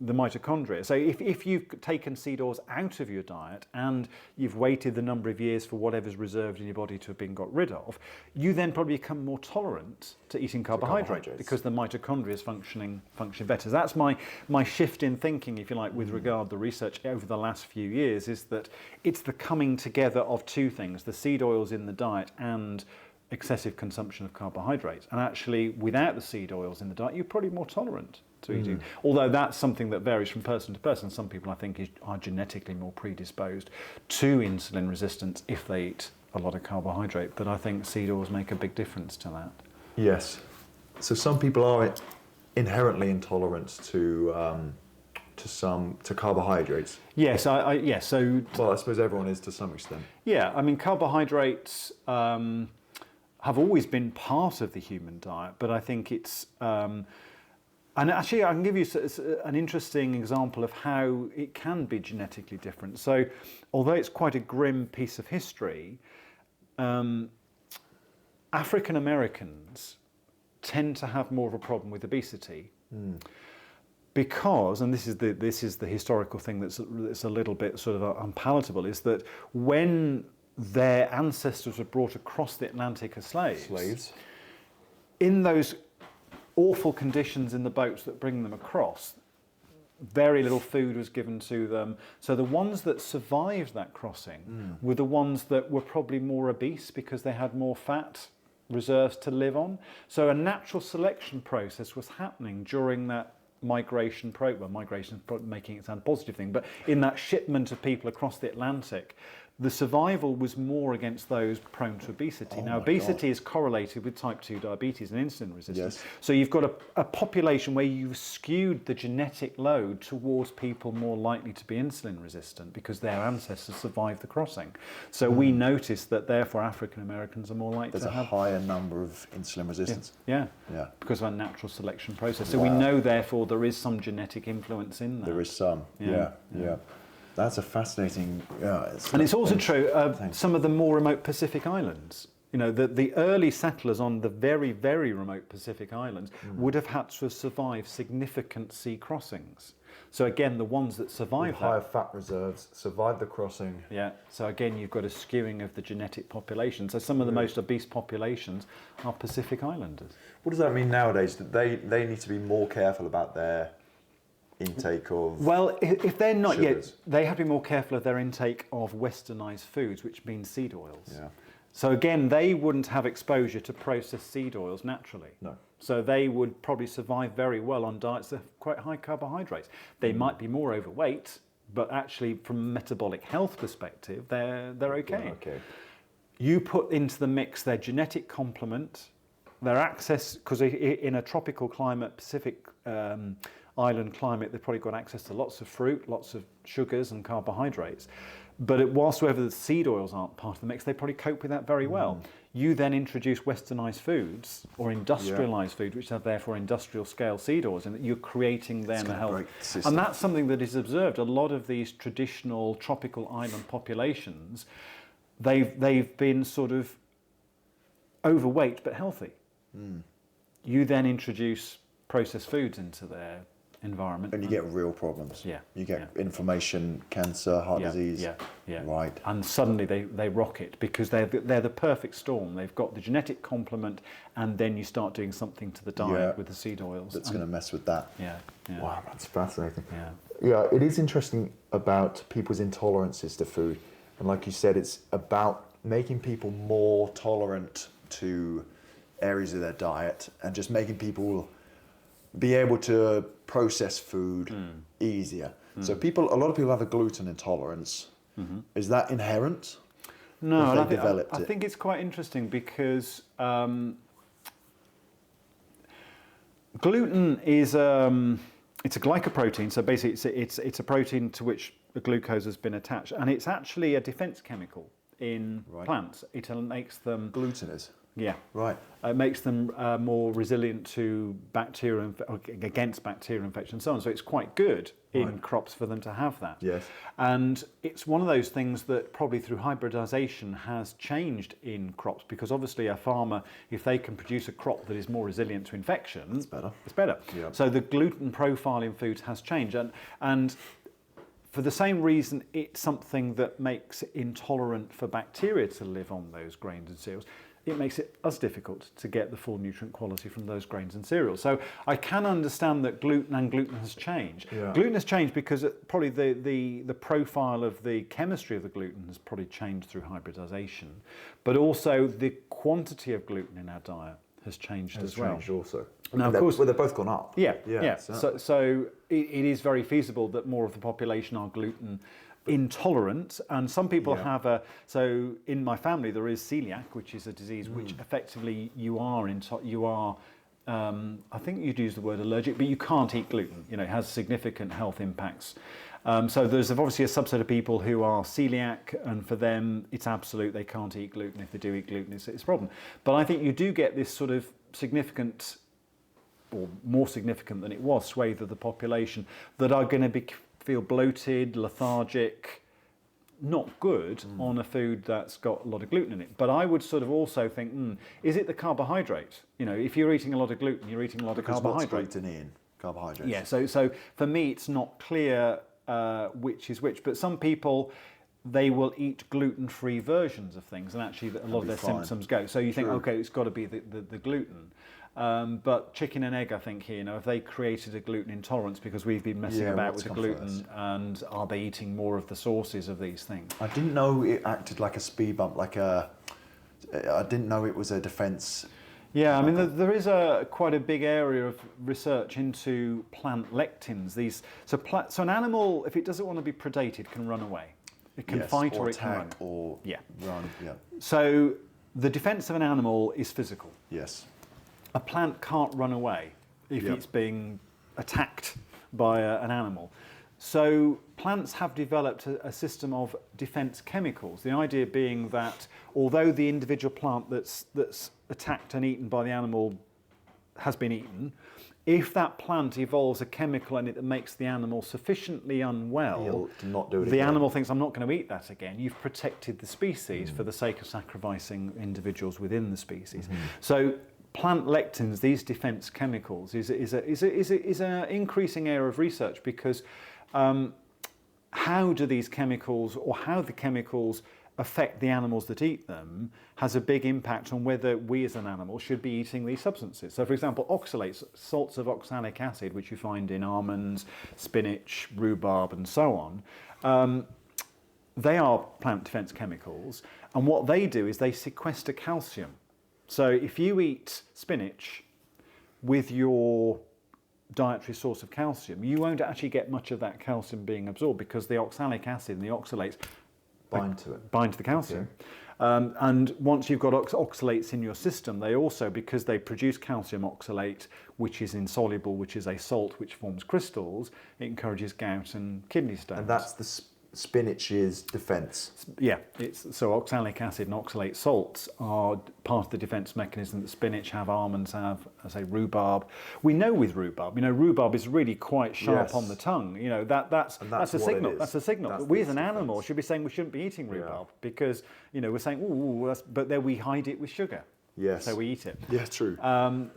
the mitochondria. So if you've taken seed oils out of your diet and you've waited the number of years for whatever's reserved in your body to have been got rid of, you then probably become more tolerant to eating carbohydrates because the mitochondria is functioning better. So that's my shift in thinking, if you like, with regard to the research over the last few years, is that it's the coming together of two things, the seed oils in the diet and excessive consumption of carbohydrates. And actually, without the seed oils in the diet, you're probably more tolerant to eating. Although that's something that varies from person to person. Some people, I think, are genetically more predisposed to insulin resistance if they eat a lot of carbohydrate. But I think seed oils make a big difference to that. Yes. So some people are inherently intolerant to carbohydrates. Yes. Yes. So. Well, I suppose everyone is to some extent. Yeah. I mean, carbohydrates. have always been part of the human diet, but I think it's and actually, I can give you an interesting example of how it can be genetically different. So, although it's quite a grim piece of history, African Americans tend to have more of a problem with obesity because, and this is the historical thing that's a little bit sort of unpalatable, is that when their ancestors were brought across the Atlantic as slaves, in those awful conditions in the boats that bring them across, very little food was given to them. So the ones that survived that crossing were the ones that were probably more obese because they had more fat reserves to live on. So a natural selection process was happening during that migration migration is making it sound a positive thing, but in that shipment of people across the Atlantic, the survival was more against those prone to obesity. Now, obesity is correlated with type 2 diabetes and insulin resistance. Yes. So you've got a population where you've skewed the genetic load towards people more likely to be insulin resistant because their ancestors survived the crossing. So we notice that therefore African Americans are more likely to have... There's a higher number of insulin resistance. Yeah, because of a natural selection process. So we know therefore there is some genetic influence in that. There is some, yeah. That's a fascinating... and it's also true of some of the more remote Pacific islands. You know, the early settlers on the very, very remote Pacific islands would have had to have survived significant sea crossings. So again, the ones that survived higher fat reserves survived the crossing. Yeah. So again, you've got a skewing of the genetic population. So some of the most obese populations are Pacific Islanders. What does that mean nowadays? That they need to be more careful about their intake of... Well, if they're not sugars. yet, they have to be more careful of their intake of westernized foods, which means seed oils. Yeah. So again, they wouldn't have exposure to processed seed oils naturally. No. So they would probably survive very well on diets that have quite high carbohydrates. They might be more overweight, but actually from a metabolic health perspective, they're okay. Yeah, okay. You put into the mix their genetic complement, their access, because in a tropical climate, Pacific island climate, they've probably got access to lots of fruit, lots of sugars and carbohydrates. But whilstsoever the seed oils aren't part of the mix, they probably cope with that very well. You then introduce westernized foods or industrialized food, which have therefore industrial scale seed oils, and you're creating then a health. And that's something that is observed. A lot of these traditional tropical island populations, they've been sort of overweight but healthy. You then introduce processed foods into their environment, and you get real problems. Yeah, you get inflammation, cancer, heart disease. Yeah. Right. And suddenly they rocket because they're the perfect storm. They've got the genetic complement, and then you start doing something to the diet with the seed oils. That's going to mess with that. Yeah. Wow, that's fascinating. Yeah. It is interesting about people's intolerances to food, and like you said, it's about making people more tolerant to areas of their diet and just making people be able to process food easier. So a lot of people have a gluten intolerance. Is that inherent? No, I think it's quite interesting because gluten is it's a glycoprotein. So basically, it's a protein to which the glucose has been attached, and it's actually a defense chemical in plants. It makes them... Gluten is? Yeah. Right. It makes them more resilient to bacteria, against bacterial infection and so on. So it's quite good in crops for them to have that. Yes. And it's one of those things that probably through hybridization has changed in crops, because obviously a farmer, if they can produce a crop that is more resilient to infection, it's better. It's better. Yeah. So the gluten profile in foods has changed. And for the same reason, it's something that makes it intolerant for bacteria to live on those grains and cereals. It makes it as difficult to get the full nutrient quality from those grains and cereals. So I can understand that gluten has changed. Yeah. Gluten has changed because probably the profile of the chemistry of the gluten has probably changed through hybridization, but also the quantity of gluten in our diet has changed as well. Changed also. Now, of course, they've both gone up. Yeah. So it is very feasible that more of the population are gluten intolerant, and some people have so in my family there is celiac, which is a disease which effectively you are I think you'd use the word allergic, but you can't eat gluten. You know, it has significant health impacts. So there's obviously a subset of people who are celiac, and for them it's absolute, they can't eat gluten. If they do eat gluten, it's a problem. But I think you do get this sort of significant, or more significant than it was, swathe of the population that are going to feel bloated, lethargic, not good on a food that's got a lot of gluten in it. But I would sort of also think, is it the carbohydrate? You know, if you're eating a lot of gluten, you're eating a lot of carbohydrate. What's gluten in? Carbohydrates. Yeah, so for me it's not clear which is which, but some people, they will eat gluten-free versions of things, and actually a lot of their symptoms go. So you think, okay, it's got to be the gluten. But chicken and egg, I think here, you know, have they created a gluten intolerance because we've been messing about with the gluten first? And are they eating more of the sources of these things? I didn't know it acted like a speed bump, I didn't know it was a defense. Yeah, I mean, there is quite a big area of research into plant lectins. So an animal, if it doesn't want to be predated, can run away. It can fight or it can run. Or run, yeah. So the defense of an animal is physical. Yes. A plant can't run away if it's being attacked by an animal. So plants have developed a system of defense chemicals. The idea being that although the individual plant that's attacked and eaten by the animal has been eaten, if that plant evolves a chemical in it that makes the animal sufficiently unwell, the animal thinks, I'm not going to eat that again. You've protected the species for the sake of sacrificing individuals within the species. So plant lectins, these defense chemicals, is an increasing area of research, because how do these chemicals, or how the chemicals affect the animals that eat them, has a big impact on whether we as an animal should be eating these substances. So for example, oxalates, salts of oxalic acid, which you find in almonds, spinach, rhubarb and so on, they are plant defense chemicals, and what they do is they sequester calcium. So if you eat spinach with your dietary source of calcium, you won't actually get much of that calcium being absorbed, because the oxalic acid and the oxalates bind to the calcium. Okay. And once you've got oxalates in your system, they also, because they produce calcium oxalate, which is insoluble, which is a salt which forms crystals, it encourages gout and kidney stones. And that's the spinach's defense. Yeah, so oxalic acid and oxalate salts are part of the defense mechanism that spinach have, almonds have, I say rhubarb. We know with rhubarb, rhubarb is really quite sharp on the tongue. That's a signal. That's a signal. But we as an animal should be saying we shouldn't be eating rhubarb, because we're saying, but then we hide it with sugar. Yes. So we eat it. Yeah, true.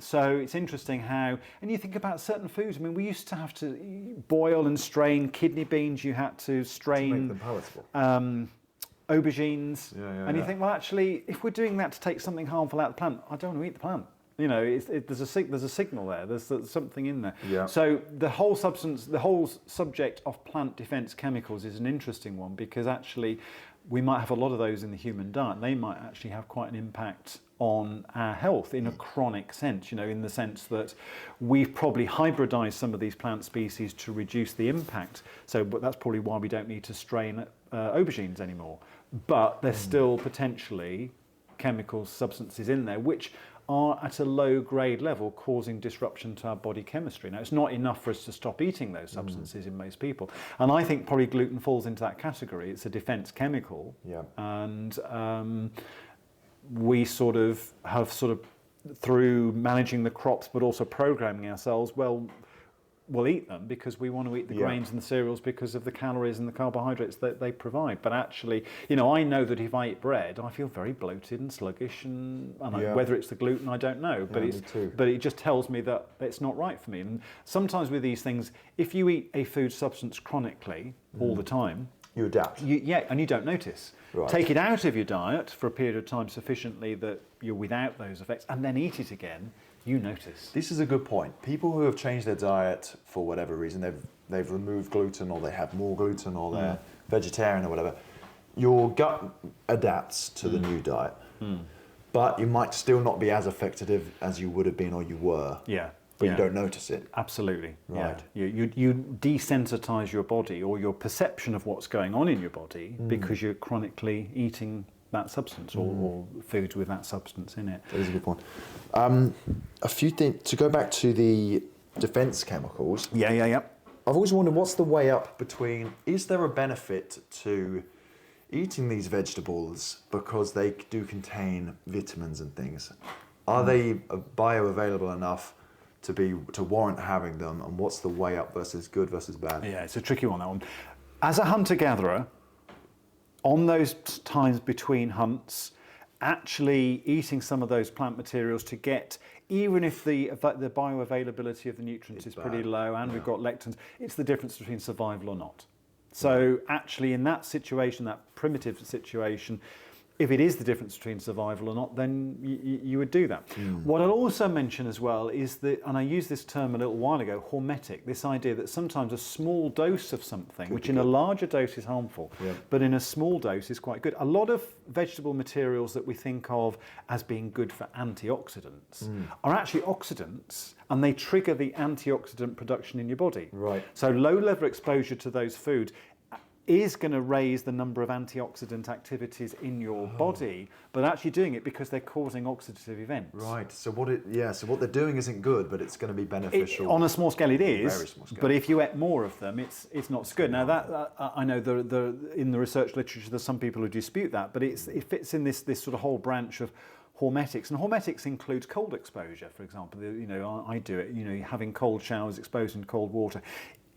So it's interesting how, and you think about certain foods. I mean, we used to have to boil and strain kidney beans. You had to strain to make them palatable. Aubergines, and you think, well, actually, if we're doing that to take something harmful out of the plant, I don't want to eat the plant. There's a signal there. There's something in there. Yeah. So the whole subject of plant defense chemicals is an interesting one, because actually we might have a lot of those in the human diet. They might actually have quite an impact on our health in a chronic sense, in the sense that we've probably hybridized some of these plant species to reduce the impact. But that's probably why we don't need to strain aubergines anymore. But there's still potentially chemical substances in there which are at a low grade level causing disruption to our body chemistry. Now, it's not enough for us to stop eating those substances in most people. And I think probably gluten falls into that category. It's a defense chemical. Yeah. And we have through managing the crops, but also programming ourselves, we'll eat them because we want to eat the grains and the cereals because of the calories and the carbohydrates that they provide. But actually, I know that if I eat bread, I feel very bloated and sluggish, and whether it's the gluten, I don't know. But but it just tells me that it's not right for me. And sometimes with these things, if you eat a food substance chronically all the time, you adapt. And you don't notice. Right. Take it out of your diet for a period of time sufficiently that you're without those effects, and then eat it again. You notice. This is a good point. People who have changed their diet for whatever reason, they've removed gluten, or they have more gluten, or they're vegetarian or whatever, your gut adapts to the new diet. But you might still not be as effective as you would have been or you were. Yeah. But you don't notice it. Absolutely. Right. Yeah. You desensitize your body, or your perception of what's going on in your body, because you're chronically eating that substance or foods with that substance in it. That is a good point. A few things, to go back to the defense chemicals. Yeah. I've always wondered, what's the way up between, is there a benefit to eating these vegetables because they do contain vitamins and things? Are they bioavailable enough to warrant having them, and what's the way up versus good versus bad? Yeah, it's a tricky one, that one. As a hunter-gatherer, on those times between hunts, actually eating some of those plant materials to get, even if the bioavailability of the nutrients is pretty low and we've got lectins, it's the difference between survival or not. So actually in that situation, that primitive situation, if it is the difference between survival or not, then you would do that. What I'll also mention as well is that, and I used this term a little while ago, hormetic, this idea that sometimes a small dose of something, which in a larger dose is harmful, but in a small dose is quite good. A lot of vegetable materials that we think of as being good for antioxidants are actually oxidants, and they trigger the antioxidant production in your body. Right. So low level exposure to those foods is going to raise the number of antioxidant activities in your body, but actually doing it because they're causing oxidative events. Right. So what they're doing isn't good, but it's going to be beneficial. On a small scale, it is. Very small scale. But if you ate more of them, it's not so good. Now that I know in the research literature, there's some people who dispute that, but it fits in this sort of whole branch of hormetics, and hormetics includes cold exposure, for example. I do it. Having cold showers, exposed in cold water.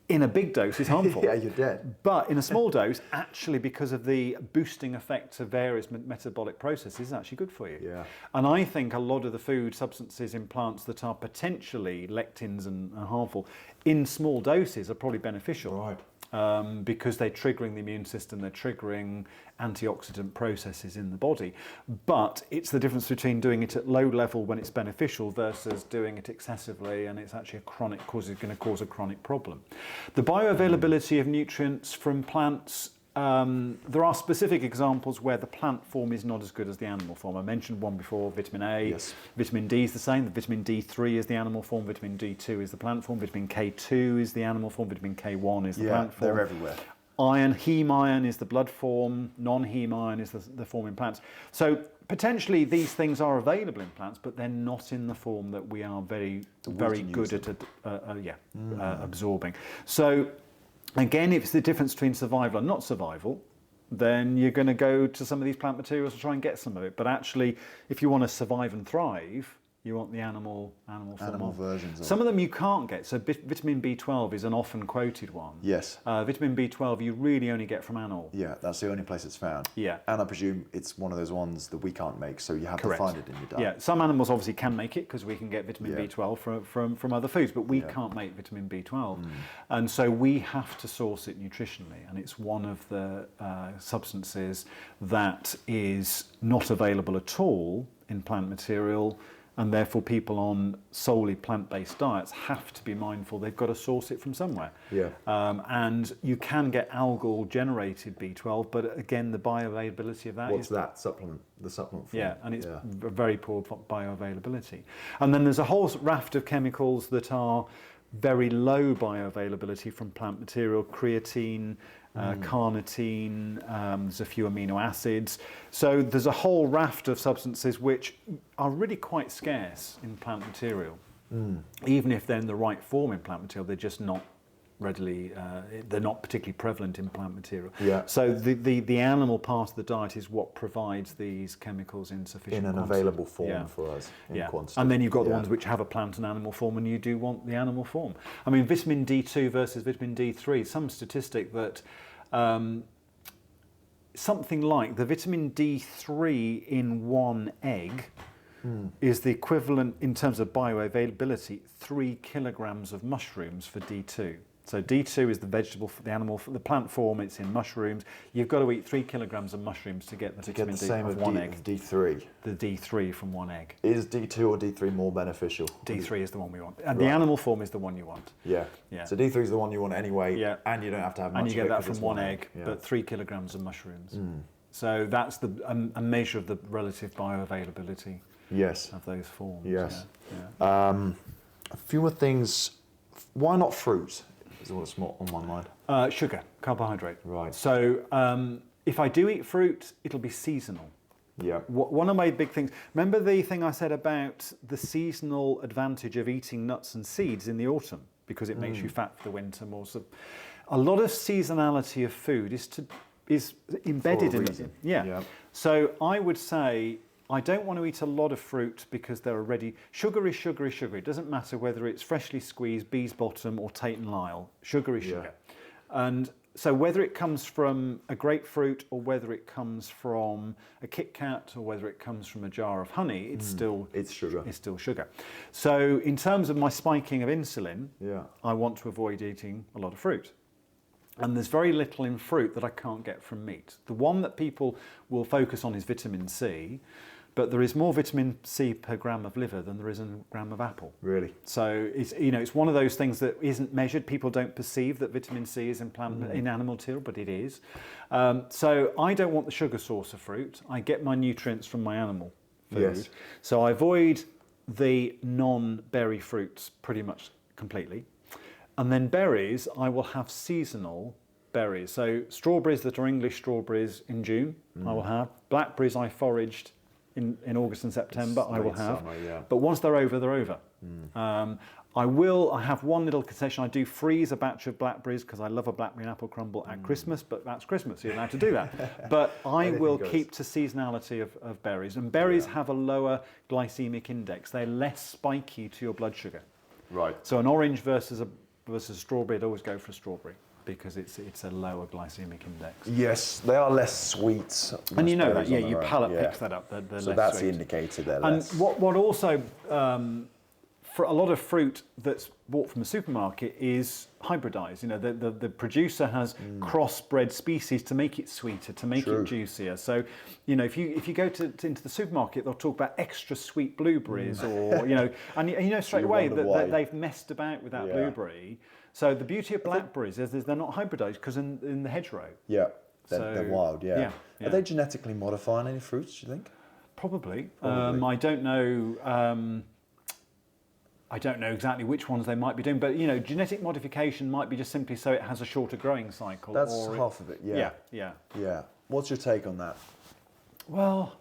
In a big dose is harmful. Yeah, you're dead. But in a small dose, actually, because of the boosting effect of various metabolic processes, is actually good for you. Yeah. And I think a lot of the food substances in plants that are potentially lectins and harmful, in small doses, are probably beneficial. Right. Because they're triggering the immune system, they're triggering antioxidant processes in the body. But it's the difference between doing it at low level when it's beneficial versus doing it excessively and it's actually going to cause a chronic problem. The bioavailability of nutrients from plants, there are specific examples where the plant form is not as good as the animal form. I mentioned one before, vitamin A. Yes. Vitamin D is the same. The vitamin D3 is the animal form. Vitamin D2 is the plant form. Vitamin K2 is the animal form. Vitamin K1 is the plant form. They're everywhere. Iron, heme iron is the blood form. Non-heme iron is the form in plants. So potentially these things are available in plants, but they're not in the form that we are very good at absorbing. So again, if it's the difference between survival and not survival, then you're going to go to some of these plant materials to try and get some of it. But actually, if you want to survive and thrive, you want the animal versions. Some of them you can't get. So vitamin B12 is an often quoted one. Yes. Vitamin B12 you really only get from animal. Yeah, that's the only place it's found. Yeah. And I presume it's one of those ones that we can't make, so you have Correct. to find it in your diet. Yeah, some animals obviously can make it because we can get vitamin B12 from other foods, but we can't make vitamin B12. And so we have to source it nutritionally, and it's one of the substances that is not available at all in plant material. And therefore people on solely plant-based diets have to be mindful they've got to source it from somewhere. Yeah. And you can get algal generated B12, but again, the bioavailability of that What's that supplement? The supplement form? Yeah, and it's very poor bioavailability. And then there's a whole raft of chemicals that are very low bioavailability from plant material, creatine, carnitine, there's a few amino acids. So there's a whole raft of substances which are really quite scarce in plant material. Even if they're in the right form in plant material, they're just not readily, they're not particularly prevalent in plant material. Yeah. So the animal part of the diet is what provides these chemicals in sufficient quantity. Available form for us in quantity. And then you've got the ones which have a plant and animal form, and you do want the animal form. I mean, vitamin D2 versus vitamin D3, some statistic that something like the vitamin D3 in one egg is the equivalent, in terms of bioavailability, 3 kilograms of mushrooms for D2. So D2 is the vegetable, the animal, the plant form. It's in mushrooms. You've got to eat 3 kilograms of mushrooms to get the vitamin D from one egg. D3. The D3 from one egg. Is D2 or D3 more beneficial? D3 is the one we want, and the animal form is the one you want. Yeah. So D3 is the one you want anyway. Yeah. And you don't have to have much. And you get that from one egg, but 3 kilograms of mushrooms. So that's a measure of the relative bioavailability. Yes. Of those forms. Yes. A few more things. Why not fruit? Is what's more on my mind. Sugar, carbohydrate. Right. So if I do eat fruit, it'll be seasonal. Yeah. One of my big things, remember the thing I said about the seasonal advantage of eating nuts and seeds in the autumn because it makes you fat for the winter more. So a lot of seasonality of food is embedded in it. Yeah. So I would say I don't want to eat a lot of fruit because they're already... Sugar is sugar is sugar. It doesn't matter whether it's freshly squeezed, Bee's Bottom or Tate and Lyle. Sugar is sugar. And so whether it comes from a grapefruit or whether it comes from a Kit Kat or whether it comes from a jar of honey, it's still sugar. It's still sugar. So in terms of my spiking of insulin, I want to avoid eating a lot of fruit. And there's very little in fruit that I can't get from meat. The one that people will focus on is vitamin C, but there is more vitamin C per gram of liver than there is in a gram of apple. Really? So it's one of those things that isn't measured. People don't perceive that vitamin C is in animal material, but it is. So I don't want the sugar source of fruit. I get my nutrients from my animal food. Yes. So I avoid the non-berry fruits pretty much completely. And then berries, I will have seasonal berries. So strawberries that are English strawberries in June, I will have. Blackberries I foraged in August and September, I will have. Summer, but once they're over, they're over. I have one little concession. I do freeze a batch of blackberries because I love a blackberry and apple crumble at Christmas, but that's Christmas, you're allowed to do that. But I will keep to seasonality of berries. And berries have a lower glycemic index. They're less spiky to your blood sugar. Right. So an orange versus a strawberry, I'd always go for a strawberry because it's a lower glycemic index. Yes, they are less sweet. And you know that, your palate picks that up. They're so less that's sweet. the indicator there. And what also, for a lot of fruit that's bought from a supermarket is hybridized. You know, the producer has crossbred species to make it sweeter, to make it juicier. So, you know, if you go into the supermarket, they'll talk about extra sweet blueberries or, you know, and you know straight away that they've messed about with that blueberry. So the beauty of blackberries is they're not hybridized because in the hedgerow. Yeah, they're wild, yeah. Are they genetically modifying any fruits, do you think? Probably. I don't know... I don't know exactly which ones they might be doing, but you know, genetic modification might be just simply so it has a shorter growing cycle. That's half of it, yeah. Yeah. What's your take on that? Well,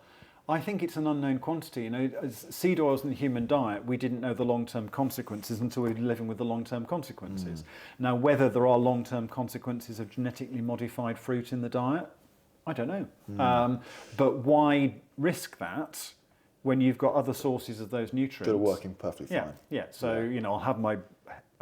I think it's an unknown quantity. You know, as seed oils in the human diet, we didn't know the long-term consequences until we were living with the long-term consequences. Now, whether there are long-term consequences of genetically modified fruit in the diet, I don't know. But why risk that when you've got other sources of those nutrients? That are working perfectly fine. Yeah. So, you know, I'll have my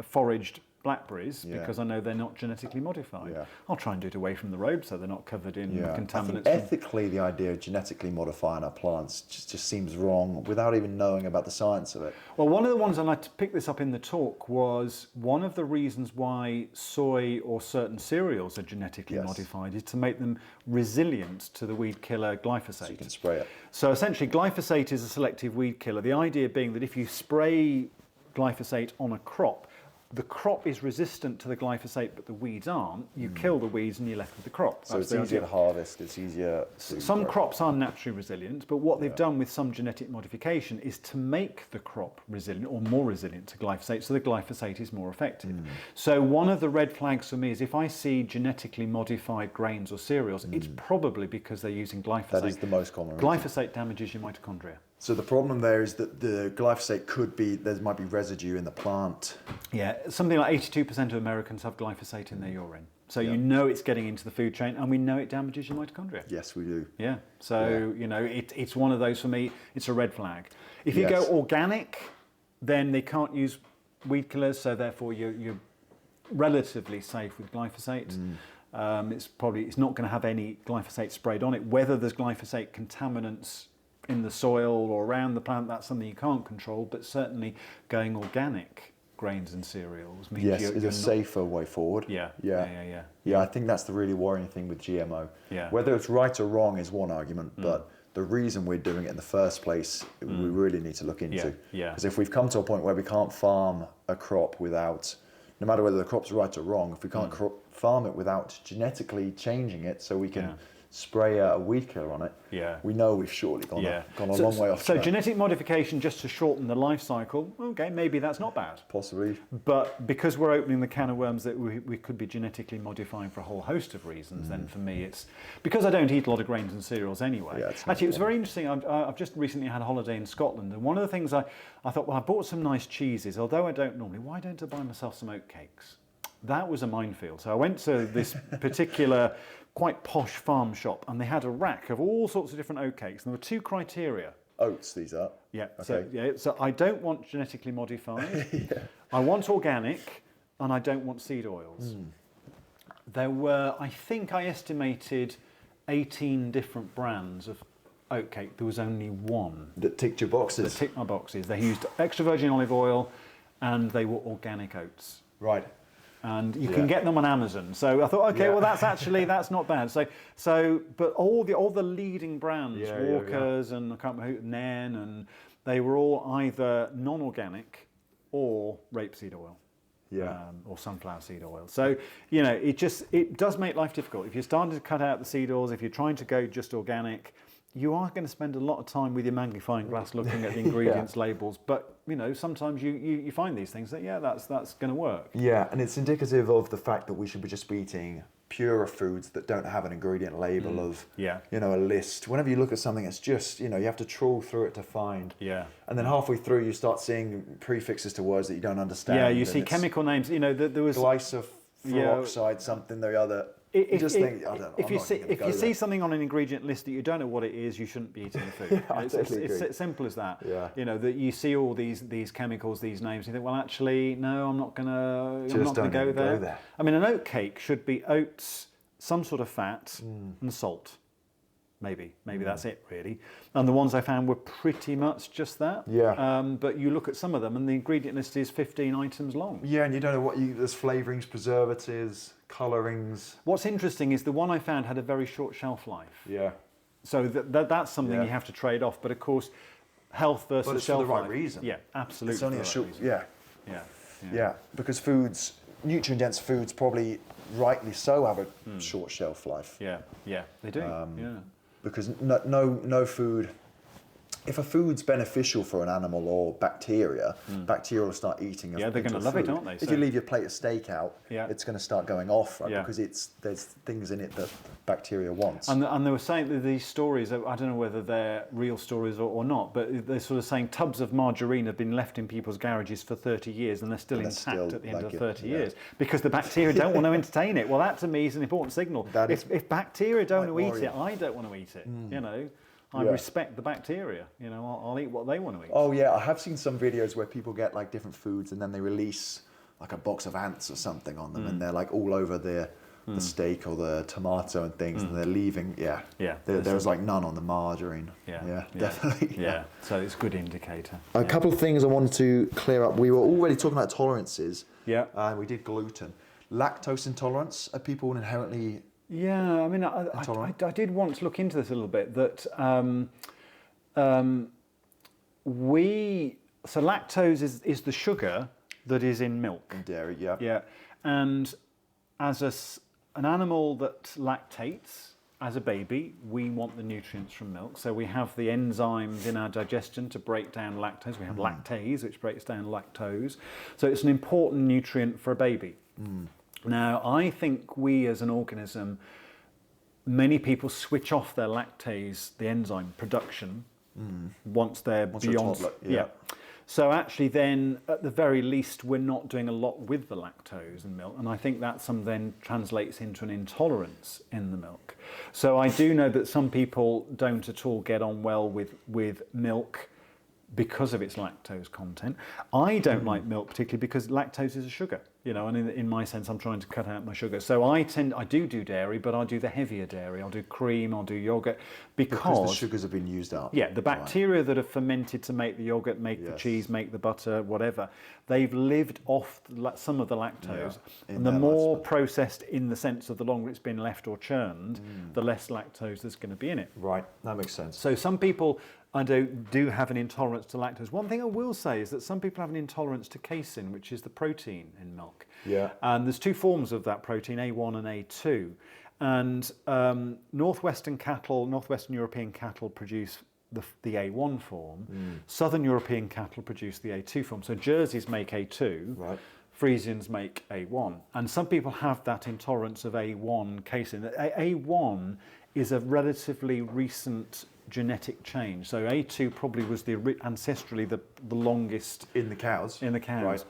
foraged blackberries because I know they're not genetically modified. Yeah. I'll try and do it away from the road so they're not covered in contaminants. I think ethically, the idea of genetically modifying our plants just seems wrong without even knowing about the science of it. Well, one of the ones, and I picked this up in the talk, was one of the reasons why soy or certain cereals are genetically modified is to make them resilient to the weed killer glyphosate. So you can spray it. So essentially, glyphosate is a selective weed killer. The idea being that if you spray glyphosate on a crop, the crop is resistant to the glyphosate, but the weeds aren't. You kill the weeds and you're left with the crop. So it's easier to harvest, it's easier to... Some crops are naturally resilient, but what they've done with some genetic modification is to make the crop resilient or more resilient to glyphosate, so the glyphosate is more effective. So one of the red flags for me is if I see genetically modified grains or cereals, it's probably because they're using glyphosate. That is the most common. Glyphosate damages your mitochondria. So the problem there is that the glyphosate there might be residue in the plant. Yeah, something like 82% of Americans have glyphosate in their urine. So you know it's getting into the food chain, and we know it damages your mitochondria. Yes, we do. Yeah, so you know, it's one of those, for me, it's a red flag. If you go organic, then they can't use weed killers, so therefore you're relatively safe with glyphosate. It's not going to have any glyphosate sprayed on it. Whether there's glyphosate contaminants in the soil or around the plant, that's something you can't control, but certainly going organic grains and cereals means is a safer way forward. Yeah, I think that's the really worrying thing with GMO. Yeah. Whether it's right or wrong is one argument, but the reason we're doing it in the first place, we really need to look into. Because if we've come to a point where we can't farm a crop without, no matter whether the crop's right or wrong, if we can't farm it without genetically changing it so we can spray a weaker on it, we know we've surely gone a long way off track. So genetic modification just to shorten the life cycle, okay, maybe that's not bad. Possibly. But because we're opening the can of worms that we could be genetically modifying for a whole host of reasons, then for me it's, because I don't eat a lot of grains and cereals anyway. Actually, it was very interesting. I've just recently had a holiday in Scotland, and one of the things I thought, well, I bought some nice cheeses, although I don't normally, why don't I buy myself some oat cakes? That was a minefield. So I went to this particular quite posh farm shop, and they had a rack of all sorts of different oat cakes, and there were two criteria. Oats, these are? Yeah. Okay. So I don't want genetically modified, I want organic, and I don't want seed oils. There were, I think I estimated 18 different brands of oat cake. There was only one. That ticked your boxes? That ticked my boxes. They used extra virgin olive oil, and they were organic oats. Right. And you can get them on Amazon. So I thought, okay, well, that's not bad. But all the leading brands, Walkers and I can't remember who, Nen, and they were all either non-organic or rapeseed oil. Or sunflower seed oil. So, it does make life difficult. If you're starting to cut out the seed oils, if you're trying to go just organic, you are going to spend a lot of time with your magnifying glass looking at the ingredients labels. But, sometimes you find these things that, that's going to work. Yeah, and it's indicative of the fact that we should be just eating purer foods that don't have an ingredient label of, a list. Whenever you look at something, it's just, you have to trawl through it to find. And then halfway through, you start seeing prefixes to words that you don't understand. Yeah, you see chemical names. There was glycophyroxide, something or the other. If you see something on an ingredient list that you don't know what it is, you shouldn't be eating the food. It's as simple as that. That you see all these chemicals, these names, and you think, well, actually, no, I'm not going to go there. I mean, an oat cake should be oats, some sort of fat, and salt. Maybe that's it, really. And the ones I found were pretty much just that. But you look at some of them, and the ingredient list is 15 items long. And you don't know there's flavourings, preservatives, colourings. What's interesting is the one I found had a very short shelf life. So that's something you have to trade off. But of course, health versus but it's shelf for the right life. reason. Yeah, absolutely. It's only a short. Yeah. Because nutrient-dense foods, probably rightly so, have a short shelf life. Yeah, they do. Because no food, if a food's beneficial for an animal or bacteria, bacteria will start eating it. Yeah, they're going to love it, aren't they? If you leave your plate of steak out, it's going to start going off, right? Because there's things in it that bacteria wants. And they were saying that these stories, I don't know whether they're real stories or not, but they're sort of saying tubs of margarine have been left in people's garages for 30 years and they're still intact at the end of 30 years because the bacteria don't want to entertain it. Well, that to me is an important signal. If bacteria don't want to eat it, I don't want to eat it, I respect the bacteria. I'll eat what they want to eat. Oh yeah, I have seen some videos where people get like different foods and then they release like a box of ants or something on them, and they're like all over the steak or the tomato and things, and they're leaving. There's like none on the margarine. Definitely. So it's a good indicator. A couple of things I wanted to clear up. We were already talking about tolerances. We did gluten, lactose intolerance. Are people inherently? Yeah, I mean, I did want to look into this a little bit. That so lactose is the sugar that is in milk and dairy. And as an animal that lactates as a baby, we want the nutrients from milk. So we have the enzymes in our digestion to break down lactose. We have lactase, which breaks down lactose. So it's an important nutrient for a baby. Now, I think we as an organism, many people switch off their lactase, the enzyme production, once they're beyond. So actually then, at the very least, we're not doing a lot with the lactose in milk. And I think that then translates into an intolerance in the milk. So I do know that some people don't at all get on well with milk because of its lactose content. I don't like milk particularly because lactose is a sugar. And in my sense, I'm trying to cut out my sugar. So I do dairy, but I'll do the heavier dairy. I'll do cream, I'll do yogurt. Because the sugars have been used up. Yeah, the bacteria that have fermented to make the yogurt, make the cheese, make the butter, whatever, they've lived off some of the lactose. And the more processed in the sense of the longer it's been left or churned, the less lactose there's going to be in it. Right, that makes sense. So some people do have an intolerance to lactose. One thing I will say is that some people have an intolerance to casein, which is the protein in milk. And there's two forms of that protein, A1 and A2. And northwestern European cattle produce the A1 form. Southern European cattle produce the A2 form. So Jerseys make A2. Right. Friesians make A1. And some people have that intolerance of A1 casein. A1 is a relatively recent genetic change. So A2 probably was ancestrally the longest In the cows. Right.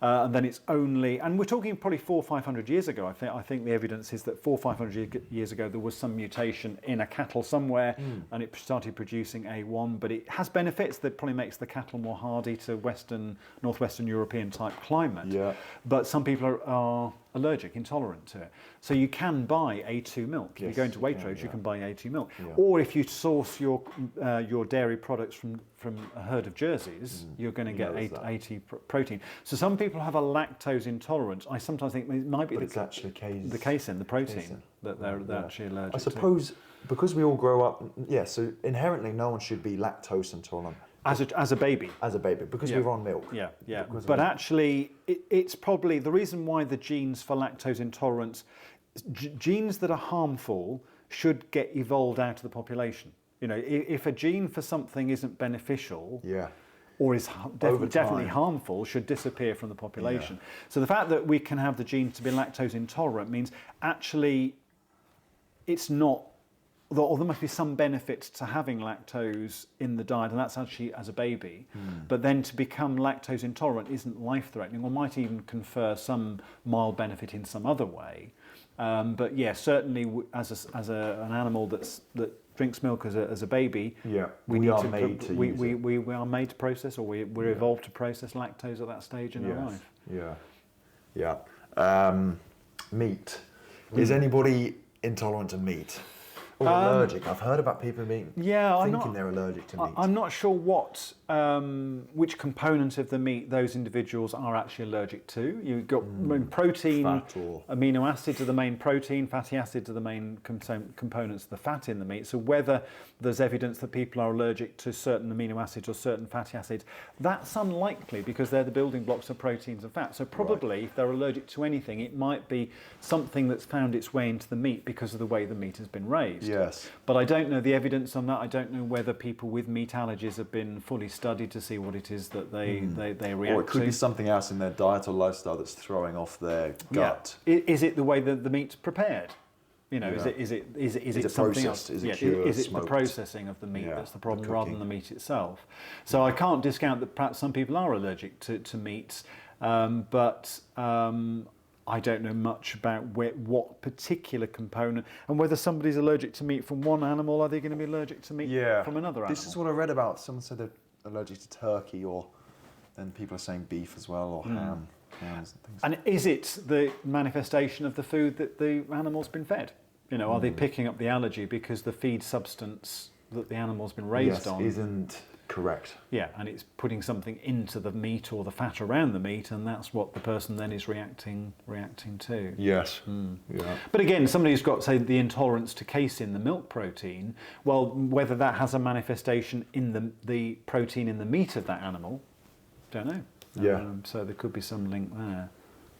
And then it's only, and we're talking probably 400 or 500 years ago. I think the evidence is that 400 or 500 years ago there was some mutation in a cattle somewhere, and it started producing A1. But it has benefits that probably makes the cattle more hardy to northwestern European type climate. Yeah. But some people are allergic, intolerant to it. So you can buy A2 milk. If you go into Waitrose, you can buy A2 milk. Yeah. Or if you source your dairy products from a herd of Jerseys, you're going to get A2 protein. So some people have a lactose intolerance. I sometimes think it might be it's actually the casein, the protein that they're actually allergic to. I suppose because we all grow up, so inherently no one should be lactose intolerant. As a baby. As a baby, because we're on milk. Yeah. But actually, it's probably the reason why the genes for lactose intolerance, genes that are harmful should get evolved out of the population. You know, if a gene for something isn't beneficial, or is definitely harmful, should disappear from the population. Yeah. So the fact that we can have the genes to be lactose intolerant means actually it's not, or there must be some benefit to having lactose in the diet, and that's actually as a baby. But then to become lactose intolerant isn't life-threatening, or might even confer some mild benefit in some other way. But yeah, certainly as an animal that drinks milk as a baby, we are made to process, or we're evolved to process lactose at that stage in our life. Meat. Is anybody intolerant to meat? Or allergic? I've heard about people thinking they're allergic to meat. I'm not sure which component of the meat those individuals are actually allergic to. You've got protein, amino acids are the main protein, fatty acids are the main components of the fat in the meat. So whether there's evidence that people are allergic to certain amino acids or certain fatty acids, that's unlikely because they're the building blocks of proteins and fat. So probably if they're allergic to anything, it might be something that's found its way into the meat because of the way the meat has been raised. Yes. But I don't know the evidence on that. I don't know whether people with meat allergies have been fully studied to see what it is that they react to. Or it could be something else in their diet or lifestyle that's throwing off their gut. Is it the way that the meat's prepared? You know, is it something else? Is it cured, is it smoked? The processing of the meat that's the problem rather than the meat itself? So I can't discount that perhaps some people are allergic to meats, but I don't know much about what particular component, and whether somebody's allergic to meat from one animal, are they going to be allergic to meat from another animal? This is what I read about. Someone said they're allergic to turkey, or then people are saying beef as well, or ham. Hams and things. And is it the manifestation of the food that the animal's been fed? You know, are they picking up the allergy because the feed substance that the animal's been raised on isn't correct? Yeah, and it's putting something into the meat or the fat around the meat, and that's what the person then is reacting to. Yes. Yeah. But again, somebody who's got, say, the intolerance to casein, the milk protein, well, whether that has a manifestation in the protein in the meat of that animal, don't know. Yeah. So there could be some link there.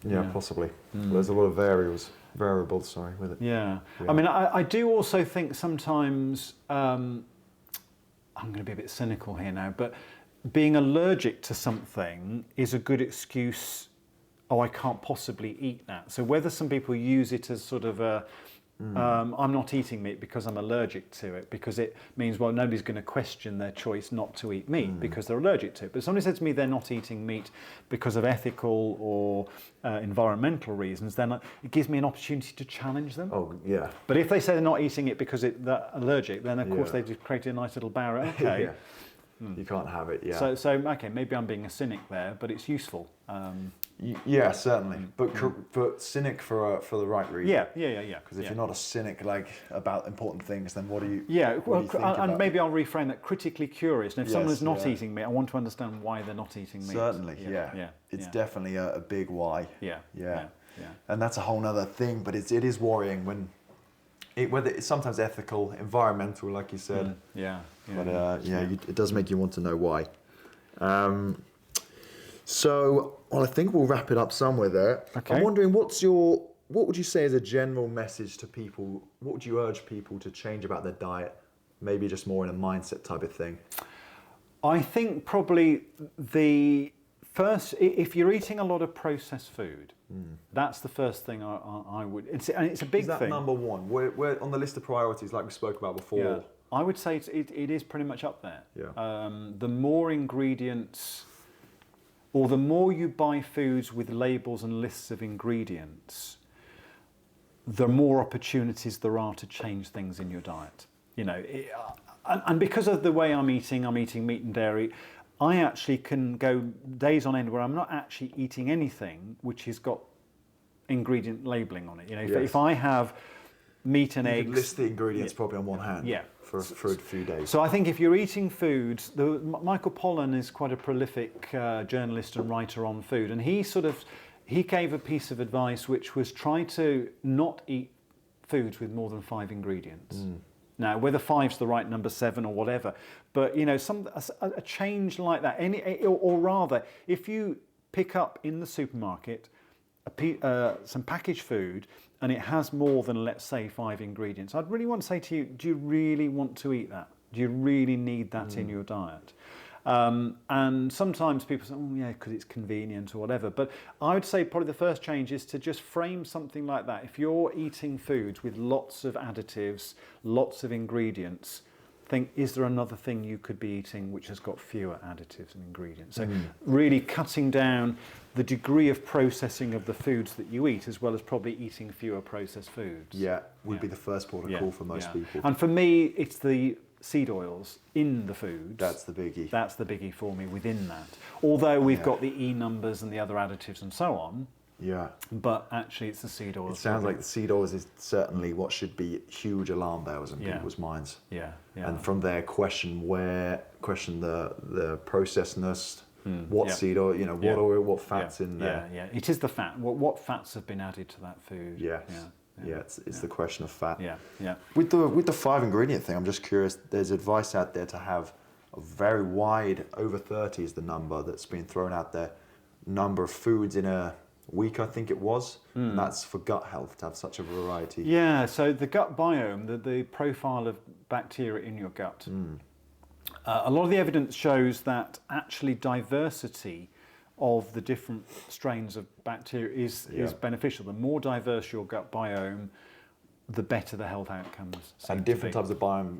Yeah, possibly. There's a lot of variables with it. Yeah. I mean, I do also think sometimes, I'm going to be a bit cynical here now, but being allergic to something is a good excuse, I can't possibly eat that. So whether some people use it as sort of a, I'm not eating meat because I'm allergic to it, because it means, well, nobody's going to question their choice not to eat meat because they're allergic to it. But if somebody said to me they're not eating meat because of ethical or environmental reasons, then it gives me an opportunity to challenge them. Oh, yeah. But if they say they're not eating it because they're allergic, then of course they've just created a nice little barrier. Okay. You can't have it, So okay, maybe I'm being a cynic there, but it's useful. Yeah, certainly. But cynic for the right reason. Yeah. Because if you're not a cynic about important things, then what do you? Yeah, what do you think about? Maybe I'll reframe that: critically curious. And if someone's not eating meat, I want to understand why they're not eating meat. Certainly, it's definitely a big why. Yeah. And that's a whole other thing, but it is worrying when. Whether it's sometimes ethical, environmental, like you said. It does make you want to know why. So I think we'll wrap it up somewhere there. Okay. I'm wondering, what's your what would you say is a general message to people? What would you urge people to change about their diet? Maybe just more in a mindset type of thing. I think probably the first, if you're eating a lot of processed food, that's the first thing I would. And it's a big thing. Is that number one? We're on the list of priorities, like we spoke about before. Yeah. I would say it is pretty much up there. Yeah. The more ingredients, or the more you buy foods with labels and lists of ingredients, the more opportunities there are to change things in your diet. You know, and because of the way I'm eating meat and dairy, I actually can go days on end where I'm not actually eating anything which has got ingredient labelling on it. You know, if I have meat and eggs, you can list the ingredients probably on one hand. Yeah. For a few days. So I think if you're eating foods, Michael Pollan is quite a prolific journalist and writer on food, and he gave a piece of advice which was try to not eat foods with more than 5 ingredients. Now, whether 5's the right number, 7 or whatever, but you know, a change like that, or rather, if you pick up in the supermarket some packaged food and it has more than, let's say, 5 ingredients, I'd really want to say to you, do you really want to eat that? Do you really need that in your diet? And sometimes people say, oh yeah, because it's convenient or whatever. But I would say probably the first change is to just frame something like that. If you're eating foods with lots of additives, lots of ingredients, think, is there another thing you could be eating which has got fewer additives and ingredients? So really cutting down the degree of processing of the foods that you eat, as well as probably eating fewer processed foods. Would be the first port of call for most people. And for me, it's the seed oils in the food. That's the biggie. That's the biggie for me within that. Although we've got the E numbers and the other additives and so on. Yeah. But actually it's the seed oils. It sounds like the seed oils is certainly what should be huge alarm bells in people's minds. Yeah. And from there question the processedness, what seed oil, you know, what oil, what fats in there. Yeah. It is the fat. What fats have been added to that food? Yes. Yeah, it's the question of fat. Yeah. With the 5 ingredient thing, I'm just curious. There's advice out there to have a very wide, over 30 is the number that's been thrown out there, number of foods in a week, I think it was. And that's for gut health, to have such a variety. Yeah. So the gut biome, the profile of bacteria in your gut. A lot of the evidence shows that actually diversity of the different strains of bacteria is beneficial. The more diverse your gut biome, the better the health outcomes. And different types of biome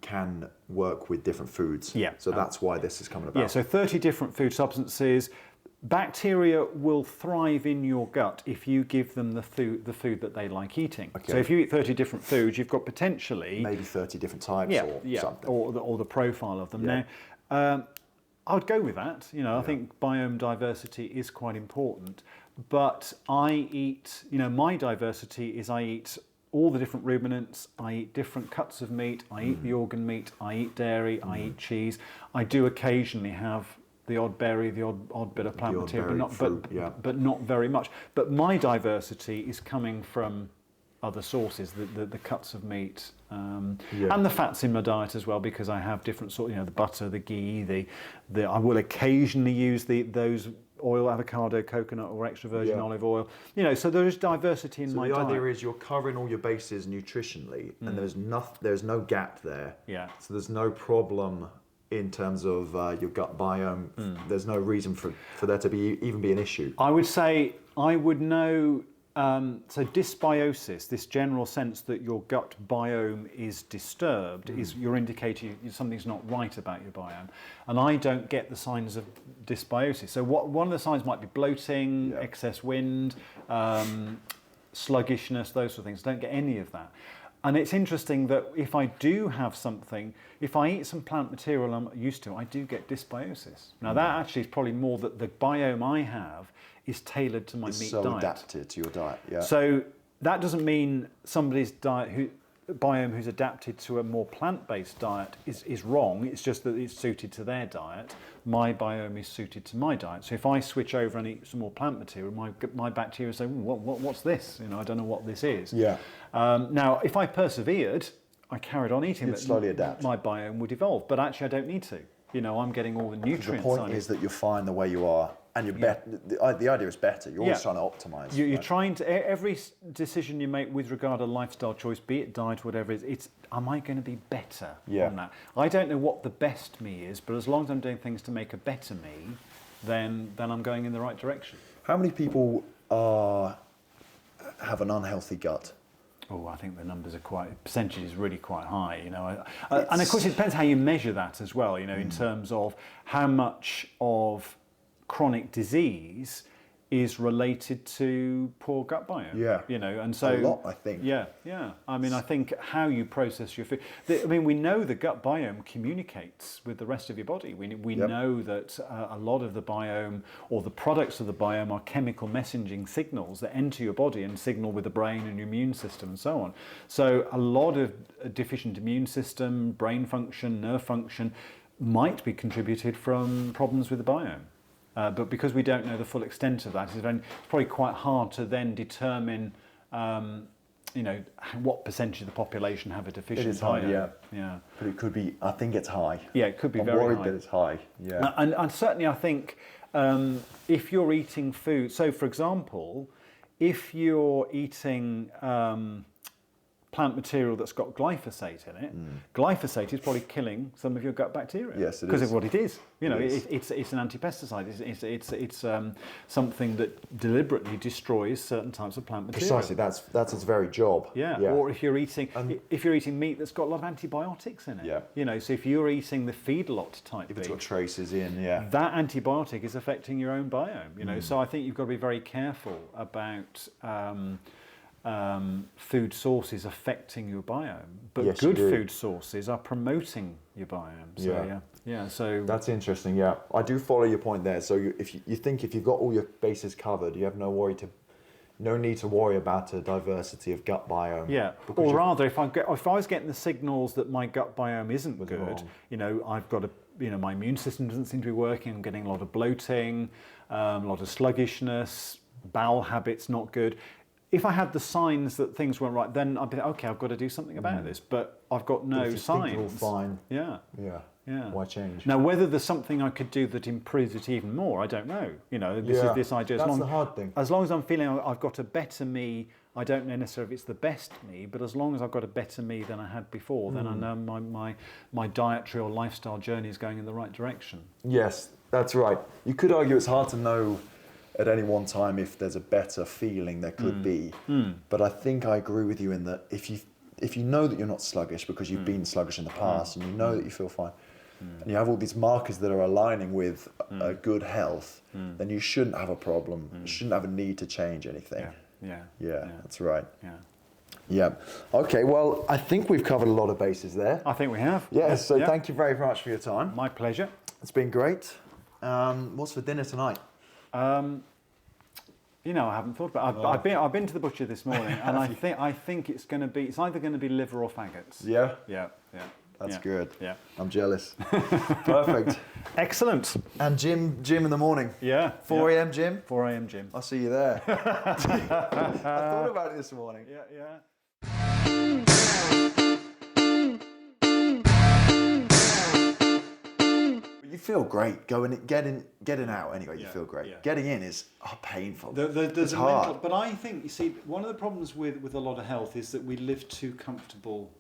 can work with different foods. Yeah. So that's why this is coming about. Yeah, so 30 different food substances. Bacteria will thrive in your gut if you give them the food that they like eating. Okay. So if you eat 30 different foods, you've got potentially... maybe 30 different types or something. Or the profile of them. Yeah. Now, I would go with that. You know, I think biome diversity is quite important. But I eat, you know, my diversity is I eat all the different ruminants, I eat different cuts of meat, I eat the organ meat, I eat dairy, I eat cheese. I do occasionally have the odd berry, the odd bit of plant material, but not very much. But my diversity is coming from other sources, the cuts of meat, and the fats in my diet as well, because I have different sort, you know, the butter, the ghee, I will occasionally use those oil, avocado, coconut, or extra virgin olive oil. You know, so there is diversity in my diet. So the idea is you're covering all your bases nutritionally, and there's no gap there. Yeah. So there's no problem in terms of your gut biome. There's no reason for there to even be an issue. I would say I would know. So dysbiosis, this general sense that your gut biome is disturbed, is your indicator something's not right about your biome. And I don't get the signs of dysbiosis. So one of the signs might be bloating, excess wind, sluggishness, those sort of things. Don't get any of that. And it's interesting that if I do have something, if I eat some plant material I'm used to, I do get dysbiosis. Now that actually is probably more that the biome I have is tailored to my meat diet. So adapted to your diet, yeah. So that doesn't mean somebody's biome who's adapted to a more plant-based diet is wrong. It's just that it's suited to their diet. My biome is suited to my diet. So if I switch over and eat some more plant material, my bacteria say, what's this? You know, I don't know what this is. Yeah. Now, if I persevered, I carried on eating, you'd slowly adapt. My biome would evolve, but actually I don't need to. You know, I'm getting all the nutrients. The point is that you're fine the way you are, and you're the idea is better. You're always trying to optimize. You're trying to, every decision you make with regard to lifestyle choice, be it diet, whatever it is, it's, am I going to be better on that? I don't know what the best me is, but as long as I'm doing things to make a better me, then I'm going in the right direction. How many people have an unhealthy gut? Oh, I think the numbers are percentage is really quite high, you know. And of course it depends how you measure that as well, you know, in terms of how much of chronic disease is related to poor gut biome. Yeah. You know, and so... A lot, I think. Yeah. I mean, I think how you process your food... I mean, we know the gut biome communicates with the rest of your body. We know that a lot of the biome, or the products of the biome, are chemical messaging signals that enter your body and signal with the brain and your immune system and so on. So a lot of deficient immune system, brain function, nerve function might be contributed from problems with the biome. But because we don't know the full extent of that, it's probably quite hard to then determine, you know, what percentage of the population have a deficient biome. It is high, yeah. But it could be, I think it's high. Yeah, it could be very high. I'm worried that it's high, yeah. And certainly I think if you're eating food, so for example, if you're eating plant material that's got glyphosate in it, glyphosate is probably killing some of your gut bacteria. Yes, it is. Because of what it is. You know, it's an anti-pesticide. It's something that deliberately destroys certain types of plant material. Precisely, that's its very job. Yeah. Or if you're eating meat that's got a lot of antibiotics in it. Yeah. You know, so if you're eating the feedlot type if it's beef, got traces in, yeah. that antibiotic is affecting your own biome. You know, so I think you've got to be very careful about food sources affecting your biome, but good food sources are promoting your biome. So so that's interesting. Yeah, I do follow your point there. So if you think if you've got all your bases covered, you have no need to worry about a diversity of gut biome. Yeah, or rather, if I was getting the signals that my gut biome isn't good, wrong. you know, I've got my immune system doesn't seem to be working. I'm getting a lot of bloating, a lot of sluggishness, bowel habits not good. If I had the signs that things weren't right, then I'd be okay. I've got to do something about this. But I've got no signs. Think it's all fine. Yeah. Why change? Now, whether there's something I could do that improves it even more, I don't know. You know, this is this idea. That's the hard thing. As long as I'm feeling I've got a better me, I don't know necessarily if it's the best me, but as long as I've got a better me than I had before, then I know my dietary or lifestyle journey is going in the right direction. Yes, that's right. You could argue it's hard to know at any one time if there's a better feeling there could be. But I think I agree with you in that if you know that you're not sluggish because you've been sluggish in the past and you know that you feel fine, and you have all these markers that are aligning with a good health, then you shouldn't have a problem. You shouldn't have a need to change anything. Yeah, that's right. Yeah. Okay, well, I think we've covered a lot of bases there. I think we have. Yes, so thank you very much for your time. My pleasure. It's been great. What's for dinner tonight? You know, I haven't thought about it. I've been to the butcher this morning, and I think it's either going to be liver or faggots. Yeah. Yeah. That's good. Yeah. I'm jealous. Perfect. Excellent. And gym in the morning. Yeah. 4 a.m. gym? 4 a.m. gym. I'll see you there. I thought about it this morning. Yeah. You feel great getting out anyway. You feel great. Yeah. Getting in is painful. There's hard. But I think, you see, one of the problems with a lot of health is that we live too comfortable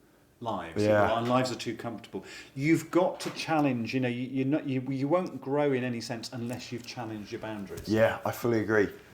lives. Yeah. Our lives are too comfortable. You've got to challenge. You know, you won't grow in any sense unless you've challenged your boundaries. Yeah, I fully agree.